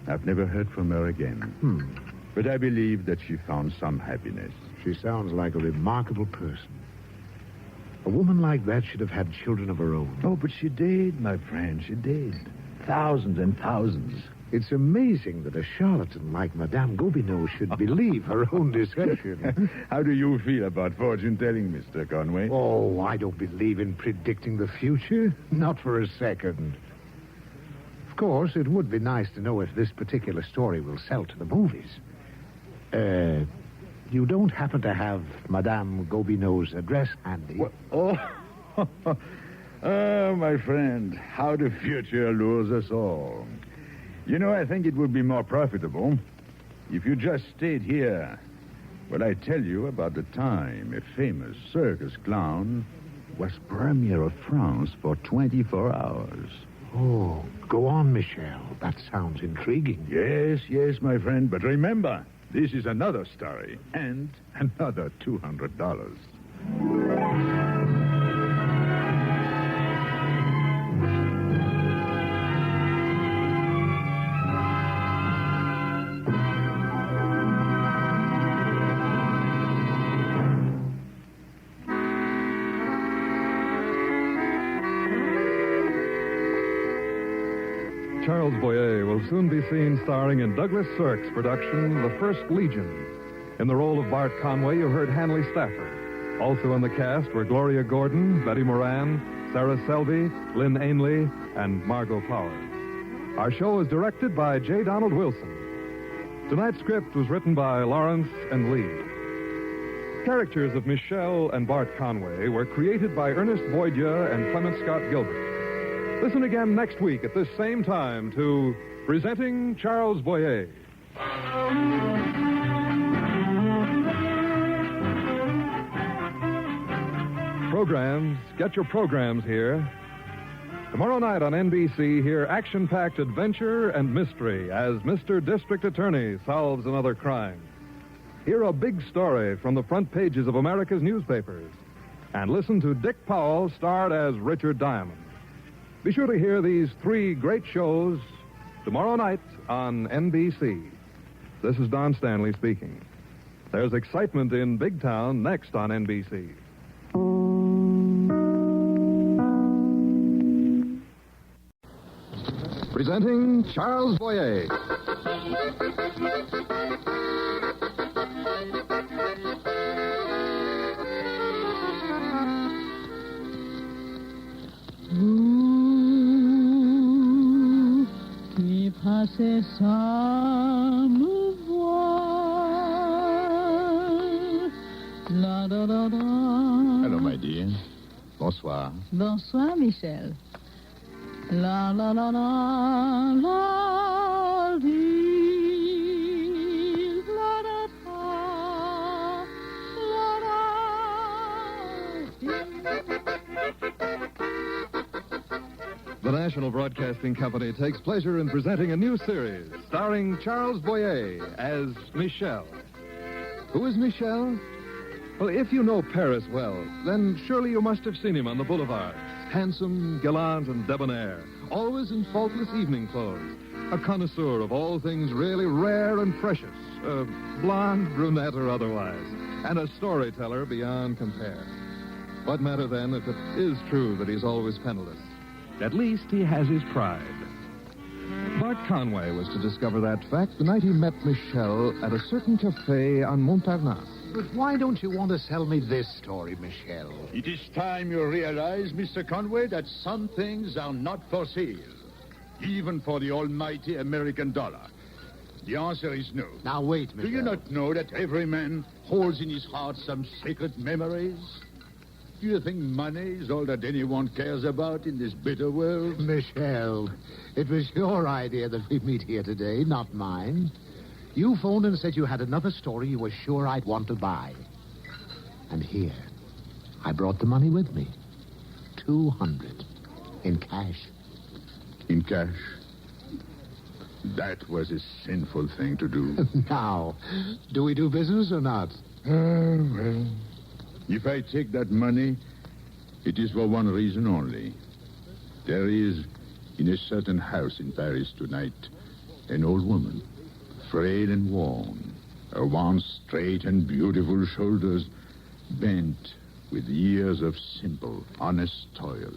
I've never heard from her again. But I believe that she found some happiness. She sounds like a remarkable person. A woman like that should have had children of her own. Oh, but she did, my friend, she did. Thousands and thousands. It's amazing that a charlatan like Madame Gobineau should believe her own deception. How do you feel about fortune-telling, Mr. Conway? Oh, I don't believe in predicting the future. Not for a second. Of course, it would be nice to know if this particular story will sell to the movies. You don't happen to have Madame Gobineau's address handy? Oh, my friend, how the future lures us all. You know, I think it would be more profitable if you just stayed here while I tell you about the time a famous circus clown was Premier of France for 24 hours. Oh, go on, Michel. That sounds intriguing. Yes, my friend. But remember, this is another story and another $200. Charles Boyer will soon be seen starring in Douglas Sirk's production, The First Legion. In the role of Bart Conway, you heard Hanley Stafford. Also in the cast were Gloria Gordon, Betty Moran, Sarah Selby, Lynn Ainley, and Margot Power. Our show was directed by J. Donald Wilson. Tonight's script was written by Lawrence and Lee. Characters of Michel and Bart Conway were created by Ernest Boidieu and Clement Scott Gilbert. Listen again next week at this same time to Presenting Charles Boyer. Programs, get your programs here. Tomorrow night on NBC, hear action-packed adventure and mystery as Mr. District Attorney solves another crime. Hear a big story from the front pages of America's newspapers. And listen to Dick Powell starred as Richard Diamond. Be sure to hear these three great shows tomorrow night on NBC. This is Don Stanley speaking. There's excitement in Big Town next on NBC. Presenting Charles Boyer. Passez sans me voir. La da da da. Hello, my dear. Bonsoir. Bonsoir, Michel. La la la la la dee, la da da, la da The National Broadcasting Company takes pleasure in presenting a new series starring Charles Boyer as Michel. Who is Michel? Well, if you know Paris well, then surely you must have seen him on the boulevards. Handsome, gallant, and debonair, always in faultless evening clothes. A connoisseur of all things really rare and precious, blonde, brunette, or otherwise, and a storyteller beyond compare. What matter then if it is true that he's always penniless? At least he has his pride. Bart Conway was to discover that fact the night he met Michel at a certain cafe on Montparnasse. But why don't you want to sell me this story, Michel? It is time you realize, Mr. Conway, that some things are not for sale. Even for the almighty American dollar. The answer is no. Now, wait, Michel. Do you not know that every man holds in his heart some secret memories? Do you think money is all that anyone cares about in this bitter world? Michel, it was your idea that we meet here today, not mine. You phoned and said you had another story you were sure I'd want to buy. And here, I brought the money with me. 200 in cash. In cash? That was a sinful thing to do. Now, do we do business or not? Well, if I take that money, it is for one reason only. There is, in a certain house in Paris tonight, an old woman, frail and worn, her once straight and beautiful shoulders bent with years of simple, honest toil.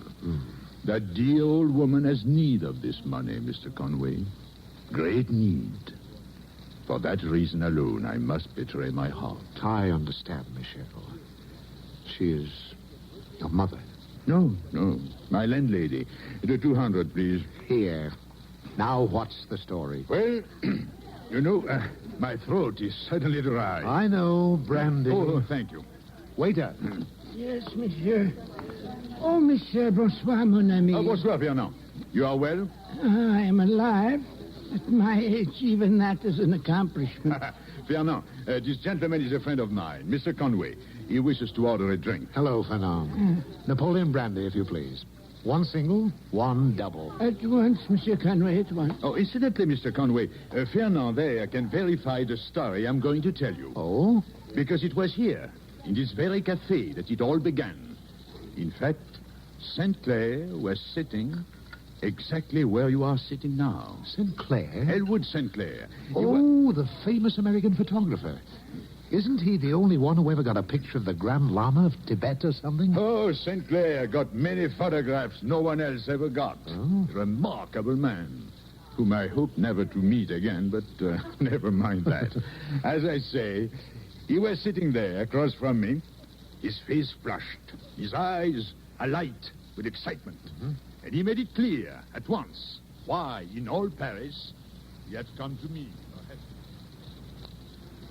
That dear old woman has need of this money, Mr. Conway. Great need. For that reason alone, I must betray my heart. I understand, Michel. She is your mother. No. My landlady. The 200, please. Here. Now, what's the story? Well, you know, my throat is suddenly dry. I know, brandy. Oh, thank you. Waiter. Yes, monsieur. Oh, monsieur, bonsoir, mon ami. Bonsoir, Fernand. You are well? I am alive. At my age, even that is an accomplishment. Fernand, this gentleman is a friend of mine, Mr. Conway. He wishes to order a drink. Hello, Fernand. Napoleon brandy, if you please. One single, one double. At once, Monsieur Conway, at once. Oh, incidentally, Mr. Conway, Fernand there can verify the story I'm going to tell you. Oh? Because it was here, in this very cafe, that it all began. In fact, St. Clair was sitting exactly where you are sitting now. St. Clair? Elwood St. Clair. Oh, the famous American photographer. Isn't he the only one who ever got a picture of the Grand Lama of Tibet or something? Oh, St. Clair got many photographs no one else ever got. Oh. Remarkable man, whom I hope never to meet again, but never mind that. As I say, he was sitting there across from me, his face flushed, his eyes alight with excitement. Mm-hmm. And he made it clear at once why, in all Paris, he had come to me.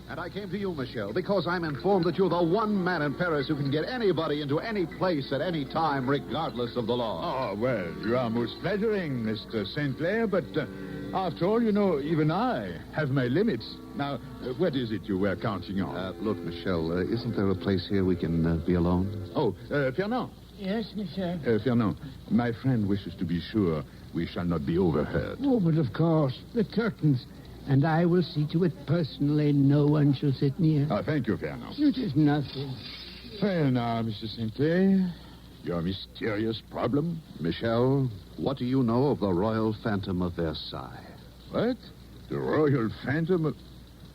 And I came to you, Michel, because I'm informed that you're the one man in Paris who can get anybody into any place at any time, regardless of the law. Oh, well, you are most flattering, Mr. St. Clair, but after all, you know, even I have my limits. Now, what is it you were counting on? Look, Michel, isn't there a place here we can be alone? Oh, Fernand. Yes, monsieur. Fernand, my friend wishes to be sure we shall not be overheard. Oh, but of course, the curtains. And I will see to it personally. No one shall sit near. Oh, thank you, Fernand. It is nothing. Well, now, Mr. St. Clair, your mysterious problem? Michel, what do you know of the Royal Phantom of Versailles? What? The Royal Phantom of...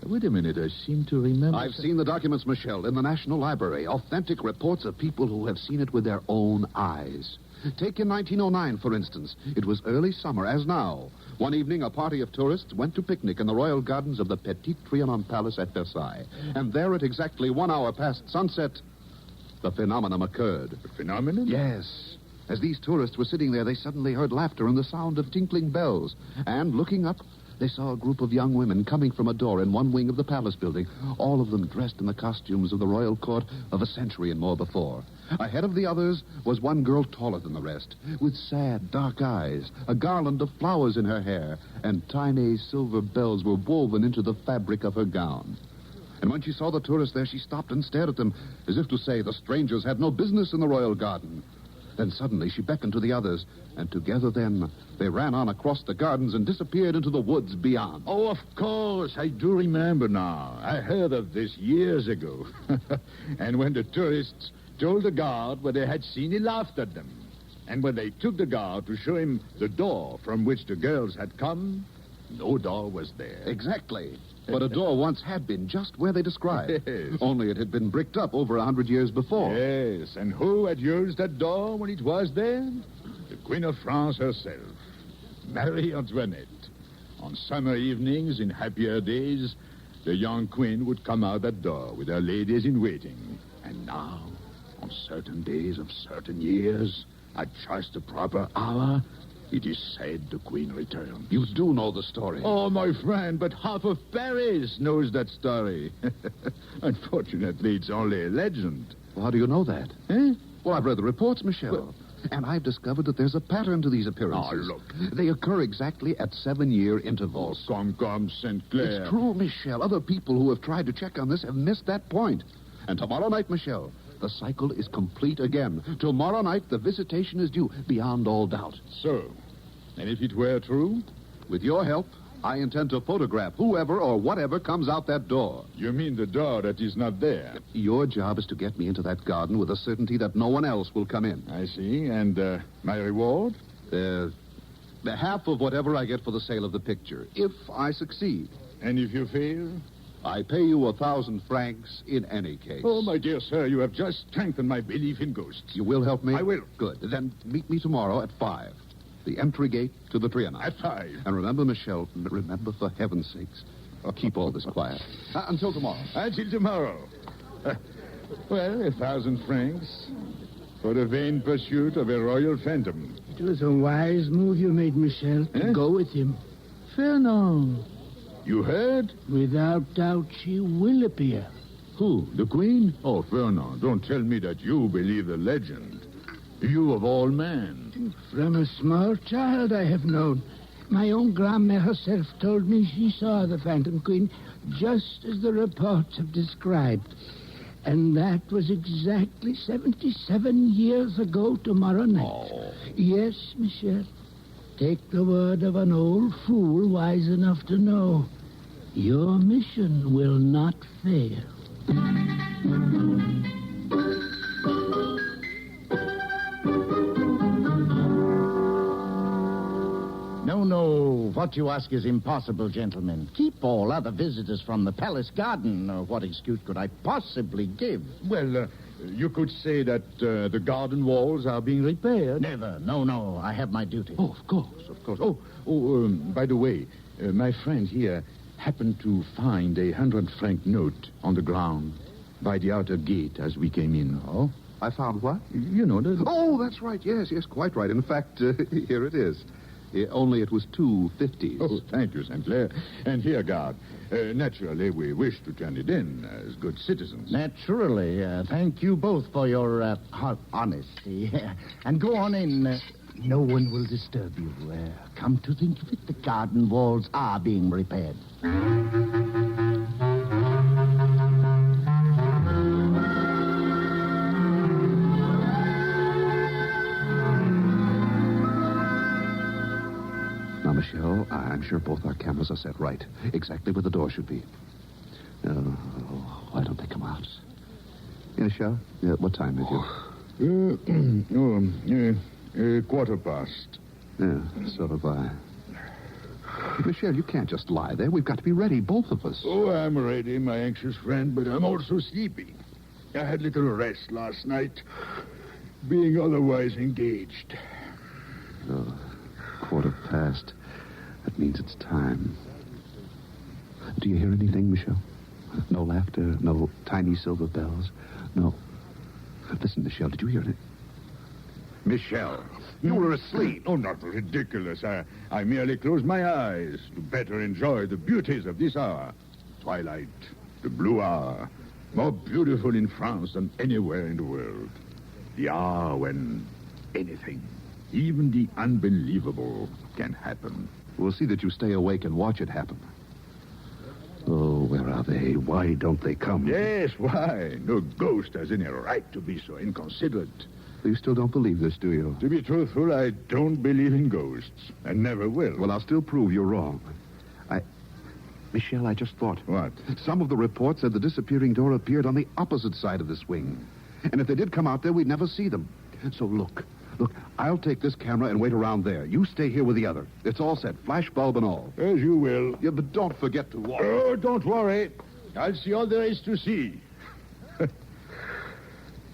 Wait a minute, I seem to remember... I've seen the documents, Michel, in the National Library. Authentic reports of people who have seen it with their own eyes. Take in 1909, for instance. It was early summer, as now. One evening, a party of tourists went to picnic in the royal gardens of the Petit Trianon Palace at Versailles. And there, at exactly 1 hour past sunset, the phenomenon occurred. The phenomenon? Yes. As these tourists were sitting there, they suddenly heard laughter and the sound of tinkling bells. And, looking up, they saw a group of young women coming from a door in one wing of the palace building, all of them dressed in the costumes of the royal court of a century and more before. Ahead of the others was one girl taller than the rest, with sad, dark eyes, a garland of flowers in her hair, and tiny silver bells were woven into the fabric of her gown. And when she saw the tourists there, she stopped and stared at them, as if to say the strangers had no business in the royal garden. Then suddenly she beckoned to the others, and together then they ran on across the gardens and disappeared into the woods beyond. Oh, of course, I do remember now. I heard of this years ago. And when the tourists told the guard what they had seen, he laughed at them. And when they took the guard to show him the door from which the girls had come, no door was there. Exactly. But a door once had been just where they described. Yes. Only it had been bricked up over 100 years before. Yes, and who had used that door when it was there? The Queen of France herself, Marie Antoinette. On summer evenings in happier days, the young queen would come out that door with her ladies in waiting. And now, on certain days of certain years, at just the proper hour, it is said the queen returns. You do know the story. Oh, my friend, but half of Paris knows that story. Unfortunately, it's only a legend. Well, how do you know that? Eh? Well, I've read the reports, Michel. And I've discovered that there's a pattern to these appearances. Oh, look. They occur exactly at 7-year intervals. Oh, come, St. Clair. It's true, Michel. Other people who have tried to check on this have missed that point. And tomorrow night, Michel, the cycle is complete again. Tomorrow night, the visitation is due, beyond all doubt. So, and if it were true? With your help, I intend to photograph whoever or whatever comes out that door. You mean the door that is not there? Your job is to get me into that garden with a certainty that no one else will come in. I see. And my reward? The half of whatever I get for the sale of the picture, if I succeed. And if you fail? I pay you 1,000 francs in any case. Oh, my dear sir, you have just strengthened my belief in ghosts. You will help me? I will. Good. Then meet me tomorrow at 5. The entry gate to the Trianon. At 5. And remember, Michel, remember for heaven's sakes, keep all this quiet. Until tomorrow. Until tomorrow. Well, 1,000 francs for the vain pursuit of a royal phantom. It was a wise move you made, Michel, to go with him. Fernand. You heard? Without doubt, she will appear. Who? The Queen? Oh, Fernand, don't tell me that you believe the legend. You of all men. From a small child I have known. My own grandmère herself told me she saw the Phantom Queen just as the reports have described. And that was exactly 77 years ago tomorrow night. Oh. Yes, Michel. Take the word of an old fool wise enough to know. Your mission will not fail. No, what you ask is impossible, gentlemen. Keep all other visitors from the palace garden. What excuse could I possibly give? Well, you could say that the garden walls are being repaired. Never. No, I have my duty. Oh, of course. By the way, my friend here happened to find a 100-franc note on the ground by the outer gate as we came in. Oh? I found what? You know, Oh, that's right. Yes, quite right. In fact, here it is. Only it was 2.50s. Oh, thank you, St. Clair. And here, guard. Naturally, we wish to turn it in as good citizens. Naturally. Thank you both for your honesty. And go on in. No one will disturb you. Come to think of it, the garden walls are being repaired. Now, Michel, I'm sure both our cameras are set right. Exactly where the door should be. Why don't they come out? Michel, what time did you? 1:15. Yeah, so have I. Michel, you can't just lie there. We've got to be ready, both of us. Oh, I'm ready, my anxious friend, but I'm also sleepy. I had little rest last night, being otherwise engaged. 1:15. That means it's time. Do you hear anything, Michel? No laughter, no tiny silver bells, no. Listen, Michel, did you hear it? Michel, you were asleep. Oh, not ridiculous. I merely closed my eyes to better enjoy the beauties of this hour. Twilight, the blue hour, more beautiful in France than anywhere in the world. The hour when anything, even the unbelievable, can happen. We'll see that you stay awake and watch it happen. Oh, where are they? Why don't they come? Yes, why? No ghost has any right to be so inconsiderate. You still don't believe this, do you? To be truthful, I don't believe in ghosts, and never will. Well, I'll still prove you're wrong. Michel, I just thought. What? Some of the reports said the disappearing door appeared on the opposite side of this wing. And if they did come out there, we'd never see them. So look, I'll take this camera and wait around there. You stay here with the other. It's all set, flash bulb and all. As you will. Yeah, but don't forget to watch. Oh, don't worry. I'll see all there is to see.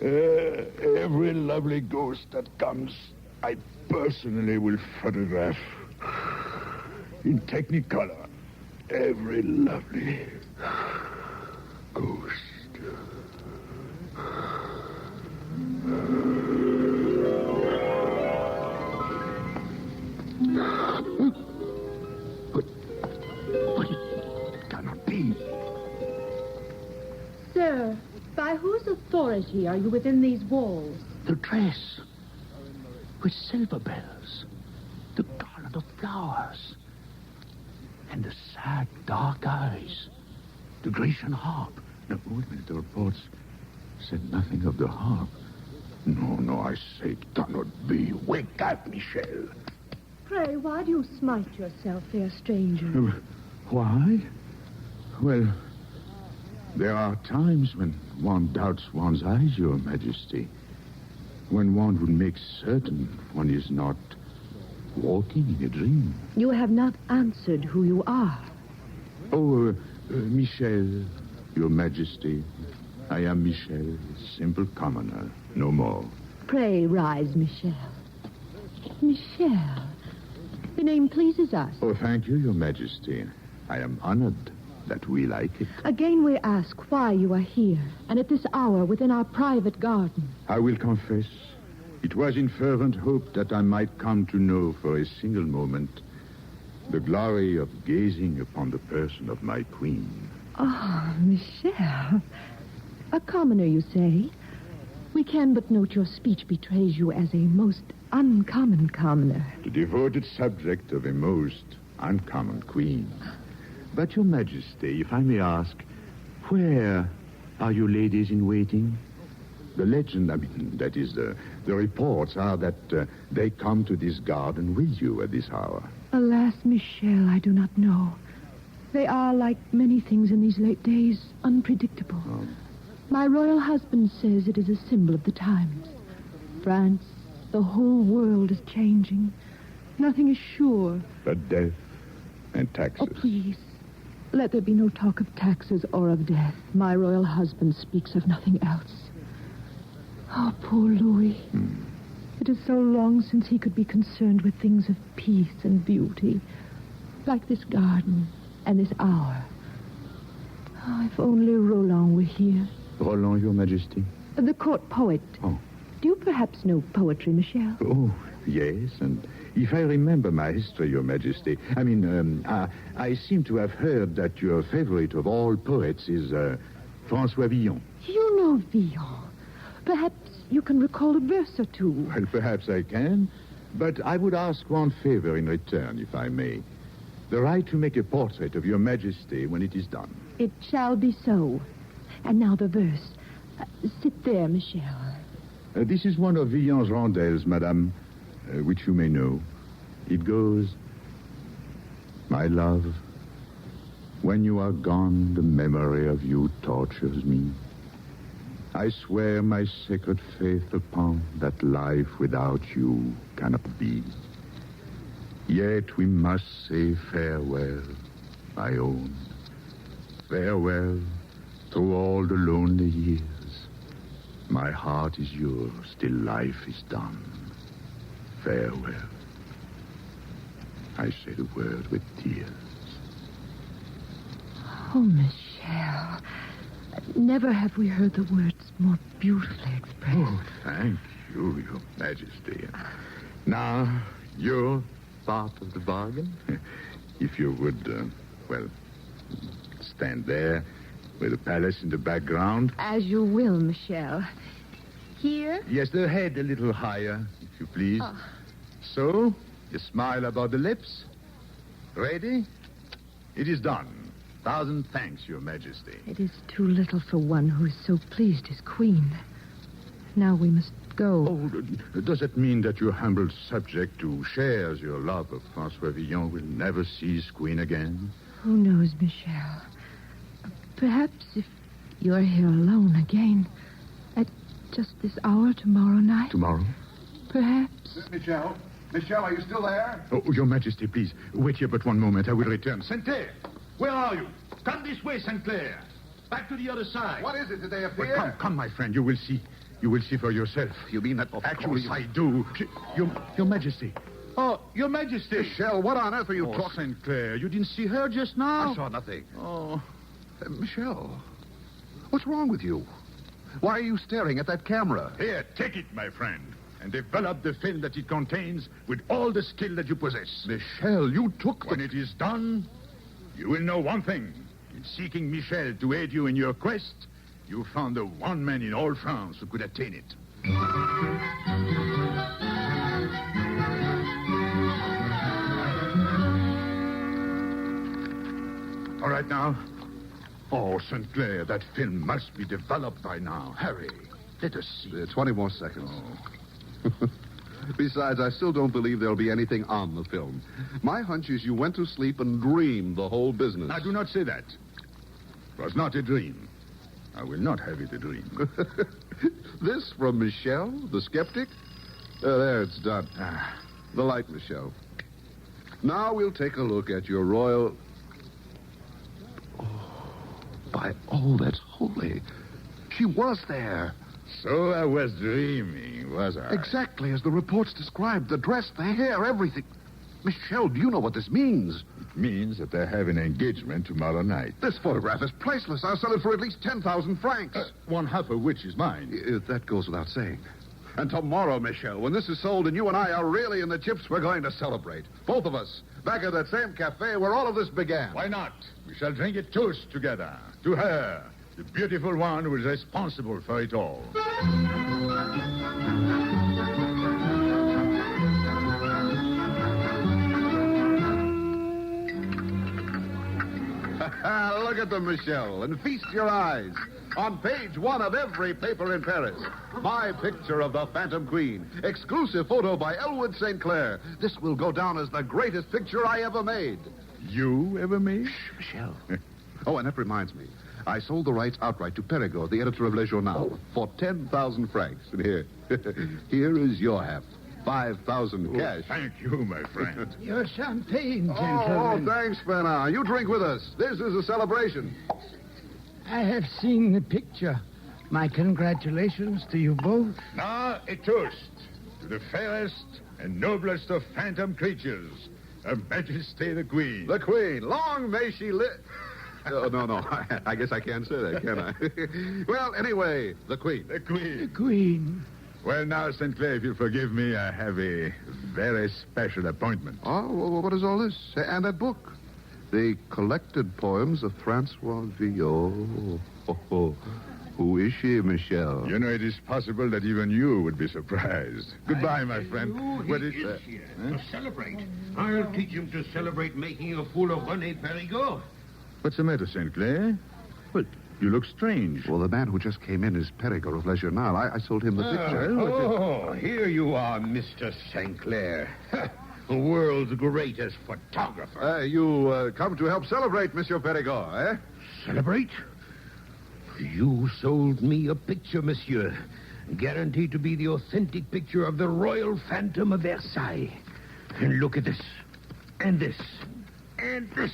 Every lovely ghost that comes, I personally will photograph. In Technicolor. Every lovely ghost. But it cannot be. Sir, by whose authority are you within these walls? The dress with silver bells, the garland of flowers, and the sad, dark eyes, the Grecian harp. Now, wait a minute, the reports said nothing of the harp. No, I say it cannot be. Wake up, Michel. Pray, why do you smite yourself, fair stranger? Why? Well, there are times when one doubts one's eyes, Your Majesty. When one would make certain one is not walking in a dream. You have not answered who you are. Oh, Michel, Your Majesty. I am Michel, simple commoner, no more. Pray rise, Michel. Michel. The name pleases us. Oh, thank you, Your Majesty. I am honored that we like it. Again we ask why you are here, and at this hour within our private garden. I will confess, it was in fervent hope that I might come to know for a single moment the glory of gazing upon the person of my queen. Oh, Michel. A commoner, you say? We can but note your speech betrays you as a most uncommon commoner. The devoted subject of a most uncommon queen. But, Your Majesty, if I may ask, where are you ladies in waiting? The legend, that is, the reports are that they come to this garden with you at this hour. Alas, Michel, I do not know. They are, like many things in these late days, unpredictable. Oh. My royal husband says it is a symbol of the times. France, the whole world is changing. Nothing is sure. But death and taxes. Oh, please. Let there be no talk of taxes or of death. My royal husband speaks of nothing else. Oh, poor Louis. It is so long since he could be concerned with things of peace and beauty, like this garden and this hour. Oh, if only Roland were here. Roland, Your Majesty? The court poet. Oh. Do you perhaps know poetry, Michel? Oh, yes, and if I remember my history, Your Majesty, I seem to have heard that your favorite of all poets is François Villon. You know Villon. Perhaps you can recall a verse or two. Well, perhaps I can, but I would ask one favor in return, if I may. The right to make a portrait of Your Majesty when it is done. It shall be so. And now the verse. Sit there, Michel. This is one of Villon's rondelles, madame, which you may know. It goes, my love, when you are gone, the memory of you tortures me. I swear my sacred faith upon that life without you cannot be. Yet we must say farewell, my own. Farewell through all the lonely years. My heart is yours till life is done. Farewell. I say the word with tears. Oh, Michel. Never have we heard the words more beautifully expressed. Oh, thank you, Your Majesty. Now, your part of the bargain? If you would, stand there with the palace in the background. As you will, Michel. Here? Yes, the head a little higher, if you please. Oh. So, you smile about the lips. Ready? It is done. 1,000 thanks, Your Majesty. It is too little for one who is so pleased as queen. Now we must go. Oh, does it mean that your humble subject who shares your love of Francois Villon will never see his queen again? Who knows, Michel? Perhaps if you are here alone again, at just this hour tomorrow night. Tomorrow? Perhaps. Michel? Michel, are you still there? Oh, Your Majesty, please, wait here but one moment. I will return. St. Clair, where are you? Come this way, St. Clair. Back to the other side. What is it? Did they But appear? come, my friend. You will see. You will see for yourself. You mean that? Actually, I do. Your Majesty. Oh, Your Majesty. Michel, what on earth are you talking? St. Clair, you didn't see her just now? I saw nothing. Oh. Michel, what's wrong with you? Why are you staring at that camera? Here, take it, my friend, and develop the film that it contains with all the skill that you possess. Michel, you took When it is done, you will know one thing. In seeking Michel to aid you in your quest, you found the one man in all France who could attain it. All right now. Oh, St. Clair, that film must be developed by now. Hurry. Let us see. 20 more seconds. Besides, I still don't believe there'll be anything on the film. My hunch is you went to sleep and dreamed the whole business. I do not say that. It was not a dream. I will not have it a dream. This from Michel, the skeptic? There, it's done. The light, Michel. Now we'll take a look at your royal... Oh, by all that's holy. She was there. So I was dreaming, was I? Exactly as the reports described. The dress, the hair, everything. Michel, do you know what this means? It means that I have an engagement tomorrow night. This photograph is priceless. I'll sell it for at least 10,000 francs. One half of which is mine. That goes without saying. And tomorrow, Michel, when this is sold and you and I are really in the chips, we're going to celebrate. Both of us. Back at that same cafe where all of this began. Why not? We shall drink a toast together. To her, the beautiful one who is responsible for it all. Look at them, Michel, and feast your eyes. On page 1 of every paper in Paris, my picture of the Phantom Queen. Exclusive photo by Elwood St. Clair. This will go down as the greatest picture I ever made. You ever made? Shh, Michel. Oh, and that reminds me. I sold the rights outright to Perigord, the editor of Le Journal, for 10,000 francs. And here, here is your half. 5,000 cash. Thank you, my friend. Your champagne, Oh, gentlemen. thanks, Bernard. You drink with us. This is a celebration. I have seen the picture. My congratulations to you both. Now, a toast to the fairest and noblest of phantom creatures, Her Majesty the Queen. The Queen. Long may she live. Oh, no. I guess I can't say that, can I? Well, anyway, the Queen. The Queen. The Queen. Well, now, St. Clair, if you'll forgive me, I have a very special appointment. Oh, what is all this? And that book? The collected poems of Francois Villon. Oh. Who is she, Michel? You know, it is possible that even you would be surprised. Goodbye, my friend. He is here to celebrate. I'll teach him to celebrate making a fool of René Perigord. What's the matter, St. Clair? Well, you look strange. Well, the man who just came in is Perigord of Le Journal. I sold him the picture. Oh, here you are, Mr. St. Clair. The world's greatest photographer. You come to help celebrate, Monsieur Perigord, eh? Celebrate? You sold me a picture, monsieur. Guaranteed to be the authentic picture of the royal phantom of Versailles. And look at this. And this. And this.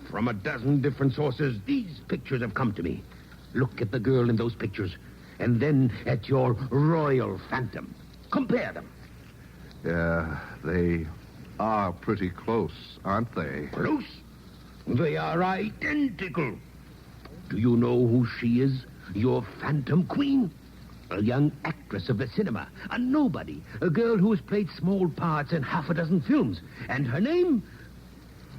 From a dozen different sources, these pictures have come to me. Look at the girl in those pictures. And then at your royal phantom. Compare them. Yeah, they are pretty close, aren't they? Close? They are identical. Do you know who she is? Your Phantom Queen? A young actress of the cinema. A nobody. A girl who has played small parts in half a dozen films. And her name?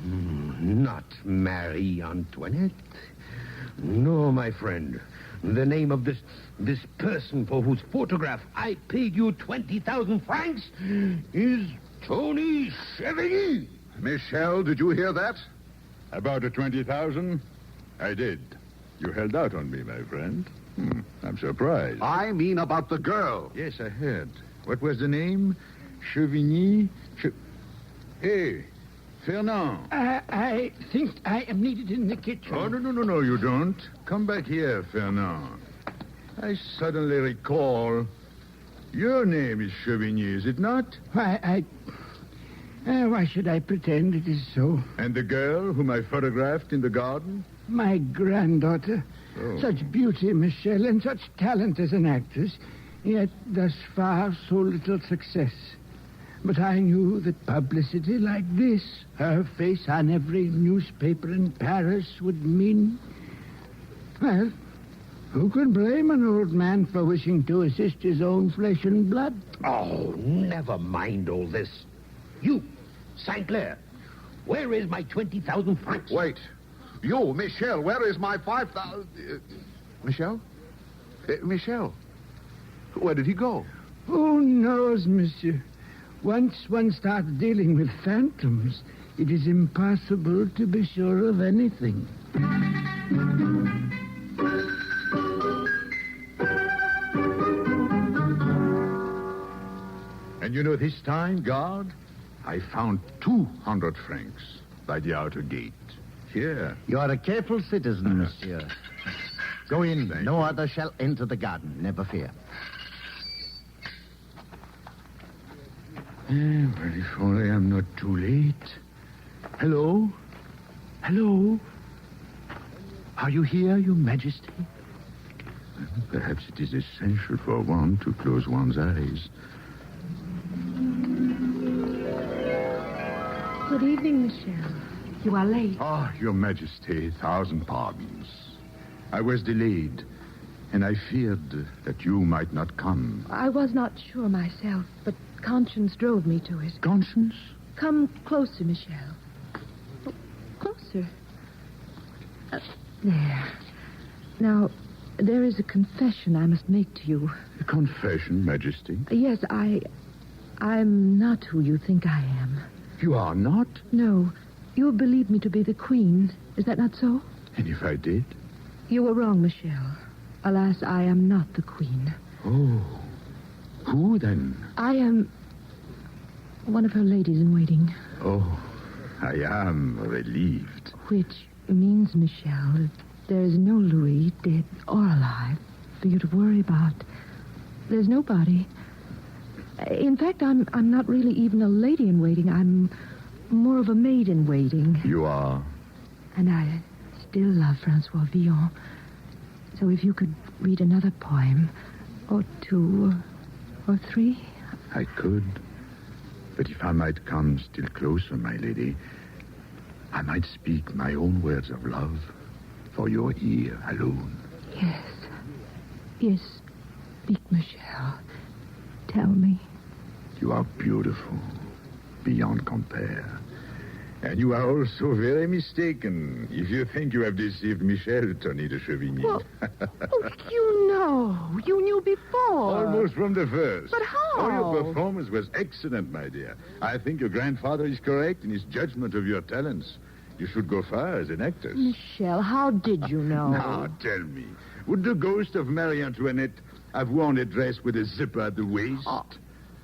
Not Marie Antoinette. No, my friend. The name of this person for whose photograph I paid you 20,000 francs is Tony Chevigny. Michel, did you hear that? About the 20,000? I did. You held out on me, my friend. I'm surprised. I mean about the girl. Yes, I heard. What was the name? Chevigny? Hey, Fernand. I think I am needed in the kitchen. Oh, no, you don't. Come back here, Fernand. I suddenly recall... Your name is Chevigny, is it not? Why should I pretend it is so? And the girl whom I photographed in the garden? My granddaughter. Oh. Such beauty, Michel, and such talent as an actress, yet thus far so little success. But I knew that publicity like this, her face on every newspaper in Paris, would mean... Well, who can blame an old man for wishing to assist his own flesh and blood? Oh, never mind all this. You, St. Clair, where is my 20,000 francs? Wait. You, Michel, where is my 5,000... Michel? Michel? Where did he go? Who knows, monsieur? Once one starts dealing with phantoms, it is impossible to be sure of anything. And you know, this time, guard, I found 200 francs by the outer gate. Here. You are a careful citizen, monsieur. Go in. No other shall enter the garden. Never fear. Well, if only I'm not too late. Hello? Hello? Are you here, Your Majesty? Perhaps it is essential for one to close one's eyes. Good evening, Michel. You are late. Oh, Your Majesty, 1,000 pardons. I was delayed, and I feared that you might not come. I was not sure myself, but conscience drove me to it. Conscience? Come closer, Michel. Oh, closer. There. Now, there is a confession I must make to you. A confession, Majesty? Yes, I'm not who you think I am. You are not? No. You believe me to be the queen. Is that not so? And if I did? You were wrong, Michel. Alas, I am not the queen. Oh. Who, then? I am one of her ladies in waiting. Oh, I am relieved. Which means, Michel, that there is no Louis, dead or alive, for you to worry about. There's nobody. In fact, I'm not really even a lady in waiting. I'm more of a maid in waiting. You are? And I still love Francois Villon. So if you could read another poem, or two, or three. I could. But if I might come still closer, my lady, I might speak my own words of love for your ear alone. Yes. Yes, speak, Michel. Tell me. You are beautiful, beyond compare. And you are also very mistaken if you think you have deceived Michel, Tony de Chevigny. Well, you know. You knew before. Almost from the first. But how? Oh, your performance was excellent, my dear. I think your grandfather is correct in his judgment of your talents. You should go far as an actress. Michel, how did you know? Now, tell me, would the ghost of Marie Antoinette have worn a dress with a zipper at the waist? Oh.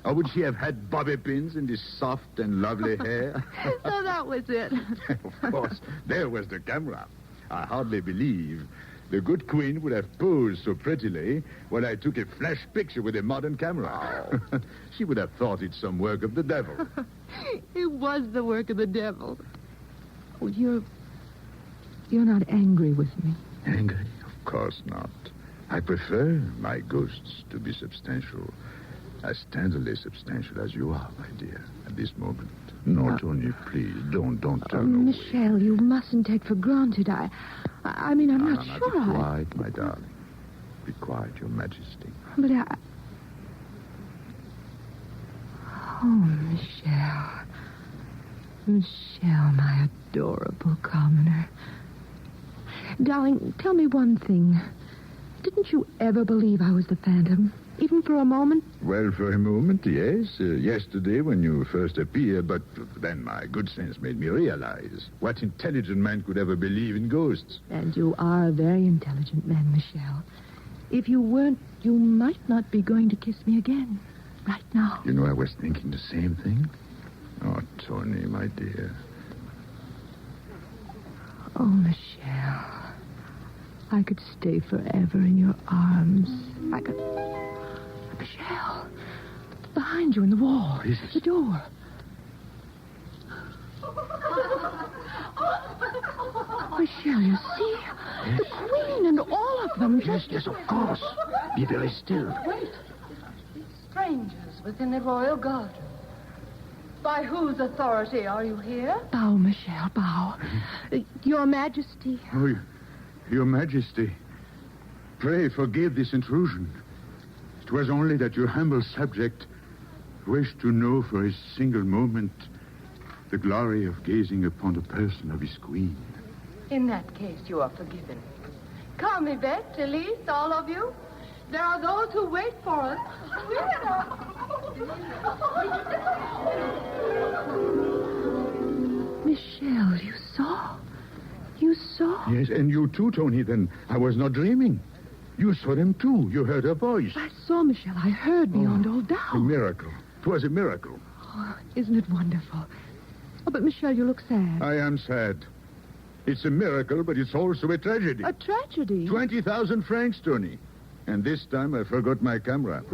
Or would she have had bobby pins in this soft and lovely hair? So that was it. Of course, there was the camera. I hardly believe the good queen would have posed so prettily when I took a flash picture with a modern camera. Oh. She would have thought it some work of the devil. It was the work of the devil. Oh, you're not angry with me. Angry? Of course not. I prefer my ghosts to be substantial. As tenderly substantial as you are, my dear, at this moment. No, Tony, please, don't turn away. Michel, you mustn't take for granted. I mean, I'm not sure. Be quiet, my darling. Be quiet, Your Majesty. But Oh, Michel. Michel, my adorable commoner. Darling, tell me one thing. Didn't you ever believe I was the Phantom? Even for a moment? Well, for a moment, yes. Yesterday when you first appeared, but then my good sense made me realize what intelligent man could ever believe in ghosts. And you are a very intelligent man, Michel. If you weren't, you might not be going to kiss me again. Right now. You know, I was thinking the same thing. Oh, Tony, my dear. Oh, Michel. I could stay forever in your arms. I could... Michel. Behind you in the wall. The door. Michel, you see? The Queen and all of them. Yes, of course. Be very still. Wait. Strangers within the royal garden. By whose authority are you here? Bow, Michel, bow. Your Majesty. Oh, Your Majesty, pray forgive this intrusion. It was only that your humble subject wished to know for a single moment the glory of gazing upon the person of his queen. In that case, you are forgiven. Come, Yvette, Elise, all of you. There are those who wait for us. Michel, you saw? You saw? Yes, and you too, Tony, then. I was not dreaming. You saw them too. You heard her voice. I saw Michel. I heard beyond all doubt. A miracle. It was a miracle. Oh, isn't it wonderful? Oh, but Michel, you look sad. I am sad. It's a miracle, but it's also a tragedy. A tragedy? 20,000 francs, Tony. And this time I forgot my camera.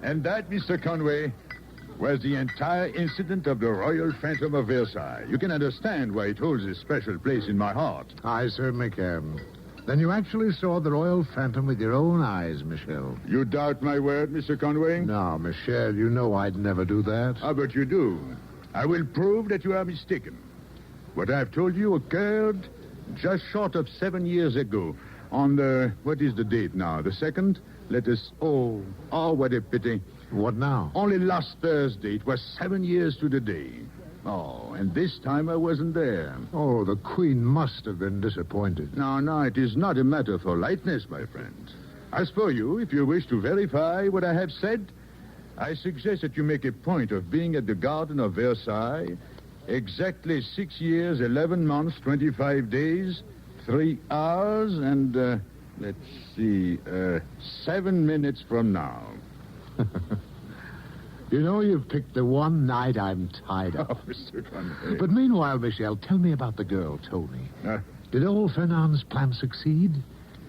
And that, Mr. Conway, was the entire incident of the Royal Phantom of Versailles. You can understand why it holds a special place in my heart. I certainly can. Then you actually saw the Royal Phantom with your own eyes, Michel. You doubt my word, Mr. Conway? No, Michel, you know I'd never do that. Ah, but you do. I will prove that you are mistaken. What I've told you occurred just short of 7 years ago. On the... What is the date now? The 2nd? Let us... Oh, what a pity. What now? Only last Thursday. It was 7 years to the day. Oh, and this time I wasn't there. Oh, the Queen must have been disappointed. No, it is not a matter for lightness, my friend. As for you, if you wish to verify what I have said, I suggest that you make a point of being at the Garden of Versailles exactly 6 years, 11 months, 25 days, 3 hours, and, let's see, 7 minutes from now. You know, you've picked the one night I'm tied up. Oh, Mr. Conway. But meanwhile, Michel, tell me about the girl, Tony. Did old Fernand's plan succeed?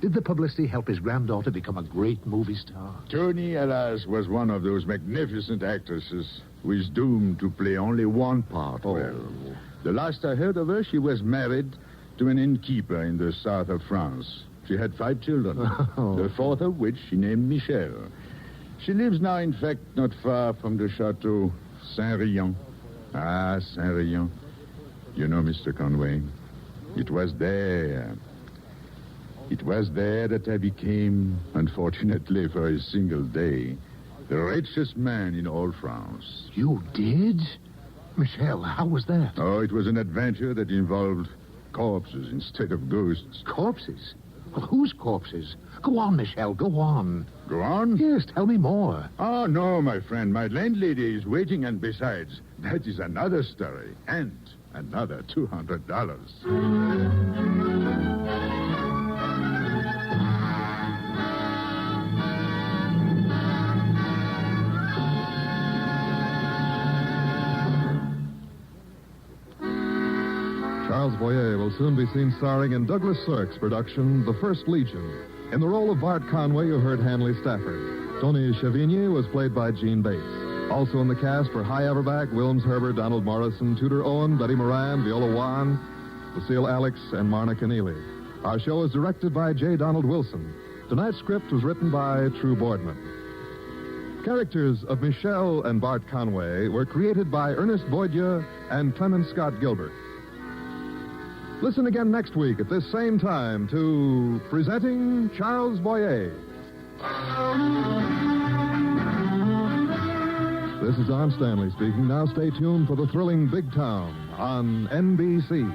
Did the publicity help his granddaughter become a great movie star? Tony, alas, was one of those magnificent actresses who is doomed to play only one part well. The last I heard of her, she was married to an innkeeper in the south of France. She had 5 children, the 4th of which she named Michel. She lives now, in fact, not far from the Chateau Saint-Riant. Ah, Saint-Riant. You know, Mr. Conway, it was there that I became, unfortunately for a single day, the richest man in all France. You did? Michel, how was that? Oh, it was an adventure that involved corpses instead of ghosts. Corpses? Well, whose corpses? Go on, Michel, go on. Go on? Yes, tell me more. Oh, no, my friend. My landlady is waiting, and besides, that is another story. And another $200. Charles Boyer will soon be seen starring in Douglas Sirk's production, The First Legion. In the role of Bart Conway, you heard Hanley Stafford. Tony Chavigny was played by Gene Bates. Also in the cast were Hy Averback, Wilms Herbert, Donald Morrison, Tudor Owen, Betty Moran, Viola Wan, Lucille Alex, and Marna Keneally. Our show is directed by J. Donald Wilson. Tonight's script was written by True Boardman. Characters of Michelle and Bart Conway were created by Ernest Boydja and Clement Scott Gilbert. Listen again next week at this same time to Presenting Charles Boyer. This is Don Stanley speaking. Now stay tuned for the thrilling Big Town on NBC.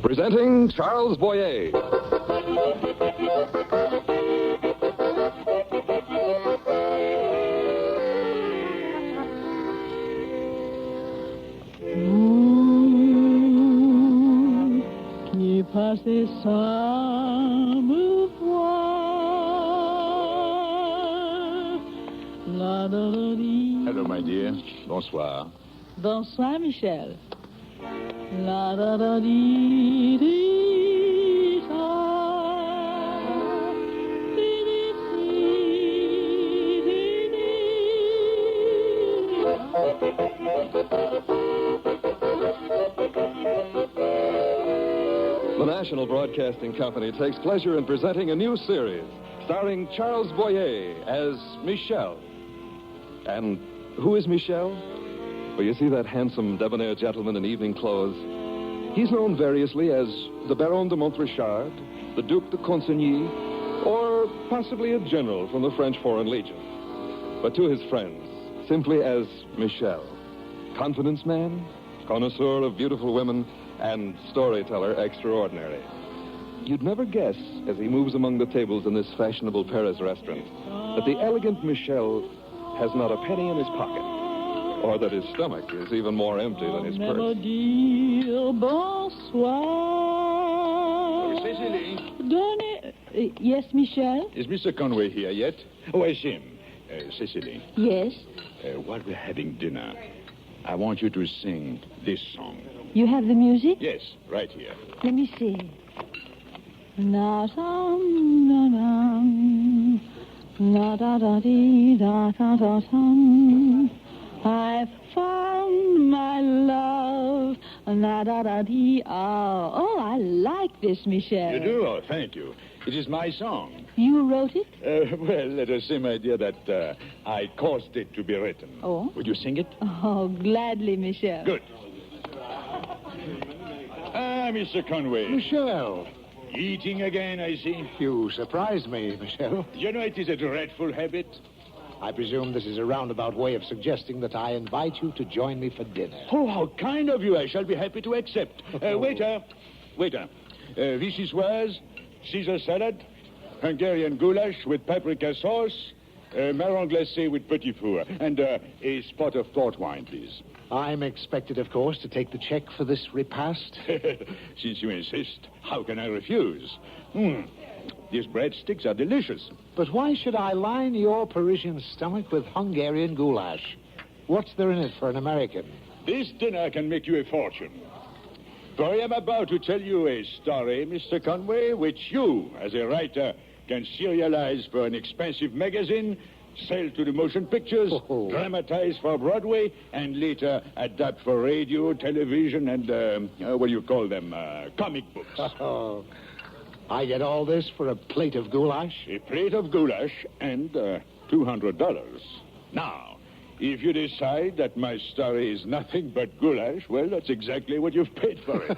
Presenting Charles Boyer. Qui passait sans me voir. La da da dee. Hello, my dear. Bonsoir. Bonsoir, Michel. La da da dee dee da. Dee dee dee The National Broadcasting Company takes pleasure in presenting a new series starring Charles Boyer as Michel. And who is Michel? Well, you see that handsome, debonair gentleman in evening clothes. He's known variously as the Baron de Montrechard, the Duc de Consigny, or possibly a general from the French Foreign Legion. But to his friends, simply as Michel. Confidence man, connoisseur of beautiful women, and storyteller extraordinary. You'd never guess, as he moves among the tables in this fashionable Paris restaurant, that the elegant Michel has not a penny in his pocket, or that his stomach is even more empty than his purse. Bonsoir. Cecily. Yes, Michel? Is Mr. Conway here yet? Oh, I see him. Cecily. Yes? While we're having dinner, I want you to sing this song. You have the music? Yes, right here. Let me see. Na dum na dum, na da da dee da da da dum. I found my love, na da da dee. Oh, I like this, Michel. You do? Oh, thank you. It is my song. You wrote it? Well, let us say, my dear, that I caused it to be written. Oh? Would you sing it? Oh, gladly, Michel. Good. Mr. Conway. Michel. Eating again, I see. You surprised me, Michel. You know, it is a dreadful habit. I presume this is a roundabout way of suggesting that I invite you to join me for dinner. Oh, how kind of you. I shall be happy to accept. Waiter. Vichyssoise, Caesar salad, Hungarian goulash with paprika sauce, marron glacé with petit four, and a spot of port wine, please. I'm expected, of course, to take the check for this repast. Since you insist, how can I refuse? These breadsticks are delicious. But why should I line your Parisian stomach with Hungarian goulash? What's there in it for an American? This dinner can make you a fortune. For I am about to tell you a story, Mr. Conway, which you, as a writer, can serialize for an expensive magazine, sell to the motion pictures, dramatize for Broadway, and later adapt for radio, television, and, what do you call them, comic books. Oh, I get all this for a plate of goulash? A plate of goulash and $200. Now, if you decide that my story is nothing but goulash, well, that's exactly what you've paid for it.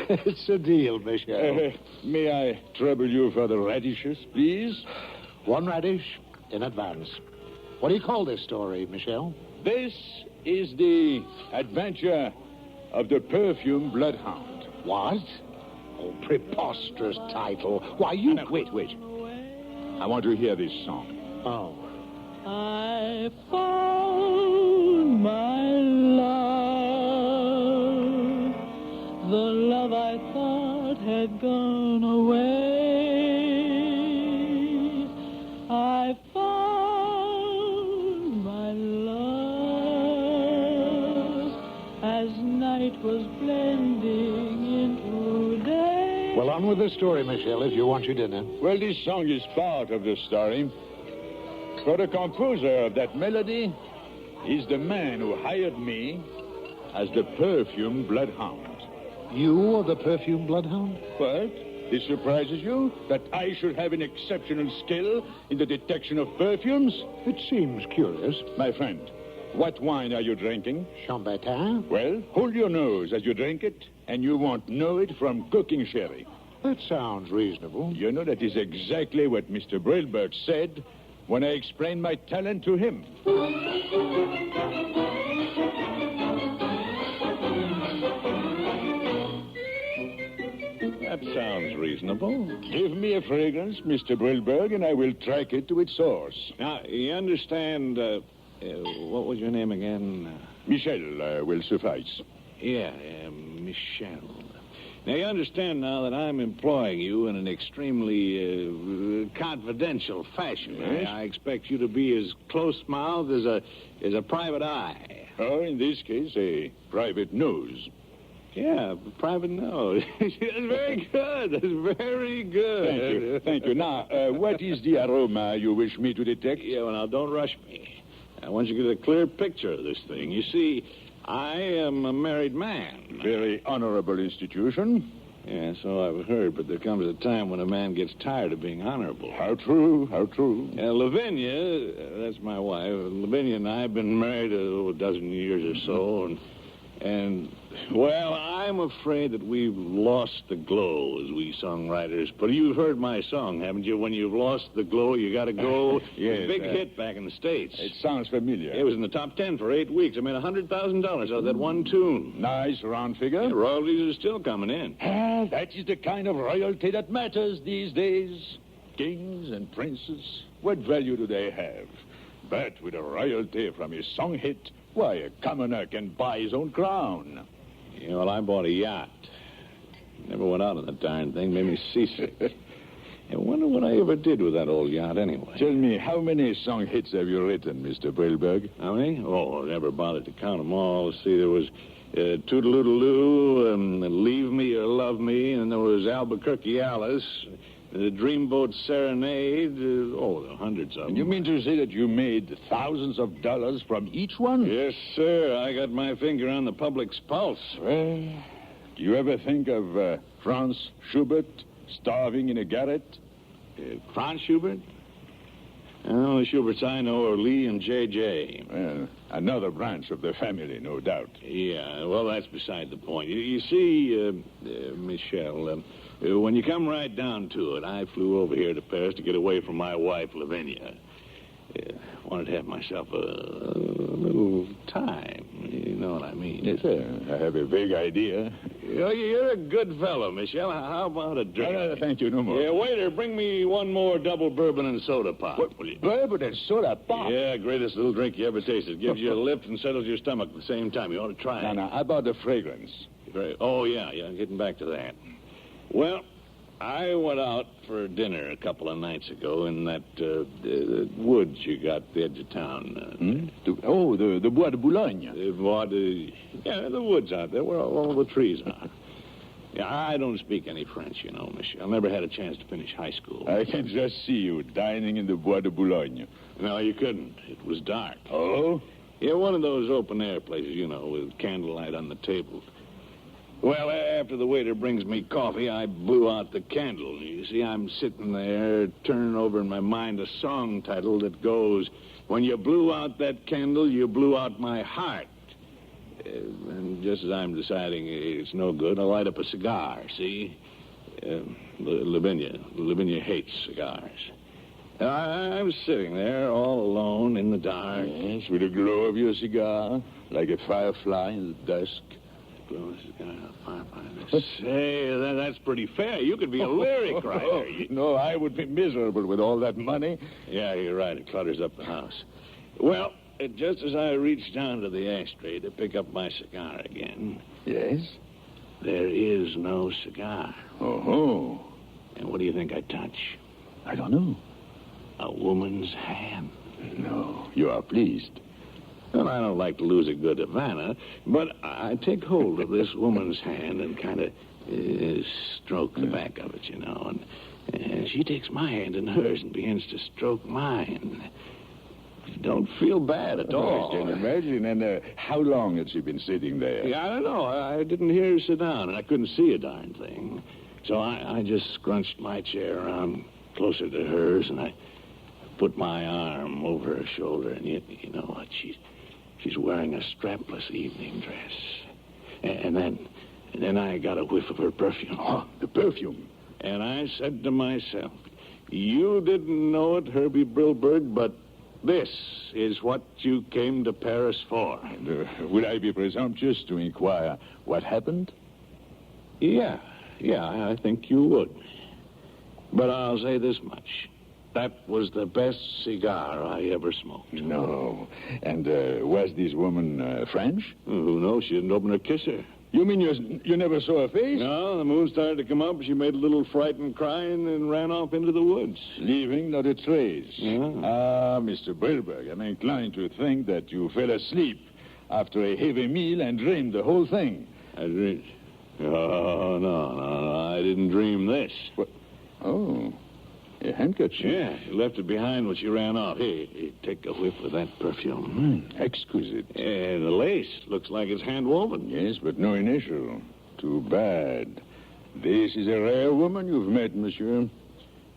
It's a deal, Michel. May I trouble you for the radishes, please? One radish in advance. What do you call this story, Michel? This is the adventure of the perfume bloodhound. What? Oh, preposterous title. Why, you... No, wait. I want to hear this song. Oh. I found my love, the love I thought had gone away. I found my love as night was blending into day. Well, on with the story, Michel, if you want your dinner. Well, this song is part of the story. For the composer of that melody is the man who hired me as the perfume bloodhound. You are the perfume bloodhound? What? This surprises you? That I should have an exceptional skill in the detection of perfumes? It seems curious. My friend, what wine are you drinking? Chambertin? Well, hold your nose as you drink it, and you won't know it from cooking sherry. That sounds reasonable. You know, that is exactly what Mr. Brilberg said when I explained my talent to him. That sounds reasonable. Give me a fragrance, Mr. Brilberg, and I will track it to its source. Now, you understand, what was your name again? Michel will suffice. Yeah, Michel. Now, you understand now that I'm employing you in an extremely confidential fashion. Yes? I expect you to be as close-mouthed as a private eye. Oh, in this case, a private nose. Yeah, private nose. That's very good. That's very good. Thank you. Thank you. Now, what is the aroma you wish me to detect? Yeah, well, now, don't rush me. I want you to get a clear picture of this thing. You see, I am a married man. Very honorable institution. Yeah, so I've heard, but there comes a time when a man gets tired of being honorable. How true, how true. Lavinia, that's my wife. Lavinia and I have been married a dozen years or so, and well, I'm afraid that we've lost the glow as we songwriters. But you've heard my song, haven't you? When you've lost the glow, you got to go. Yes, Big hit back in the States. It sounds familiar. It was in the top 10 for 8 weeks. I made $100,000 out of that one tune. Nice round figure. The royalties are still coming in. Ah, that is the kind of royalty that matters these days. Kings and princes, what value do they have? But with a royalty from his song hit, why, a commoner can buy his own crown. You know, well, I bought a yacht. Never went out on the darn thing. Made me seasick. I wonder what I ever did with that old yacht anyway. Tell me, how many song hits have you written, Mr. Brilberg? How many? Oh, I never bothered to count them all. Let's see, there was Toodaloo-Doo, Leave Me or Love Me, and there was Albuquerque Alice, the Dreamboat Serenade. There are hundreds of them. You mean to say that you made thousands of dollars from each one? Yes, sir. I got my finger on the public's pulse. Well, do you ever think of Franz Schubert starving in a garret? Franz Schubert? Oh, the Schuberts I know are Lee and J.J. Well, another branch of the family, no doubt. Yeah, well, that's beside the point. You see, Michel, when you come right down to it, I flew over here to Paris to get away from my wife, Lavinia. Wanted to have myself a little time. You know what I mean? Yes, sir. I have a vague idea. You're a good fellow, Michel. How about a drink? No, thank you, no more. Yeah, waiter, bring me one more double bourbon and soda pop. What, will you? Bourbon and soda pop? Yeah, greatest little drink you ever tasted. Gives you a lift and settles your stomach at the same time. You ought to try it. No, how about the fragrance? Oh, yeah, getting back to that. Well, I went out for dinner a couple of nights ago in that woods you got at the edge of town. The Bois de Boulogne. The woods out there where all the trees are. Yeah, I don't speak any French, you know, Michel. I never had a chance to finish high school. I can just see you dining in the Bois de Boulogne. No, you couldn't. It was dark. Oh? Yeah, one of those open-air places, you know, with candlelight on the table. Well, after the waiter brings me coffee, I blew out the candle. You see, I'm sitting there turning over in my mind a song title that goes, "When you blew out that candle, you blew out my heart." And just as I'm deciding it's no good, I light up a cigar, see? Lavinia hates cigars. I'm sitting there all alone in the dark. Yes, with the glow of your cigar, like a firefly in the dusk. Say, that's pretty fair. You could be a lyric writer. No, I would be miserable with all that money. Yeah, you're right. It clutters up the house. Well, just as I reached down to the ashtray to pick up my cigar again... Yes? There is no cigar. Oh. And what do you think I touch? I don't know. A woman's hand. No, you are pleased. Well, I don't like to lose a good Havana, but I take hold of this woman's hand and kind of stroke the back of it, you know. And she takes my hand in hers and begins to stroke mine. don't feel bad at all. I can imagine. And how long had she been sitting there? Yeah, I don't know. I didn't hear her sit down, and I couldn't see a darn thing. So I just scrunched my chair around closer to hers, and I put my arm over her shoulder, and you know what? She's wearing a strapless evening dress. And then I got a whiff of her perfume. Oh, the perfume. And I said to myself, you didn't know it, Herbie Brilberg, but this is what you came to Paris for. And, would I be presumptuous to inquire what happened? Yeah, I think you would. But I'll say this much. That was the best cigar I ever smoked. No. And was this woman French? Who knows? She didn't open her kisser. You mean you never saw her face? No, the moon started to come up. She made a little frightened cry and ran off into the woods. Leaving not a trace. Yeah. Ah, Mr. Brilberg, I'm inclined to think that you fell asleep after a heavy meal and dreamed the whole thing. I dreamed? Oh, no, I didn't dream this. What? Oh, a handkerchief. Yeah, she left it behind when she ran off. Here, take a whiff of that perfume. Exquisite. Yeah, the lace looks like it's hand-woven. Yes, but no initial. Too bad. This is a rare woman you've met, monsieur.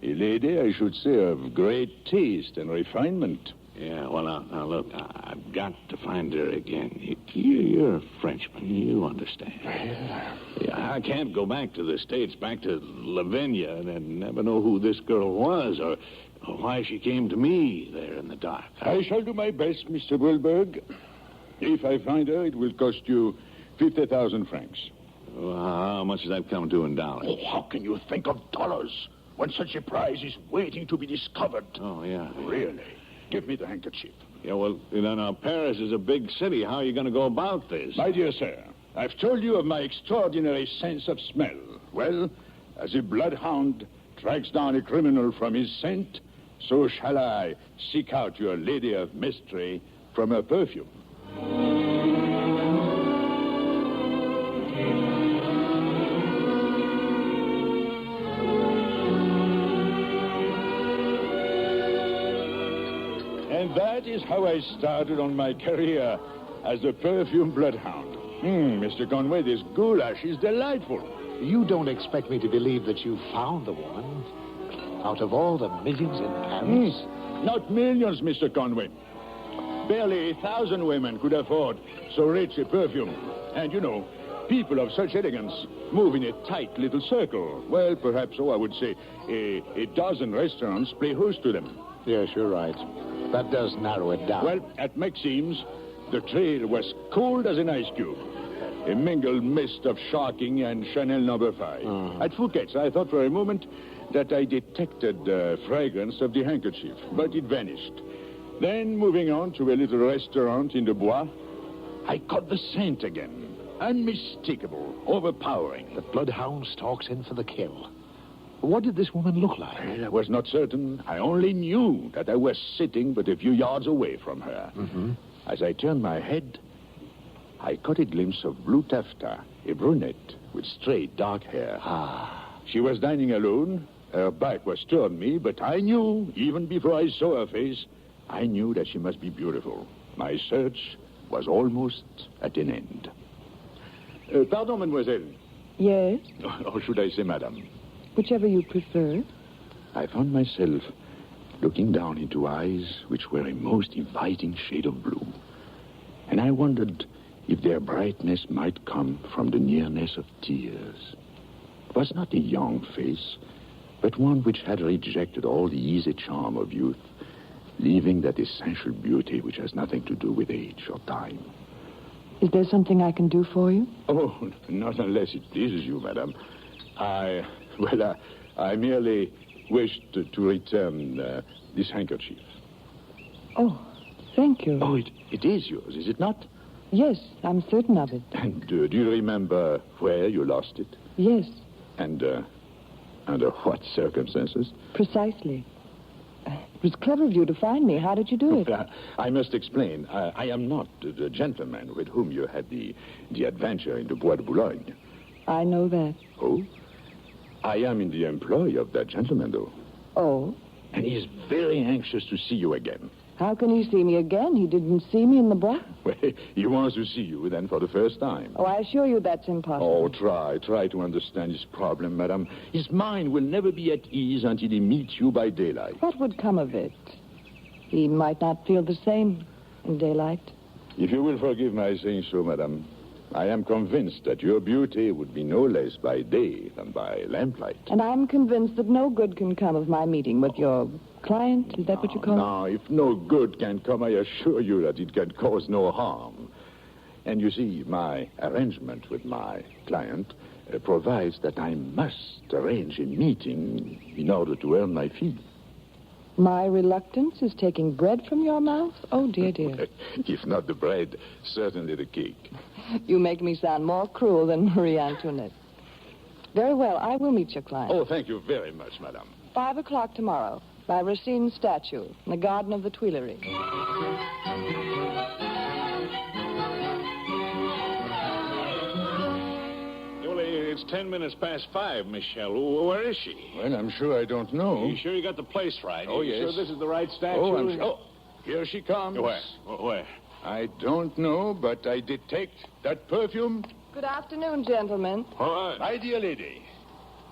A lady, I should say, of great taste and refinement. Yeah, well, now look, I've got to find her again. You're a Frenchman. You understand. Yeah, I can't go back to the States, back to Lavinia, and never know who this girl was or why she came to me there in the dark. I shall do my best, Mr. Brilberg. If I find her, it will cost you 50,000 francs. Well, how much does that come to in dollars? Oh, how can you think of dollars when such a prize is waiting to be discovered? Oh, yeah. Really? Give me the handkerchief. Yeah, well, now, Paris is a big city. How are you going to go about this? My dear sir, I've told you of my extraordinary sense of smell. Well, as a bloodhound tracks down a criminal from his scent, so shall I seek out your lady of mystery from her perfume. And that is how I started on my career as a perfume bloodhound. Mr. Conway, this goulash is delightful. You don't expect me to believe that you found the woman out of all the millions in Paris? Not millions, Mr. Conway. Barely 1,000 women could afford so rich a perfume. And, you know, people of such elegance move in a tight little circle. Well, perhaps, I would say, a dozen restaurants play host to them. Yes, you're right. That does narrow it down. Well, at Maxime's, the trade was cold as an ice cube. A mingled mist of Sharking and Chanel No. 5. At Fouquet's, I thought for a moment that I detected the fragrance of the handkerchief, but it vanished. Then, moving on to a little restaurant in the Bois, I caught the scent again. Unmistakable, overpowering. The bloodhound stalks in for the kill. What did this woman look like? Well, I was not certain. I only knew that I was sitting but a few yards away from her. As I turned my head, I caught a glimpse of blue taffeta, a brunette with straight dark hair. She was dining alone. Her back was toward me, but I knew, even before I saw her face, I knew that she must be beautiful. My search was almost at an end. Pardon, mademoiselle. Yes? Or should I say madame? Whichever you prefer. I found myself looking down into eyes which were a most inviting shade of blue. And I wondered if their brightness might come from the nearness of tears. It was not a young face, but one which had rejected all the easy charm of youth, leaving that essential beauty which has nothing to do with age or time. Is there something I can do for you? Oh, not unless it pleases you, madame. I merely wished to return this handkerchief. Oh, thank you. Oh, it is yours, is it not? Yes, I'm certain of it. And do you remember where you lost it? Yes. And under what circumstances? Precisely. It was clever of you to find me. How did you do it? I must explain. I am not the gentleman with whom you had the adventure in the Bois de Boulogne. I know that. Oh? I am in the employ of that gentleman, though. Oh? And he is very anxious to see you again. How can he see me again? He didn't see me in the bar. Well, he wants to see you then for the first time. Oh, I assure you that's impossible. Oh, try to understand his problem, madam. His mind will never be at ease until he meets you by daylight. What would come of it? He might not feel the same in daylight. If you will forgive my saying so, madam, I am convinced that your beauty would be no less by day than by lamplight. And I'm convinced that no good can come of my meeting with your client. Is that what you call it? No, if no good can come, I assure you that it can cause no harm. And you see, my arrangement with my client provides that I must arrange a meeting in order to earn my fee. My reluctance is taking bread from your mouth? Oh, dear, dear. If not the bread, certainly the cake. You make me sound more cruel than Marie Antoinette. Very well, I will meet your client. Oh, thank you very much, madam. 5 o'clock tomorrow, by Racine's statue, in the garden of the Tuileries. It's 10 minutes past 5, Michelle. Where is she? Well, I'm sure I don't know. Are you sure you got the place right? Oh, Are you yes. sure this is the right statue? Oh, I'm sure. Oh, here she comes. Where? I don't know, but I detect that perfume. Good afternoon, gentlemen. My dear lady,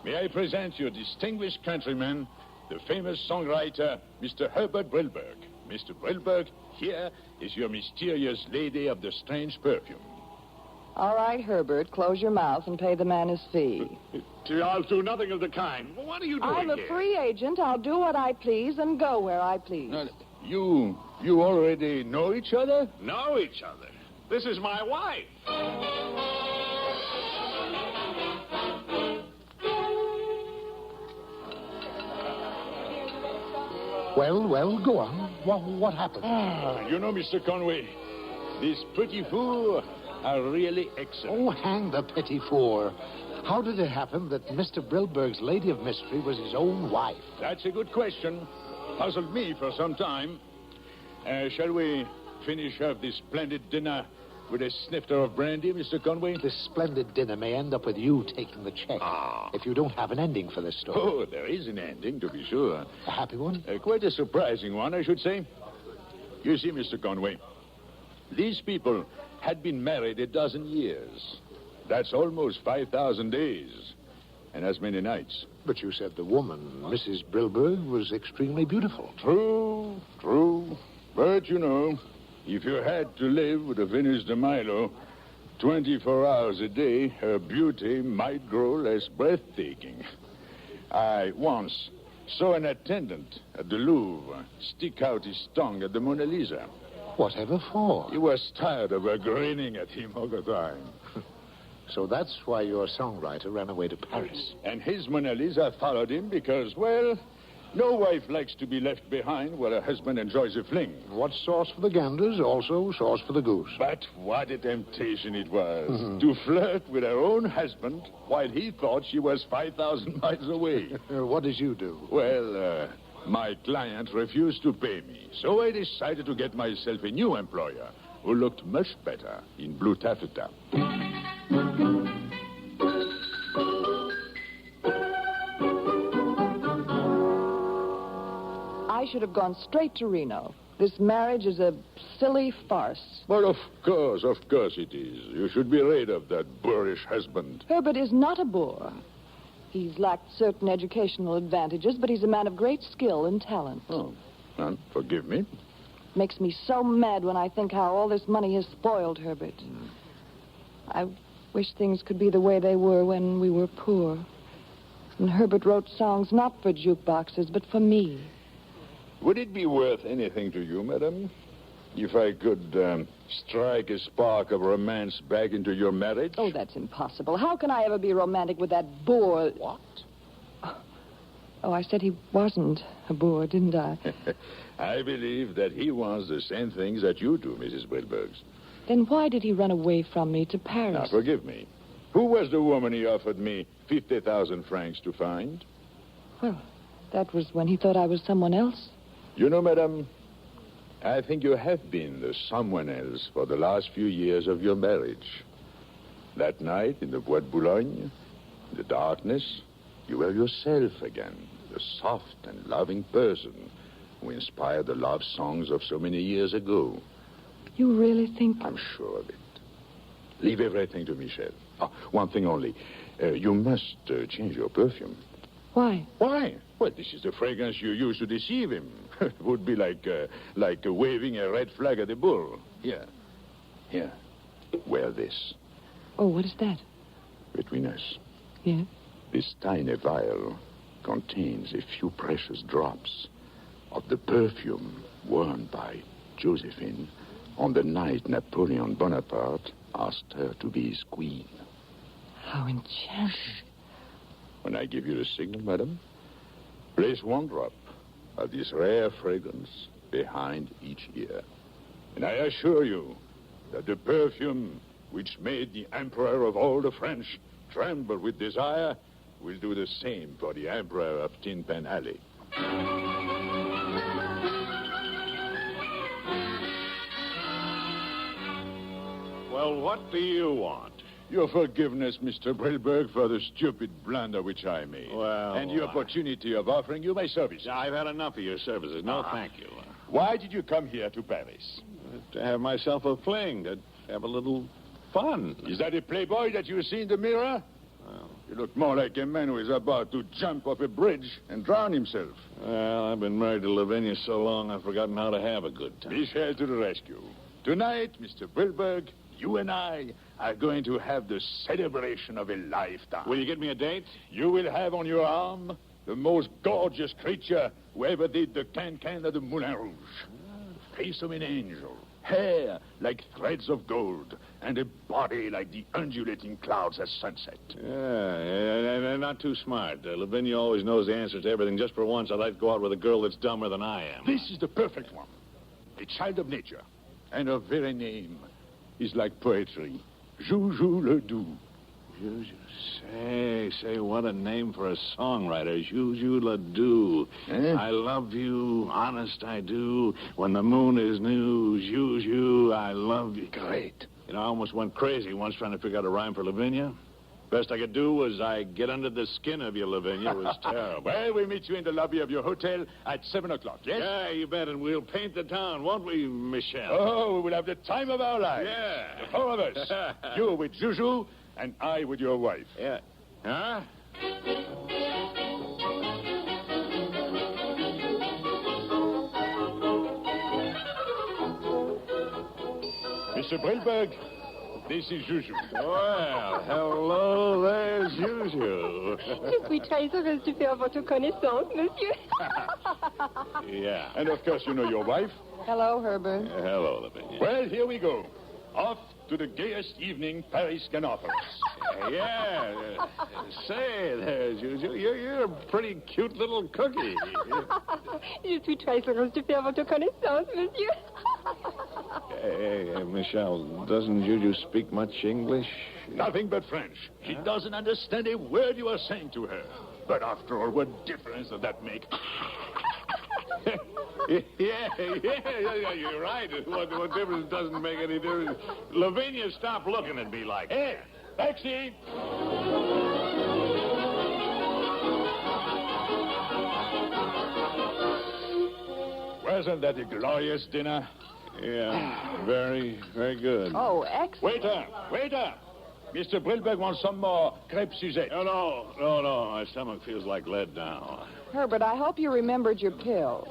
may I present your distinguished countryman, the famous songwriter, Mr. Herbert Brilberg. Mr. Brilberg, here is your mysterious lady of the strange perfume. All right, Herbert, close your mouth and pay the man his fee. I'll do nothing of the kind. What are you doing I'm a here? free agent. I'll do what I please and go where I please. You already know each other? Know each other? This is my wife. Well, go on. What happened? You know, Mr. Conway, these pretty fools are really excellent. Oh, hang the petit four. How did it happen that Mr. Brilberg's lady of mystery was his own wife? That's a good question. Puzzled me for some time. Shall we finish off this splendid dinner with a snifter of brandy, Mr. Conway? This splendid dinner may end up with you taking the check. If you don't have an ending for this story. Oh, there is an ending, to be sure. A happy one? Quite a surprising one, I should say. You see, Mr. Conway, these people had been married a dozen years. That's almost 5,000 days. And as many nights. But you said the woman, Mrs. Brilberg, was extremely beautiful. True. But, you know, if you had to live with a Venus de Milo 24 hours a day, her beauty might grow less breathtaking. I once saw an attendant at the Louvre stick out his tongue at the Mona Lisa. Whatever for? He was tired of her grinning at him all the time. So that's why your songwriter ran away to Paris. And his Mona Lisa followed him because, well, no wife likes to be left behind while her husband enjoys a fling. What's sauce for the ganders, also sauce for the goose. But what a temptation it was to flirt with her own husband while he thought she was 5,000 miles away. What did you do? Well, my client refused to pay me, so I decided to get myself a new employer who looked much better in blue taffeta. I should have gone straight to Reno. This marriage is a silly farce. Well, of course it is. You should be rid of that boorish husband. Herbert is not a boor. He's lacked certain educational advantages, but he's a man of great skill and talent. Oh, well, forgive me. Makes me so mad when I think how all this money has spoiled Herbert. I wish things could be the way they were when we were poor. And Herbert wrote songs not for jukeboxes, but for me. Would it be worth anything to you, madam, if I could strike a spark of romance back into your marriage? Oh, that's impossible. How can I ever be romantic with that boor? What? Oh, I said he wasn't a boor, didn't I? I believe that he wants the same things that you do, Mrs. Wilberg. Then why did he run away from me to Paris? Now, forgive me. Who was the woman he offered me 50,000 francs to find? Well, that was when he thought I was someone else. You know, madam, I think you have been the someone else for the last few years of your marriage. That night in the Bois de Boulogne, in the darkness, you were yourself again, the soft and loving person who inspired the love songs of so many years ago. You really think... I'm sure of it. Leave everything to Michel. Oh, one thing only. You must change your perfume. Why? Why? Well, this is the fragrance you use to deceive him. It would be like waving a red flag at a bull. Here. Wear this. Oh, what is that? Between us. Yes? This tiny vial contains a few precious drops of the perfume worn by Josephine on the night Napoleon Bonaparte asked her to be his queen. How enchanting. When I give you the signal, madam, place one drop of this rare fragrance behind each ear. And I assure you that the perfume which made the emperor of all the French tremble with desire will do the same for the emperor of Tin Pan Alley. Well, what do you want? Your forgiveness, Mr. Brilberg, for the stupid blunder which I made. Well, and the opportunity of offering you my services. I've had enough of your services. No, thank you. Why did you come here to Paris? To have myself a fling, to have a little fun. Is that a playboy that you see in the mirror? Well, you look more like a man who is about to jump off a bridge and drown himself. Well, I've been married to Lavinia so long I've forgotten how to have a good time. Michel to the rescue. Tonight, Mr. Brilberg, you and I are going to have the celebration of a lifetime. Will you get me a date? You will have on your arm the most gorgeous creature who ever did the can-can of the Moulin Rouge. Face of an angel, hair like threads of gold, and a body like the undulating clouds at sunset. Yeah, not too smart. Lavinia always knows the answers to everything. Just for once, I'd like to go out with a girl that's dumber than I am. This is the perfect one. A child of nature. And her very name is like poetry. Joujou le Doux. Say, what a name for a songwriter. Joujou le Doux. I love you, honest I do. When the moon is new, Joujou, I love you. Great. You know, I almost went crazy once trying to figure out a rhyme for Lavinia. Best I could do was I get under the skin of you, Lavinia. It was terrible. Well, we'll meet you in the lobby of your hotel at 7 o'clock, yes? Yeah, you bet, and we'll paint the town, won't we, Michel? Oh, we'll have the time of our lives. Yeah. The four of us. You with Joujou, and I with your wife. Yeah. Huh? Mr. Brilberg, this is Joujou. Well, hello, there's Joujou. Je suis très heureuse de faire votre connaissance, monsieur. Yeah. And of course, you know your wife. Hello, Herbert. Hello, Lavinia. Well, here we go. Off to the gayest evening Paris can offer us. Yeah. Say there, Joujou. You're a pretty cute little cookie. Je suis très heureuse de faire votre connaissance, monsieur. Hey, Michel, doesn't Joujou speak much English? Nothing but French. She doesn't understand a word you are saying to her. But after all, what difference does that make? Yeah, you're right. What difference doesn't make any difference? Lavinia, stop looking at me like that. Hey, taxi! Wasn't that a glorious dinner? Yeah, very, very good. Oh, excellent. Waiter! Mr. Brilberg wants some more crepe Suzette. No. My stomach feels like lead now. Herbert, I hope you remembered your pills.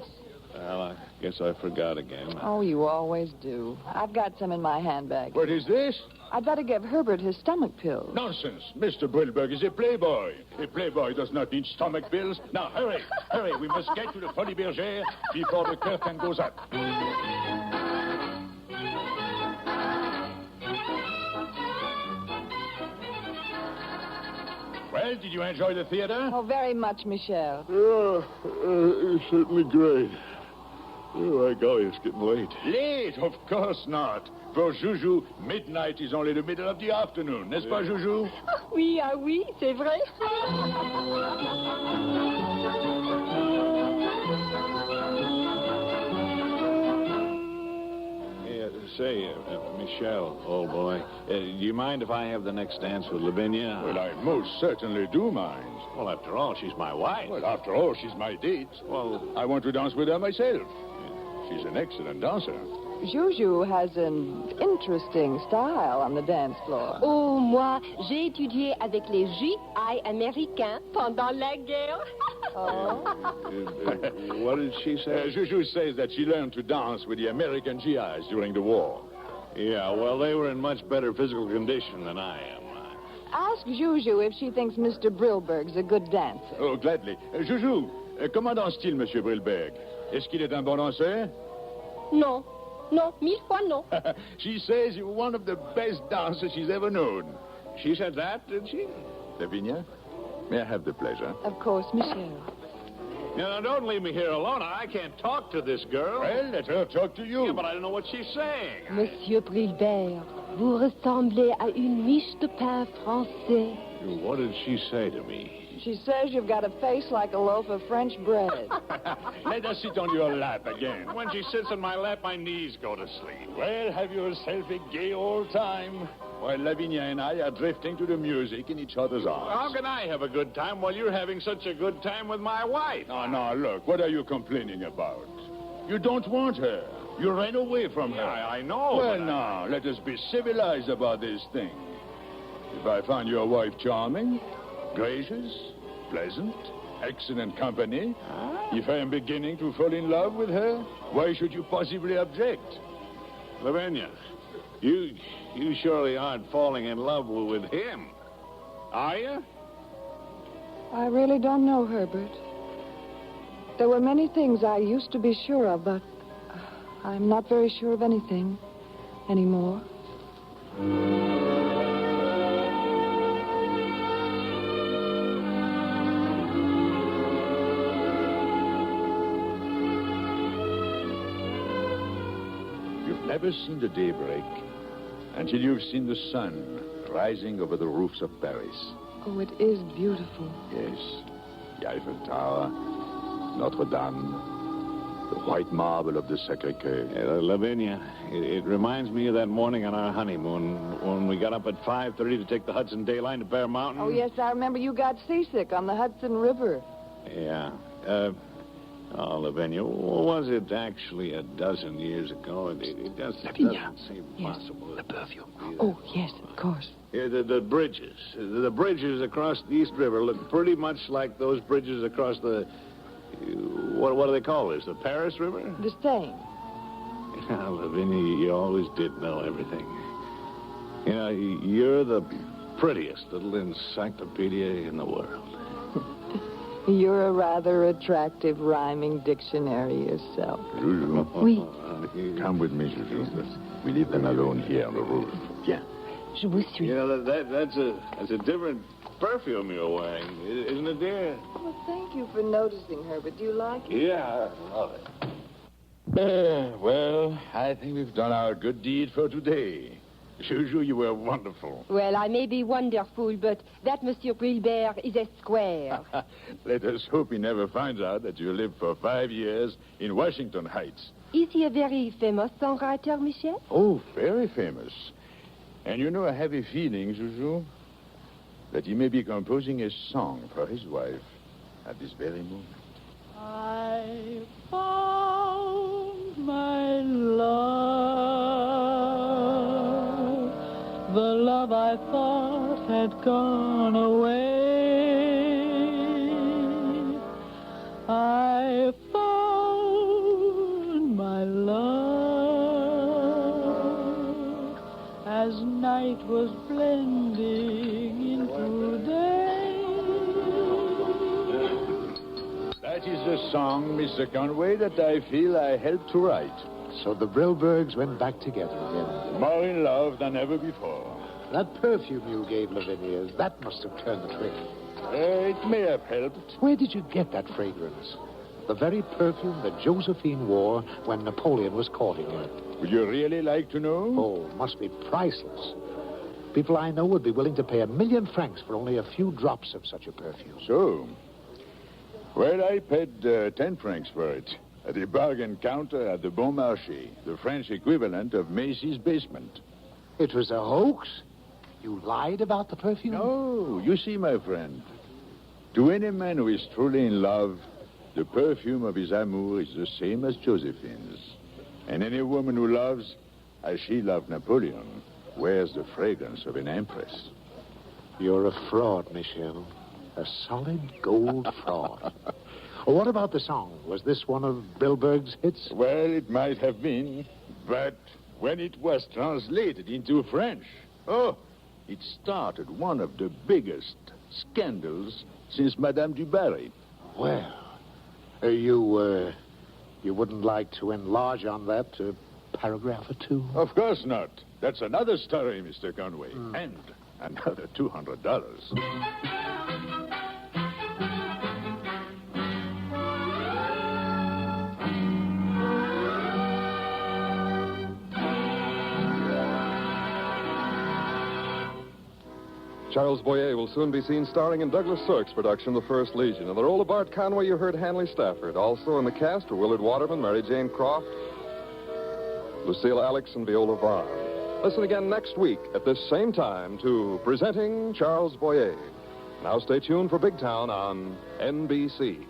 Well, I guess I forgot again. Oh, you always do. I've got some in my handbag. What is this? I'd better give Herbert his stomach pills. Nonsense. Mr. Brilberg is a playboy. A playboy does not need stomach pills. Now, hurry. We must get to the Folie Bergère before the curtain goes up. Well, did you enjoy the theater? Oh, very much, Michel. It's certainly great. Oh, my golly, it's getting late. Late? Of course not. For Joujou, midnight is only the middle of the afternoon. N'est-ce pas, Joujou? Oui, c'est vrai. Yeah, Say, Michel, old boy, do you mind if I have the next dance with Lavinia? Well, I most certainly do mind. Well, after all, she's my wife. Well, after all, she's my date. Well, I want to dance with her myself. She's an excellent dancer. Juju has an interesting style on the dance floor. Oh, moi, j'ai étudié avec les GI américains pendant la guerre. What did she say? Juju says that she learned to dance with the American GIs during the war. Yeah, well, they were in much better physical condition than I am. Ask Juju if she thinks Mr. Brilberg's a good dancer. Oh, gladly. Juju, comment danse-t-il, Monsieur Brilberg? Est-ce qu'il est un bon danseur? Non. Non, 1000 fois non. She says you're one of the best dancers she's ever known. She said that, did she? Lavinia, may I have the pleasure? Of course, Michel. Now, don't leave me here alone. I can't talk to this girl. Well, let her talk to you. Yeah, but I don't know what she's saying. Monsieur Brilbert, vous ressemblez à une miche de pain français. What did she say to me? She says you've got a face like a loaf of French bread. Let us sit on your lap again. When she sits on my lap, my knees go to sleep. Well, have yourself a gay old time while Lavinia and I are drifting to the music in each other's arms. How can I have a good time while you're having such a good time with my wife? No, look, what are you complaining about? You don't want her. You ran away from her. I know. Well, now, let us be civilized about this thing. If I find your wife charming, gracious, pleasant, excellent company, if I am beginning to fall in love with her, why should you possibly object? Lavinia, you surely aren't falling in love with him, are you? I really don't know, Herbert. There were many things I used to be sure of, but I'm not very sure of anything anymore. Never seen the daybreak until you've seen the sun rising over the roofs of Paris. Oh, it is beautiful. Yes. The Eiffel Tower, Notre Dame, the white marble of the Sacré-Cœur. Lavinia, it reminds me of that morning on our honeymoon when we got up at 5:30 to take the Hudson Day Line to Bear Mountain. Oh, yes, I remember you got seasick on the Hudson River. Yeah. Lavinia, was it actually a dozen years ago? It doesn't seem possible. The perfume. Oh, yes, of course. Yeah, the bridges across the East River look pretty much like those bridges across the... What do they call this? The Paris River? The Seine. Yeah, Lavinia, you always did know everything. You know, you're the prettiest little encyclopedia in the world. You're a rather attractive rhyming dictionary yourself. Juju. Oui. Come with me, Juju. We leave them alone here on the roof. Yeah. Je vous suis. You know, that's a different perfume you're wearing, isn't it, dear? Well, thank you for noticing, Herbert. Do you like it? Yeah, I love it. Well, I think we've done our good deed for today. Juju, you were wonderful. Well, I may be wonderful, but that Monsieur Brilbert is a square. Let us hope he never finds out that you lived for 5 years in Washington Heights. Is he a very famous songwriter, Michel? Oh, very famous. And you know, I have a feeling, Juju, that he may be composing a song for his wife at this very moment. I found my love, the love I thought had gone away. I found my love as night was blending into day. That is the song, Mr. Conway, that I feel I helped to write. So the Brilbergs went back together again. More in love than ever before. That perfume you gave Lavinia, that must have turned the trick. It may have helped. Where did you get that fragrance? The very perfume that Josephine wore when Napoleon was courting her. Would you really like to know? Oh, must be priceless. People I know would be willing to pay 1,000,000 francs for only a few drops of such a perfume. So? Well, I paid 10 francs for it. At the bargain counter at the Bon Marché, the French equivalent of Macy's basement. It was a hoax? You lied about the perfume? No, you see, my friend, to any man who is truly in love, the perfume of his amour is the same as Josephine's. And any woman who loves, as she loved Napoleon, wears the fragrance of an empress. You're a fraud, Michel. A solid gold fraud. What about the song? Was this one of Bilberg's hits? Well, it might have been, but when it was translated into French, it started one of the biggest scandals since Madame du Barry. Well, you wouldn't like to enlarge on that paragraph or two? Of course not. That's another story, Mr. Conway. And another $200. Charles Boyer will soon be seen starring in Douglas Sirk's production of The First Legion. In the role of Bart Conway, you heard Hanley Stafford. Also in the cast were Willard Waterman, Mary Jane Croft, Lucille Alex, and Viola Vaughn. Listen again next week at this same time to Presenting Charles Boyer. Now stay tuned for Big Town on NBC.